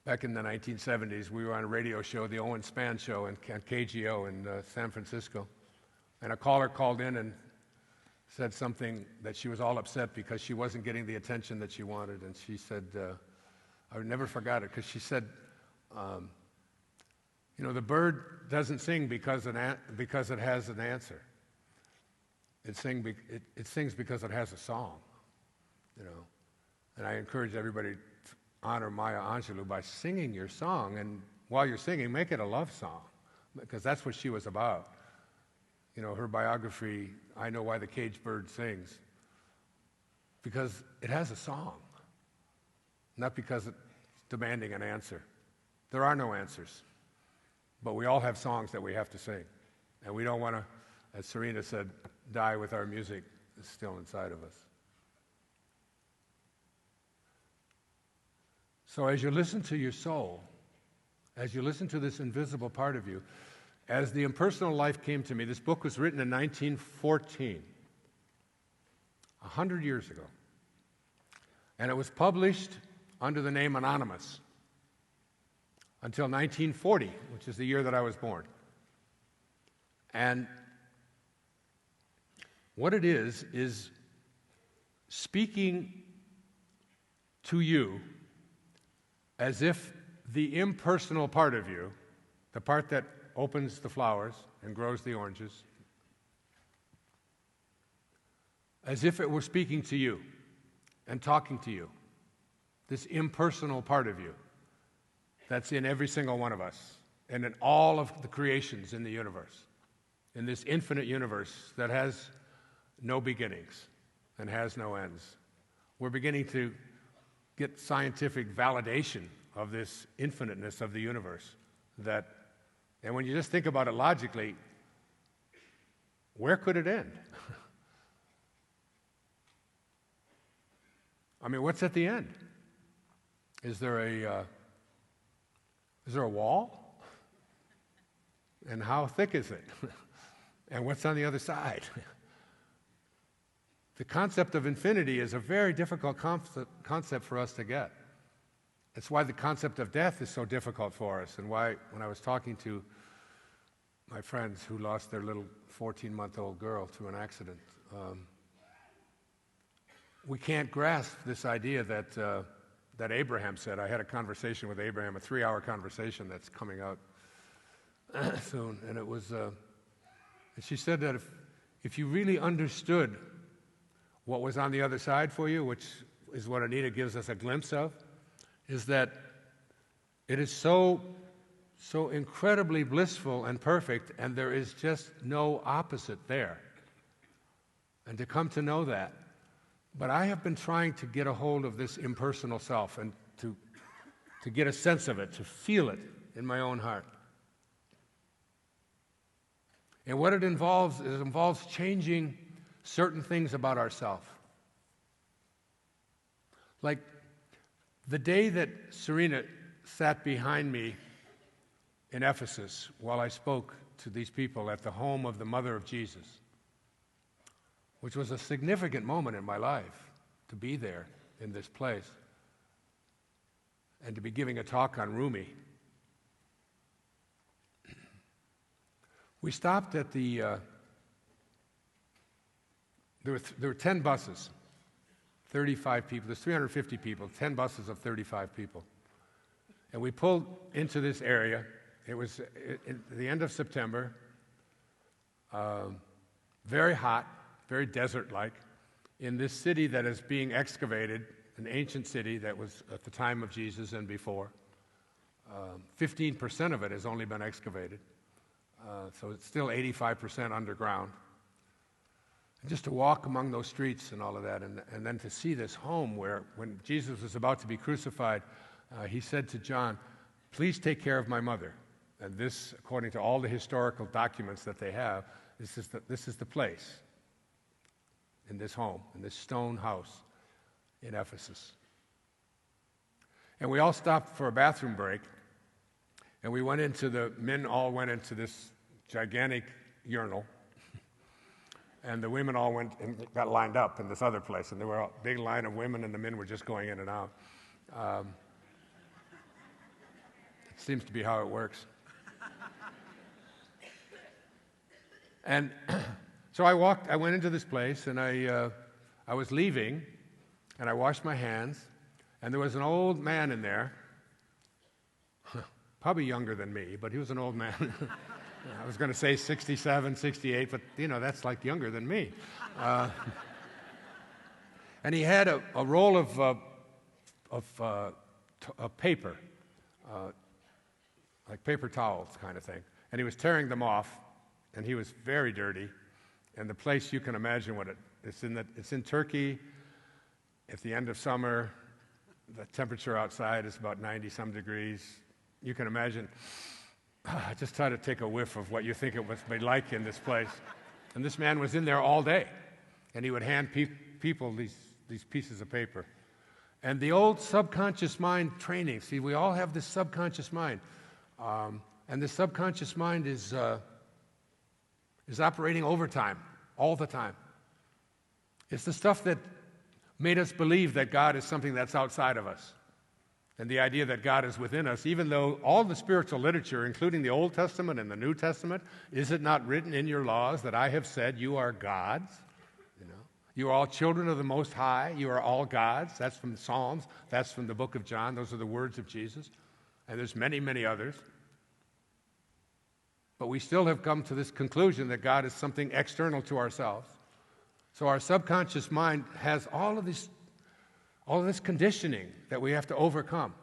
1970s. We were on a radio show, the Owen Spann Show, on KGO in San Francisco. And a caller called in and said something that she was all upset because she wasn't getting the attention that she wanted. And she said, I never forgot it, because she said, the bird doesn't sing because it has an answer. It sings because it has a song, And I encourage everybody to honor Maya Angelou by singing your song, and while you're singing, make it a love song, because that's what she was about. Her biography, I Know Why the Caged Bird Sings, because it has a song, not because it's demanding an answer. There are no answers, but we all have songs that we have to sing, and we don't want to, as Serena said, die with our music still inside of us. So as you listen to your soul, as you listen to this invisible part of you, as The Impersonal Life came to me, this book was written in 1914, 100 years ago. And it was published under the name Anonymous until 1940, which is the year that I was born. And what it is speaking to you as if the impersonal part of you, the part that opens the flowers and grows the oranges, as if it were speaking to you and talking to you, this impersonal part of you that's in every single one of us and in all of the creations in the universe, in this infinite universe that has no beginnings and has no ends. We're beginning to get scientific validation of this infiniteness of the universe. And when you just think about it logically, where could it end? I mean, what's at the end? Is there a wall? And how thick is it? And what's on the other side? The concept of infinity is a very difficult concept for us to get. It's why the concept of death is so difficult for us, and why, when I was talking to my friends who lost their little 14-month-old girl to an accident, we can't grasp this idea that Abraham said. I had a conversation with Abraham, a 3-hour conversation that's coming out soon, and it was. And she said that if you really understood what was on the other side for you, which is what Anita gives us a glimpse of, is that it is so incredibly blissful and perfect, and there is just no opposite there. And to come to know that. But I have been trying to get a hold of this impersonal self and to get a sense of it, to feel it in my own heart. And what it involves changing certain things about ourselves. Like the day that Serena sat behind me in Ephesus while I spoke to these people at the home of the Mother of Jesus, which was a significant moment in my life to be there in this place and to be giving a talk on Rumi. We stopped at there were 10 buses, 35 people. There's 350 people, 10 buses of 35 people. And we pulled into this area. It was at the end of September, very hot, very desert-like, in this city that is being excavated, an ancient city that was at the time of Jesus and before. 15% of it has only been excavated, so it's still 85% underground. And just to walk among those streets and all of that, and then to see this home where, when Jesus was about to be crucified, he said to John, "Please take care of my mother." And this, according to all the historical documents that they have, this is the place, in this home, in this stone house in Ephesus. And we all stopped for a bathroom break, and men all went into this gigantic urinal, and the women all went and got lined up in this other place, and there were a big line of women, and the men were just going in and out. It seems to be how it works. And so I went into this place, and I was leaving, and I washed my hands, and there was an old man in there, probably younger than me, but he was an old man. I was going to say 67, 68, but, that's like younger than me. And he had a roll of paper, like paper towels kind of thing, and he was tearing them off, and he was very dirty, and the place, you can imagine it's in Turkey. At the end of summer, the temperature outside is about 90-some degrees. You can imagine. Just try to take a whiff of what you think it must be like in this place. And this man was in there all day, and he would hand people these pieces of paper. And the old subconscious mind training, see, we all have this subconscious mind, and this subconscious mind is operating overtime all the time. It's the stuff that made us believe that God is something that's outside of us, and the idea that God is within us, even though all the spiritual literature, including the Old Testament and the New Testament, is it not written in your laws that I have said you are gods? You are all children of the Most High. You are all gods. That's from the Psalms. That's from the book of John. Those are the words of Jesus. And there's many, many others. But we still have come to this conclusion that God is something external to ourselves. So our subconscious mind has all of this conditioning that we have to overcome.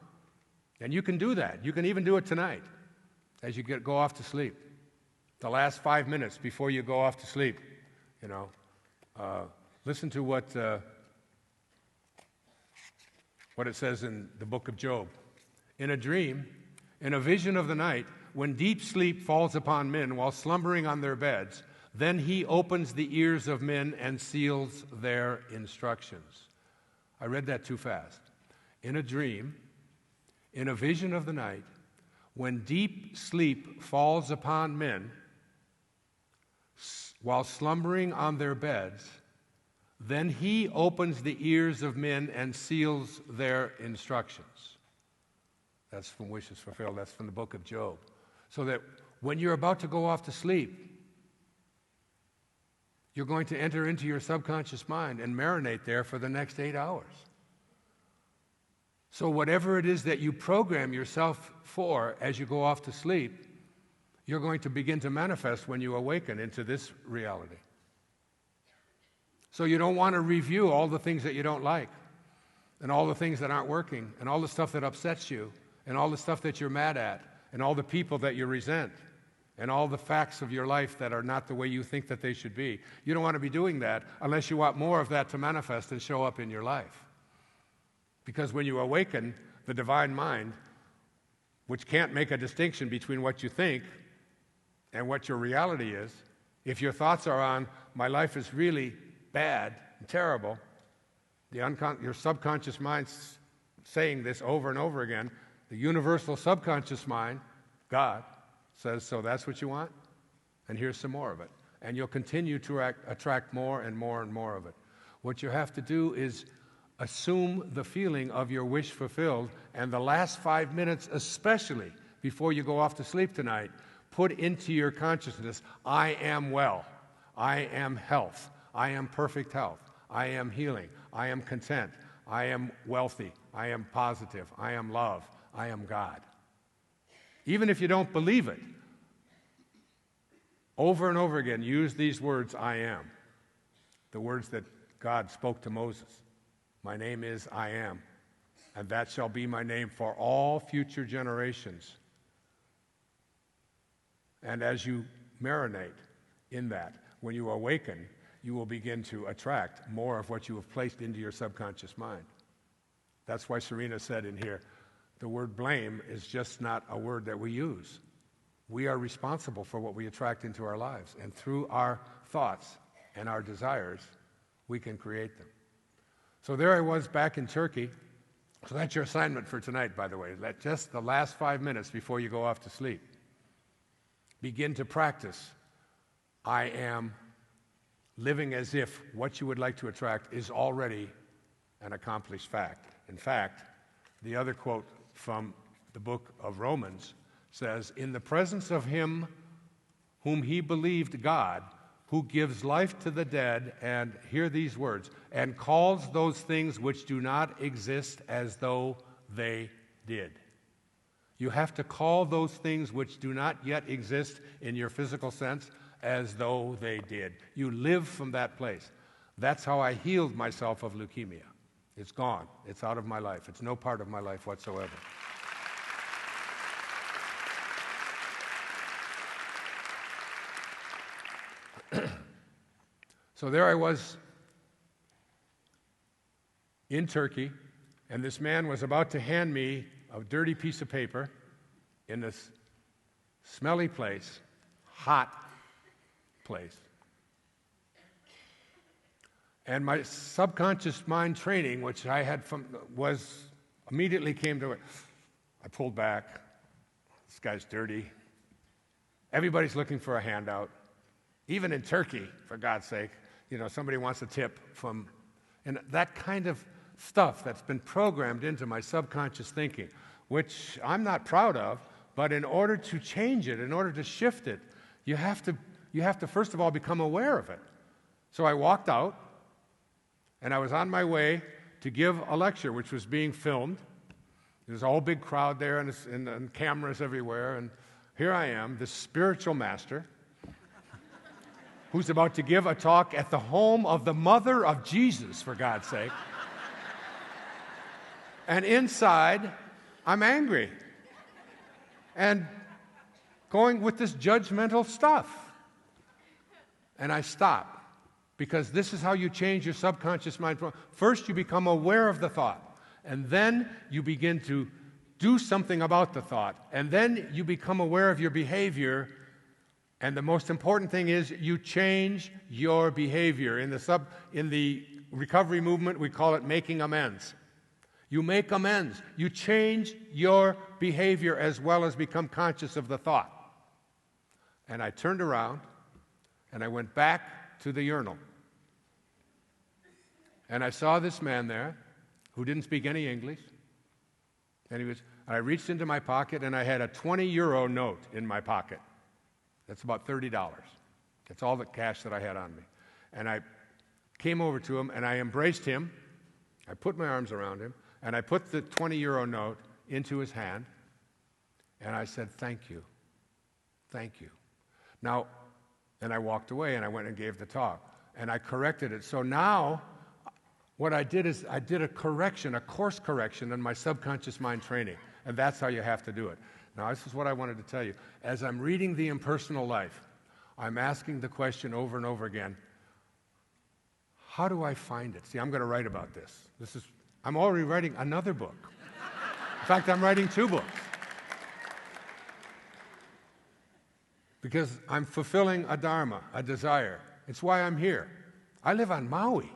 And you can do that. You can even do it tonight as you go off to sleep. The last 5 minutes before you go off to sleep, listen to what it says in the book of Job. In a dream, in a vision of the night, when deep sleep falls upon men while slumbering on their beds, then he opens the ears of men and seals their instructions. I read that too fast. In a dream, in a vision of the night, when deep sleep falls upon men while slumbering on their beds, then he opens the ears of men and seals their instructions. That's from Wishes Fulfilled. That's from the book of Job. So that when you're about to go off to sleep, you're going to enter into your subconscious mind and marinate there for the next 8 hours. So whatever it is that you program yourself for as you go off to sleep, you're going to begin to manifest when you awaken into this reality. So you don't want to review all the things that you don't like, and all the things that aren't working, and all the stuff that upsets you, and all the stuff that you're mad at, and all the people that you resent, and all the facts of your life that are not the way you think that they should be. You don't want to be doing that unless you want more of that to manifest and show up in your life. Because when you awaken the divine mind, which can't make a distinction between what you think and what your reality is, if your thoughts are on, my life is really bad and terrible, Your subconscious mind's saying this over and over again. The universal subconscious mind, God, says, so that's what you want? And here's some more of it. And you'll continue to attract more and more and more of it. What you have to do is assume the feeling of your wish fulfilled, and the last 5 minutes especially, before you go off to sleep tonight, put into your consciousness, I am well, I am health, I am perfect health, I am healing, I am content, I am wealthy, I am positive, I am love, I am God. Even if you don't believe it, over and over again, use these words, I am. The words that God spoke to Moses. My name is I am, and that shall be my name for all future generations. And as you marinate in that, when you awaken, you will begin to attract more of what you have placed into your subconscious mind. That's why Serena said in here, the word blame is just not a word that we use. We are responsible for what we attract into our lives, and through our thoughts and our desires, we can create them. So there I was back in Turkey. So that's your assignment for tonight, by the way. Let just the last 5 minutes before you go off to sleep, begin to practice. I am living as if what you would like to attract is already an accomplished fact. In fact, the other quote from the book of Romans says, in the presence of him whom he believed God, who gives life to the dead, and hear these words, and calls those things which do not exist as though they did. You have to call those things which do not yet exist in your physical sense as though they did. You live from that place. That's how I healed myself of leukemia. It's gone. It's out of my life. It's no part of my life whatsoever. So there I was in Turkey, and this man was about to hand me a dirty piece of paper in this smelly place, hot place. And my subconscious mind training, which I had immediately came to it. I pulled back. This guy's dirty. Everybody's looking for a handout. Even in Turkey, for God's sake, somebody wants a tip and that kind of stuff that's been programmed into my subconscious thinking, which I'm not proud of, but in order to change it, in order to shift it, you have to first of all become aware of it. So I walked out, and I was on my way to give a lecture, which was being filmed. There's a whole big crowd there, and cameras everywhere, and here I am, this spiritual master, who's about to give a talk at the home of the mother of Jesus, for God's sake. And inside, I'm angry and going with this judgmental stuff. And I stop, because this is how you change your subconscious mind. First, you become aware of the thought, and then you begin to do something about the thought, and then you become aware of your behavior. And the most important thing is you change your behavior. In the recovery movement, we call it making amends. You make amends. You change your behavior as well as become conscious of the thought. And I turned around, and I went back to the urinal. And I saw this man there who didn't speak any English. And I reached into my pocket, and I had a 20-euro note in my pocket. That's about $30. That's all the cash that I had on me. And I came over to him, and I embraced him. I put my arms around him, and I put the 20-euro note into his hand, and I said, thank you. Thank you. Now, and I walked away, and I went and gave the talk, and I corrected it. So now, what I did is I did a course correction in my subconscious mind training, and that's how you have to do it. Now, this is what I wanted to tell you. As I'm reading The Impersonal Life, I'm asking the question over and over again, how do I find it? See, I'm going to write about this. I'm already writing another book. In fact, I'm writing 2 books. Because I'm fulfilling a dharma, a desire. It's why I'm here. I live on Maui.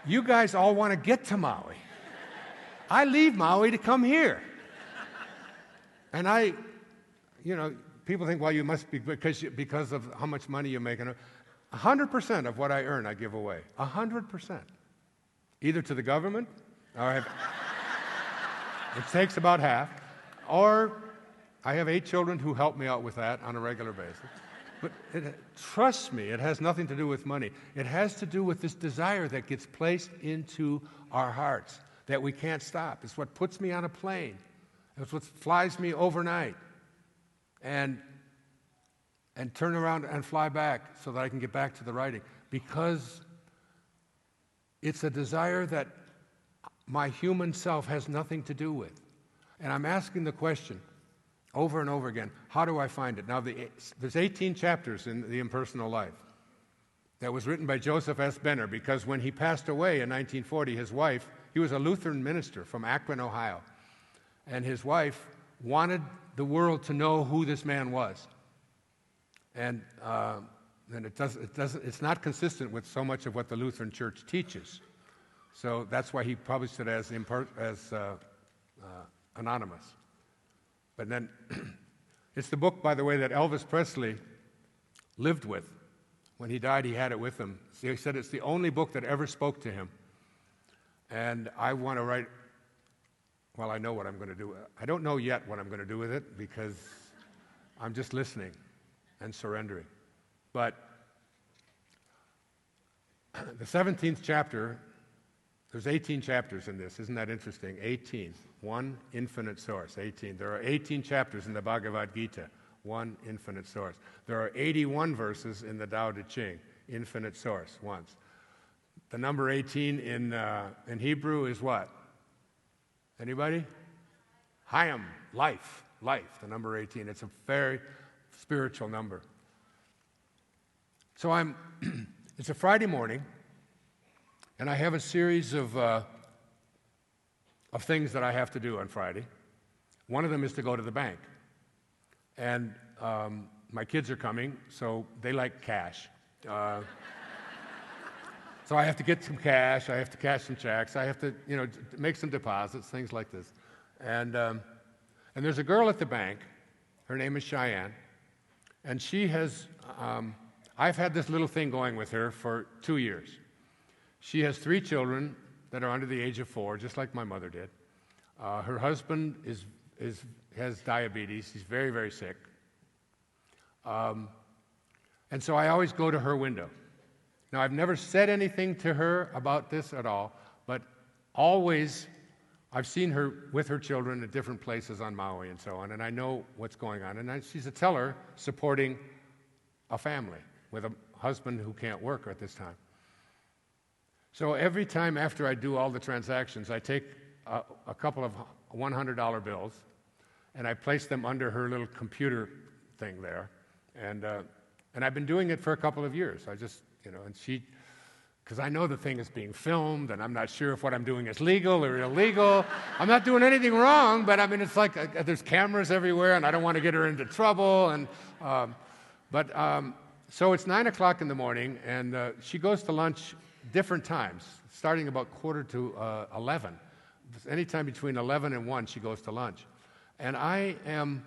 you guys all want to get to Maui. I leave Maui to come here. And people think, well, you must be because of how much money you're making. 100% of what I earn, I give away. 100%. Either to the government, which takes about half, or I have 8 children who help me out with that on a regular basis. But trust me, it has nothing to do with money. It has to do with this desire that gets placed into our hearts that we can't stop. It's what puts me on a plane. It's what flies me overnight and turn around and fly back so that I can get back to the writing. Because it's a desire that my human self has nothing to do with. And I'm asking the question over and over again, how do I find it? Now, there's 18 chapters in The Impersonal Life that was written by Joseph S. Benner, because when he passed away in 1940, his wife, he was a Lutheran minister from Akron, Ohio, and his wife wanted the world to know who this man was. And it's not consistent with so much of what the Lutheran Church teaches. So that's why he published it as anonymous. But then, it's the book, by the way, that Elvis Presley lived with. When he died, he had it with him. He said it's the only book that ever spoke to him. And I want to write, well, I know what I'm going to do. I don't know yet what I'm going to do with it, because I'm just listening and surrendering. But the 17th chapter, there's 18 chapters in this. Isn't that interesting? 18. One infinite source. 18. There are 18 chapters in the Bhagavad Gita. One infinite source. There are 81 verses in the Tao Te Ching. Infinite source. Once. The number 18 in Hebrew is what? Anybody? Hayam. Life. Life. The number 18. It's a very spiritual number. So it's a Friday morning, and I have a series of things that I have to do on Friday. One of them is to go to the bank. And my kids are coming, so they like cash. So I have to get some cash, I have to cash some checks, I have to, make some deposits, things like this. And there's a girl at the bank, her name is Cheyenne, and she has, I've had this little thing going with her for 2 years. She has 3 children that are under the age of 4, just like my mother did. Her husband has diabetes. He's very, very sick. And so I always go to her window. Now, I've never said anything to her about this at all, but always I've seen her with her children at different places on Maui and so on, and I know what's going on. And she's a teller supporting a family with a husband who can't work at this time. So every time after I do all the transactions, I take a couple of $100 bills, and I place them under her little computer thing there. And I've been doing it for a couple of years. I just, and she, because I know the thing is being filmed, and I'm not sure if what I'm doing is legal or illegal. I'm not doing anything wrong, but I mean, it's like there's cameras everywhere, and I don't want to get her into trouble. And so it's 9 o'clock in the morning, and she goes to lunch different times, starting about 11:15. Anytime between 11 and 1, she goes to lunch. And I am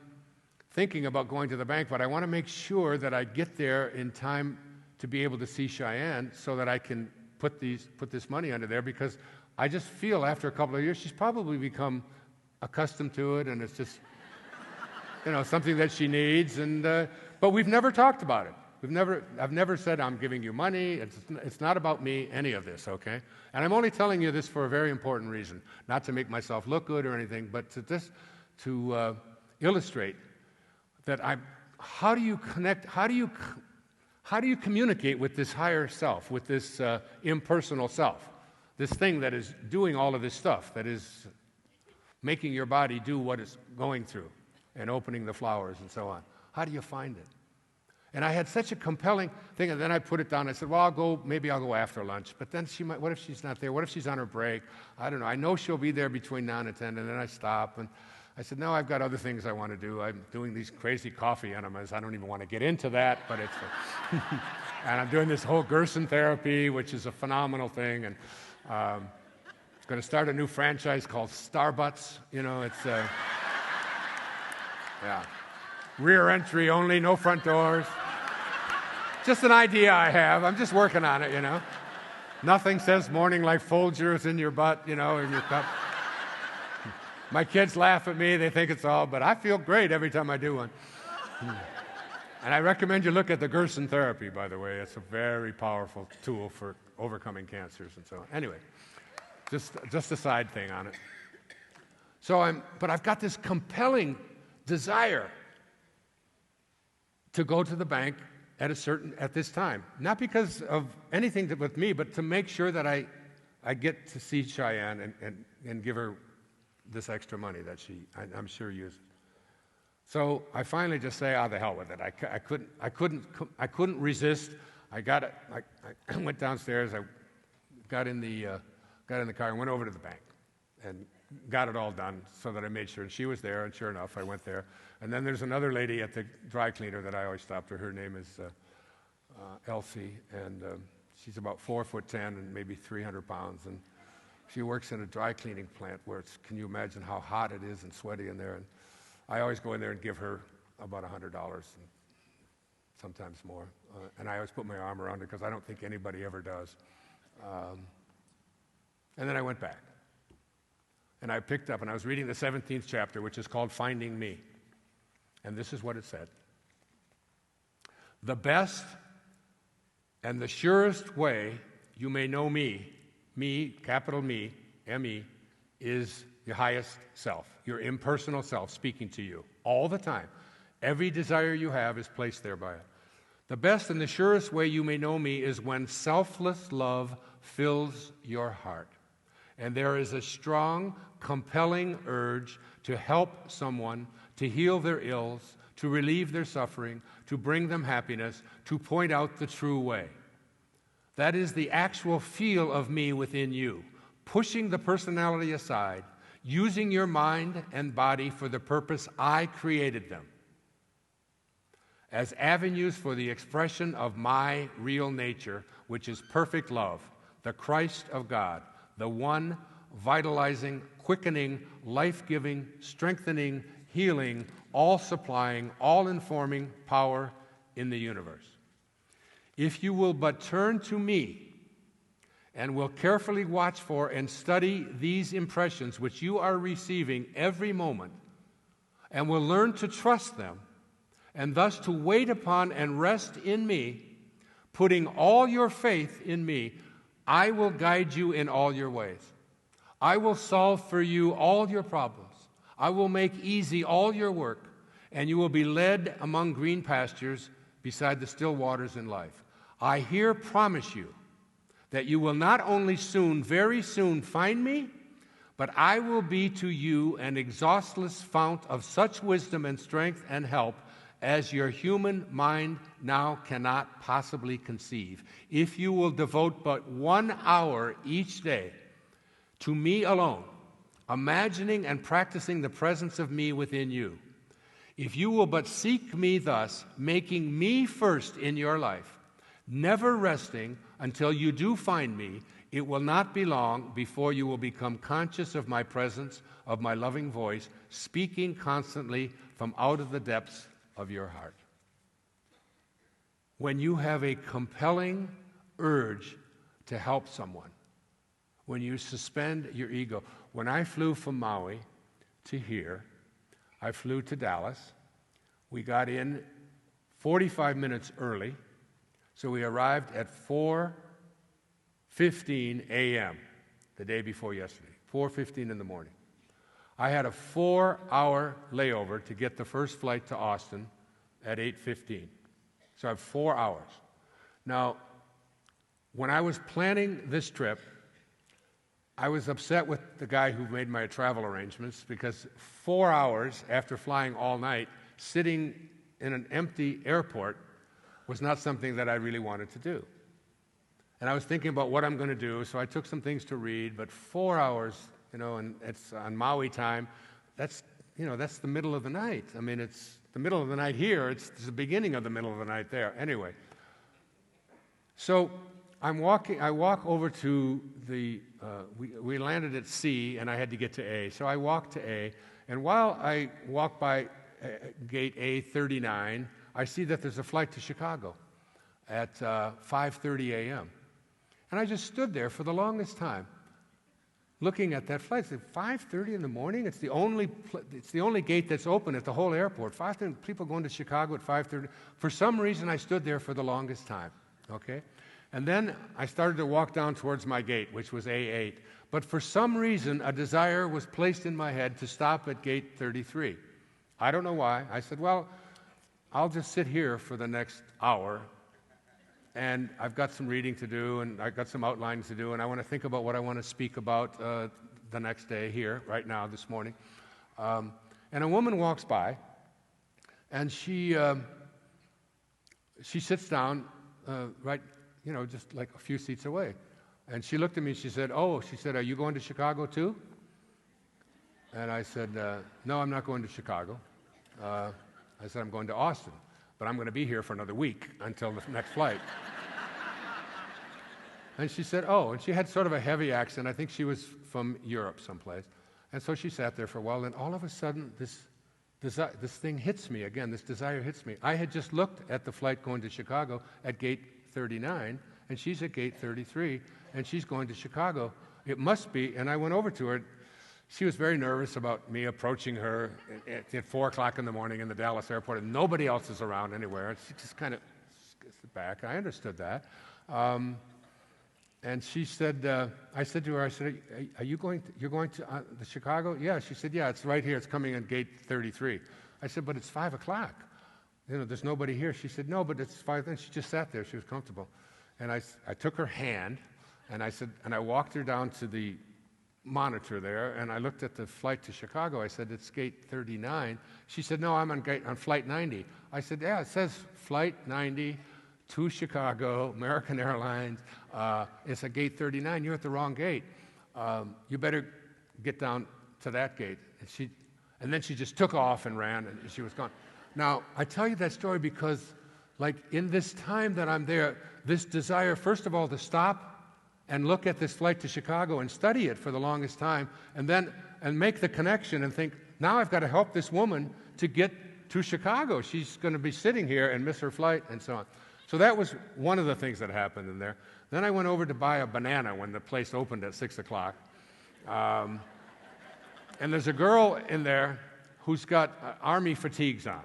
thinking about going to the bank, but I want to make sure that I get there in time to be able to see Cheyenne so that I can put this money under there, because I just feel after a couple of years she's probably become accustomed to it, and it's just something that she needs. And but we've never talked about it. I've never said I'm giving you money. It's not about me, any of this, okay? And I'm only telling you this for a very important reason, not to make myself look good or anything, but to illustrate that how do you connect, how do you communicate with this higher self, with this impersonal self, this thing that is doing all of this stuff, that is making your body do what it's going through and opening the flowers and so on. How do you find it? And I had such a compelling thing, and then I put it down. I said, well, maybe I'll go after lunch. But then what if she's not there? What if she's on her break? I don't know. I know she'll be there between 9 and 10, and then I stop. And I said, no, I've got other things I want to do. I'm doing these crazy coffee enemas. I don't even want to get into that, but it's... and I'm doing this whole Gerson therapy, which is a phenomenal thing, and going to start a new franchise called Starbutts. You know, it's... yeah. Rear entry only, no front doors. Just an idea I have. I'm just working on it, you know. Nothing says morning like Folgers in your butt, you know, in your cup. My kids laugh at me. They think it's all, but I feel great every time I do one. And I recommend you look at the Gerson therapy, by the way. It's a very powerful tool for overcoming cancers and so on. Anyway, just a side thing on it. But I've got this compelling desire to go to the bank at this time. Not because of anything with me, but to make sure that I get to see Cheyenne and give her this extra money that I'm sure uses. So I finally just say, the hell with it. I couldn't resist. I got it. I went downstairs. I got in the car and went over to the bank and got it all done so that I made sure. And she was there, and sure enough, I went there. And then there's another lady at the dry cleaner that I always stop to. Her name is Elsie, and she's about 4'10" and maybe 300 pounds. And she works in a dry cleaning plant where can you imagine how hot it is and sweaty in there? And I always go in there and give her about $100, and sometimes more. And I always put my arm around her because I don't think anybody ever does. And then I went back. And I picked up, and I was reading the 17th chapter, which is called Finding Me. And this is what it said. The best and the surest way you may know me, capital Me, M-E, is your highest self, your impersonal self speaking to you all the time. Every desire you have is placed there by it. The best and the surest way you may know me is when selfless love fills your heart. And there is a strong, compelling urge to help someone, to heal their ills, to relieve their suffering, to bring them happiness, to point out the true way. That is the actual feel of me within you, pushing the personality aside, using your mind and body for the purpose I created them, as avenues for the expression of my real nature, which is perfect love, the Christ of God, the one vitalizing, quickening, life-giving, strengthening, healing, all-supplying, all-informing power in the universe. If you will but turn to me and will carefully watch for and study these impressions which you are receiving every moment, and will learn to trust them, and thus to wait upon and rest in me, putting all your faith in me, I will guide you in all your ways. I will solve for you all your problems. I will make easy all your work, and you will be led among green pastures beside the still waters in life. I here promise you that you will not only soon, very soon, find me, but I will be to you an exhaustless fount of such wisdom and strength and help as your human mind now cannot possibly conceive. If you will devote but 1 hour each day to me alone, imagining and practicing the presence of me within you, if you will but seek me thus, making me first in your life, never resting until you do find me, it will not be long before you will become conscious of my presence, of my loving voice, speaking constantly from out of the depths of your heart. When you have a compelling urge to help someone, when you suspend your ego. When I flew from Maui to here, I flew to Dallas. We got in 45 minutes early, so we arrived at 4:15 a.m. the day before yesterday, 4:15 in the morning. I had a 4-hour layover to get the first flight to Austin at 8:15. So I have 4 hours. Now, when I was planning this trip, I was upset with the guy who made my travel arrangements because 4 hours after flying all night, sitting in an empty airport was not something that I really wanted to do. And I was thinking about what I'm going to do, so I took some things to read, but 4 hours, and it's on Maui time, that's that's the middle of the night. I mean, it's the middle of the night here. It's the beginning of the middle of the night there. Anyway, so I walk over to we landed at C, and I had to get to A. So I walked to A, and while I walk by gate A39, I see that there's a flight to Chicago at 5:30 a.m. And I just stood there for the longest time, looking at that flight. It's 5:30 in the morning. It's the only gate that's open at the whole airport. 5:30, people going to Chicago at 5:30. For some reason, I stood there for the longest time. Okay, and then I started to walk down towards my gate, which was A8. But for some reason, a desire was placed in my head to stop at gate 33. I don't know why. I said, well, I'll just sit here for the next hour, and I've got some reading to do, and I've got some outlines to do, and I want to think about what I want to speak about the next day here, right now, this morning. And a woman walks by, and she sits down right, just like a few seats away. And she looked at me, she said, are you going to Chicago too? And I said, no, I'm not going to Chicago. I said, I'm going to Austin, but I'm going to be here for another week until the next flight. And she said, and she had sort of a heavy accent. I think she was from Europe someplace. And so she sat there for a while, and all of a sudden, this thing hits me again, this desire hits me. I had just looked at the flight going to Chicago at gate 39, and she's at gate 33, and she's going to Chicago. It must be, and I went over to her. She was very nervous about me approaching her at 4 o'clock in the morning in the Dallas airport, and nobody else is around anywhere. And she just kind of gets back. I understood that. And she said, I said to her, you're going to the Chicago? Yeah. She said, yeah, it's right here. It's coming in gate 33. I said, but it's 5 o'clock. There's nobody here. She said, no, but it's 5. And she just sat there. She was comfortable. And I took her hand, and I walked her down to the monitor there, and I looked at the flight to Chicago. I said, it's gate 39. She said, no, I'm on flight 90. I said, yeah, it says flight 90 to Chicago, American Airlines. It's at gate 39. You're at the wrong gate. You better get down to that gate. And then she just took off and ran, and she was gone. Now, I tell you that story because, like, in this time that I'm there, this desire, first of all, to stop and look at this flight to Chicago and study it for the longest time, and make the connection and think, now I've got to help this woman to get to Chicago. She's going to be sitting here and miss her flight, and so on. So that was one of the things that happened in there. Then I went over to buy a banana when the place opened at 6 o'clock. And there's a girl in there who's got army fatigues on.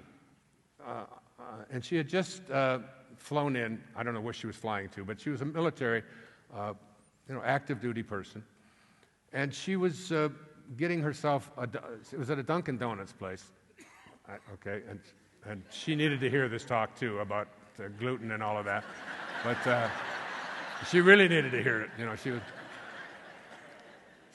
And she had just flown in. I don't know where she was flying to, but she was a military active duty person. And she was getting herself, it was at a Dunkin' Donuts place. Okay, and she needed to hear this talk too about gluten and all of that. But she really needed to hear it.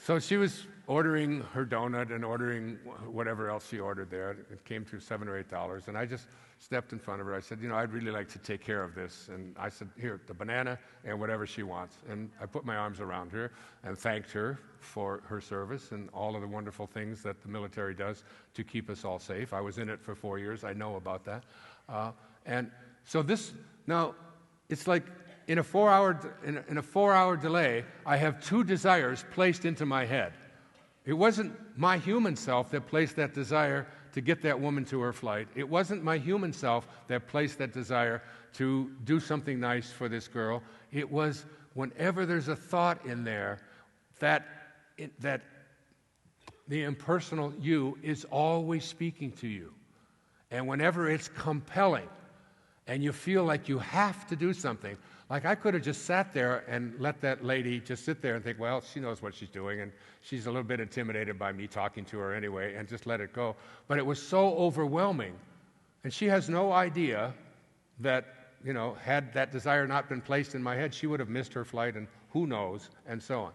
So she was ordering her donut and ordering whatever else she ordered there. It came to $7 or $8, and I just stepped in front of her. I said, I'd really like to take care of this. And I said, here, the banana and whatever she wants. And I put my arms around her and thanked her for her service and all of the wonderful things that the military does to keep us all safe. I was in it for 4 years. I know about that. And so now, it's like in a 4-hour delay, I have 2 desires placed into my head. It wasn't my human self that placed that desire to get that woman to her flight. It wasn't my human self that placed that desire to do something nice for this girl. It was whenever there's a thought in there that the impersonal you is always speaking to you. And whenever it's compelling and you feel like you have to do something, like I could have just sat there and let that lady just sit there and think, well, she knows what she's doing, and she's a little bit intimidated by me talking to her anyway, and just let it go. But it was so overwhelming, and she has no idea that, had that desire not been placed in my head, she would have missed her flight, and who knows, and so on.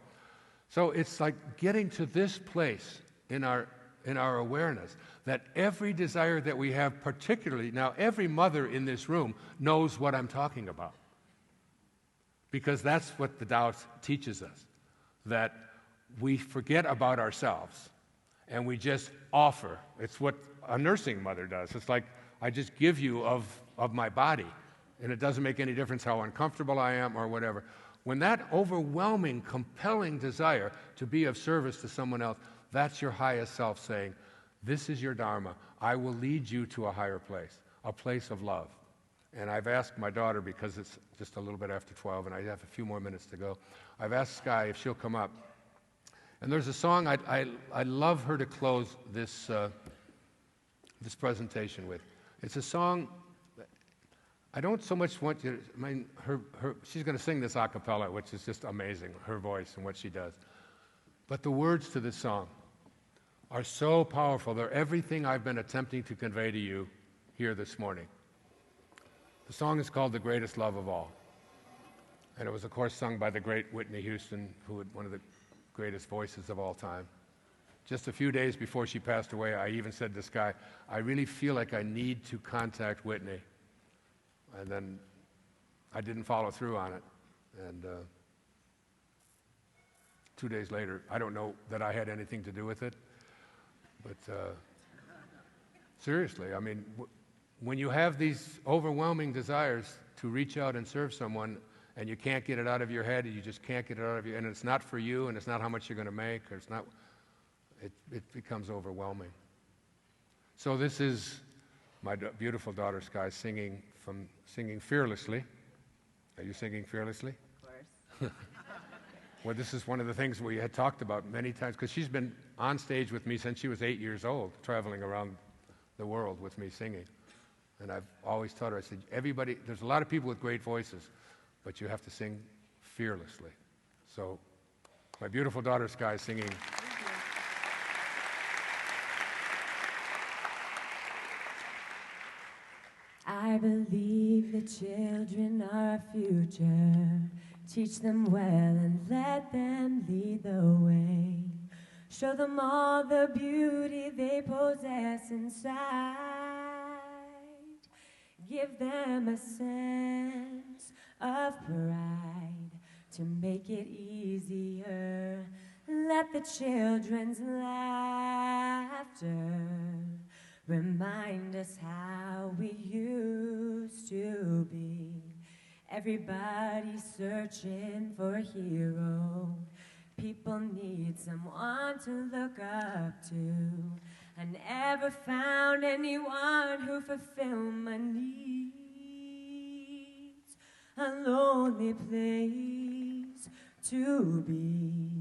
So it's like getting to this place in our awareness that every desire that we have, particularly, now every mother in this room knows what I'm talking about. Because that's what the Tao teaches us, that we forget about ourselves and we just offer. It's what a nursing mother does. It's like, I just give you of my body, and it doesn't make any difference how uncomfortable I am or whatever. When that overwhelming, compelling desire to be of service to someone else, that's your highest self saying, this is your Dharma. I will lead you to a higher place, a place of love. And I've asked my daughter, because it's just a little bit after 12 and I have a few more minutes to go, I've asked Sky if she'll come up. And there's a song I'd love her to close this presentation with. It's a song that I don't so much want you to, I mean, she's going to sing this a cappella, which is just amazing, her voice and what she does. But the words to this song are so powerful. They're everything I've been attempting to convey to you here this morning. The song is called The Greatest Love of All. And it was, of course, sung by the great Whitney Houston, who had one of the greatest voices of all time. Just a few days before she passed away, I even said to Sky, I really feel like I need to contact Whitney. And then I didn't follow through on it. And 2 days later, I don't know that I had anything to do with it. But seriously, I mean, when you have these overwhelming desires to reach out and serve someone, and you can't get it out of your head, and you just can't get it out of you, and it's not for you, and it's not how much you're going to make, or it's not, it becomes overwhelming. So this is my beautiful daughter Sky singing Fearlessly. Are you singing Fearlessly? Of course. Well, this is one of the things we had talked about many times, because she's been on stage with me since she was 8 years old, traveling around the world with me singing. And I've always taught her, I said, everybody, there's a lot of people with great voices, but you have to sing fearlessly. So my beautiful daughter Sky singing. I believe the children are our future. Teach them well and let them lead the way. Show them all the beauty they possess inside. Give them a sense of pride to make it easier. Let the children's laughter remind us how we used to be. Everybody's searching for a hero. People need someone to look up to. I never found anyone who fulfilled my needs. A lonely place to be.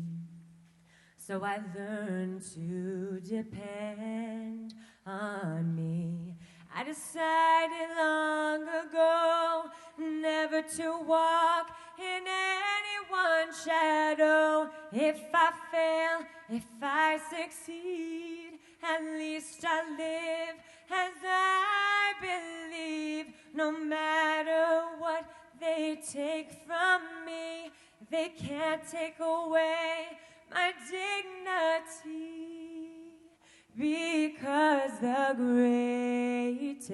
So I learned to depend on me. I decided long ago never to walk in anyone's shadow. If I fail, if I succeed, at least I live as I believe. No matter what they take from me, they can't take away my dignity, because the greatest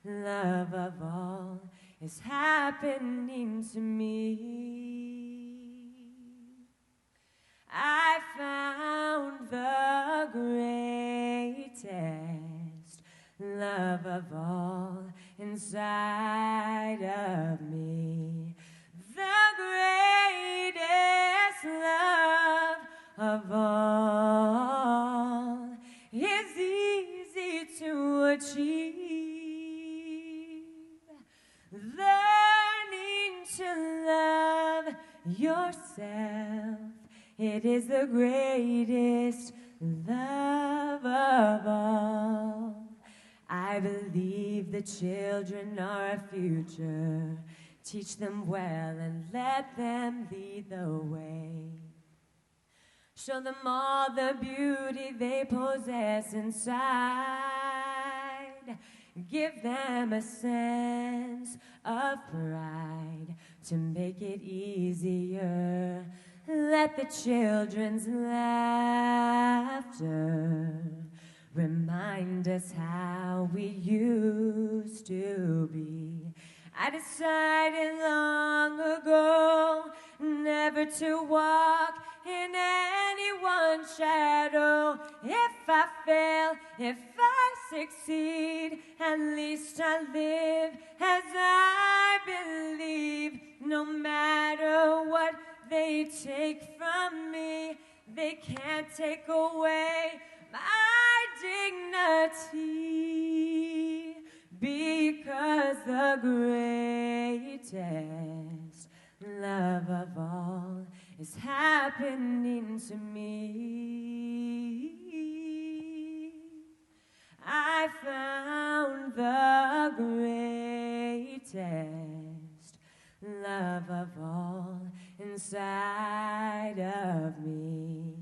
love of all is happening to me. I found the greatest love of all inside of me. The greatest love of all is easy to achieve. Learning to love yourself, it is the greatest love of all. I believe the children are our future. Teach them well and let them lead the way. Show them all the beauty they possess inside. Give them a sense of pride to make it easier. Let the children's laughter remind us how we used to be. I decided long ago never to walk in anyone's shadow. If I fail, if I succeed, at least I live as I believe. No matter what they take from me, they can't take away my dignity, because the greatest love of all is happening to me. I found the greatest love of all inside of me.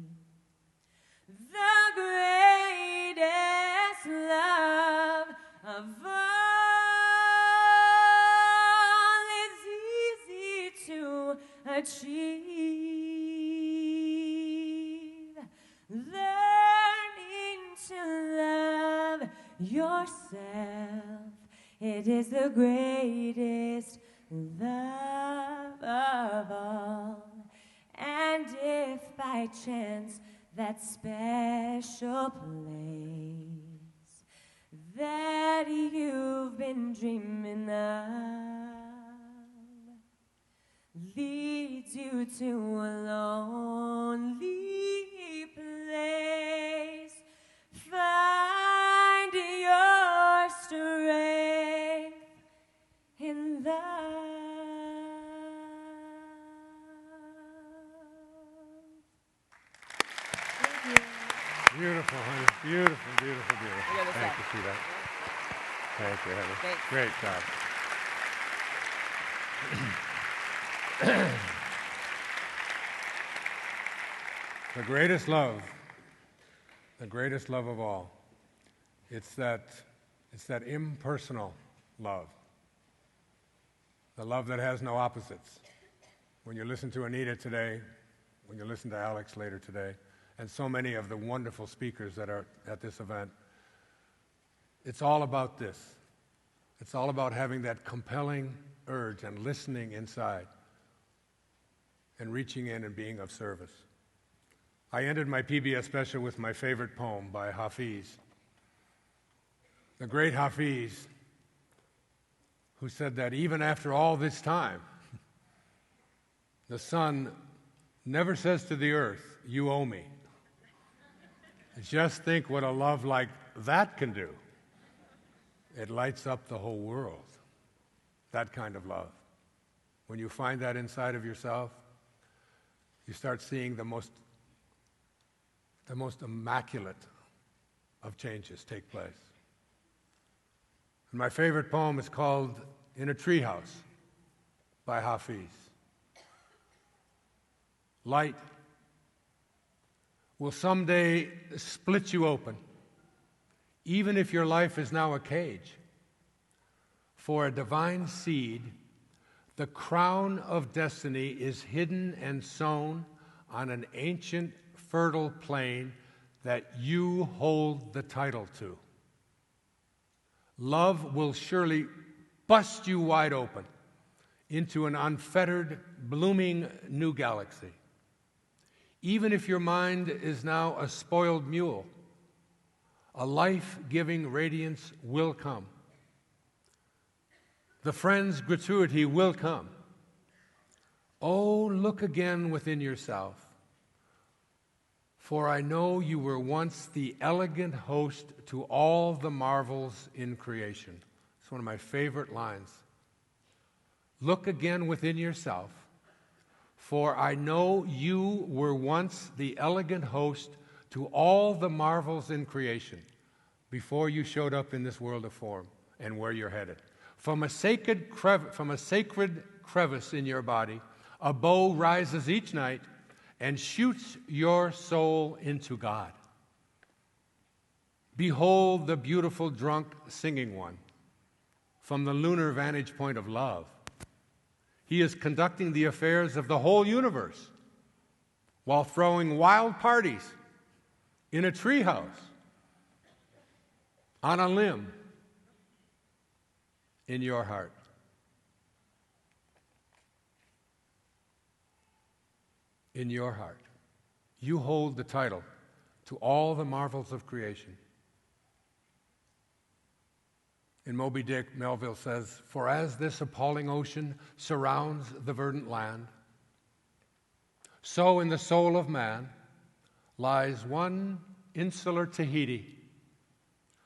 The greatest love of all is easy to achieve. Learning to love yourself, it is the greatest love of all. And if by chance that special place that you've been dreaming of leads you to a lonely place, find your strength in love. Beautiful, honey. Beautiful, beautiful, beautiful. Look at this Thank side. you, sweetheart. Thank you, honey. Thanks. Great job. The greatest love of all, it's that impersonal love, the love that has no opposites. When you listen to Anita today, when you listen to Alex later today, and so many of the wonderful speakers that are at this event, it's all about this. It's all about having that compelling urge and listening inside and reaching in and being of service. I ended my PBS special with my favorite poem by Hafiz. The great Hafiz, who said that even after all this time, the sun never says to the earth, "You owe me." Just think what a love like that can do. It lights up the whole world, that kind of love. When you find that inside of yourself, you start seeing the most immaculate of changes take place. And my favorite poem is called "In a Treehouse" by Hafiz. Light will someday split you open, even if your life is now a cage. For a divine seed, the crown of destiny is hidden and sown on an ancient, fertile plain that you hold the title to. Love will surely bust you wide open into an unfettered, blooming new galaxy. Even if your mind is now a spoiled mule, a life-giving radiance will come. The friend's gratuity will come. Oh, look again within yourself, for I know you were once the elegant host to all the marvels in creation. It's one of my favorite lines. Look again within yourself, for I know you were once the elegant host to all the marvels in creation before you showed up in this world of form and where you're headed. From a sacred crevice in your body, a bow rises each night and shoots your soul into God. Behold the beautiful drunk singing one from the lunar vantage point of love. He is conducting the affairs of the whole universe while throwing wild parties in a treehouse, on a limb, in your heart. In your heart. You hold the title to all the marvels of creation. In Moby Dick, Melville says, "For as this appalling ocean surrounds the verdant land, so in the soul of man lies one insular Tahiti,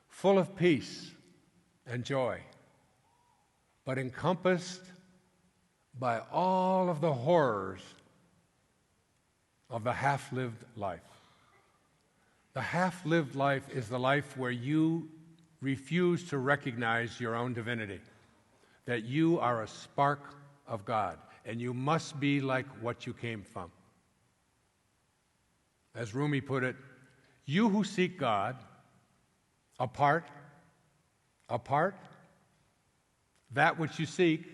full of peace and joy, but encompassed by all of the horrors of the half-lived life." The half-lived life is the life where you refuse to recognize your own divinity, that you are a spark of God, and you must be like what you came from. As Rumi put it, you who seek God apart, that which you seek,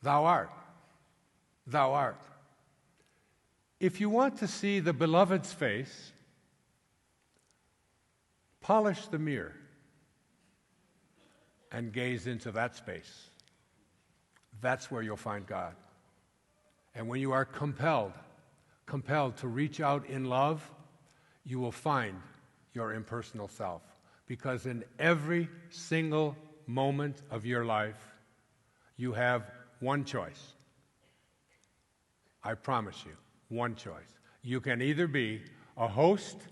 thou art. If you want to see the beloved's face, polish the mirror and gaze into that space. That's where you'll find God. And when you are compelled to reach out in love, you will find your impersonal self. Because in every single moment of your life, you have one choice. I promise you, one choice. You can either be a host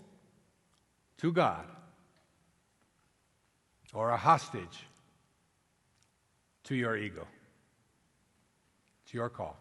to God or a hostage to your ego. It's your call.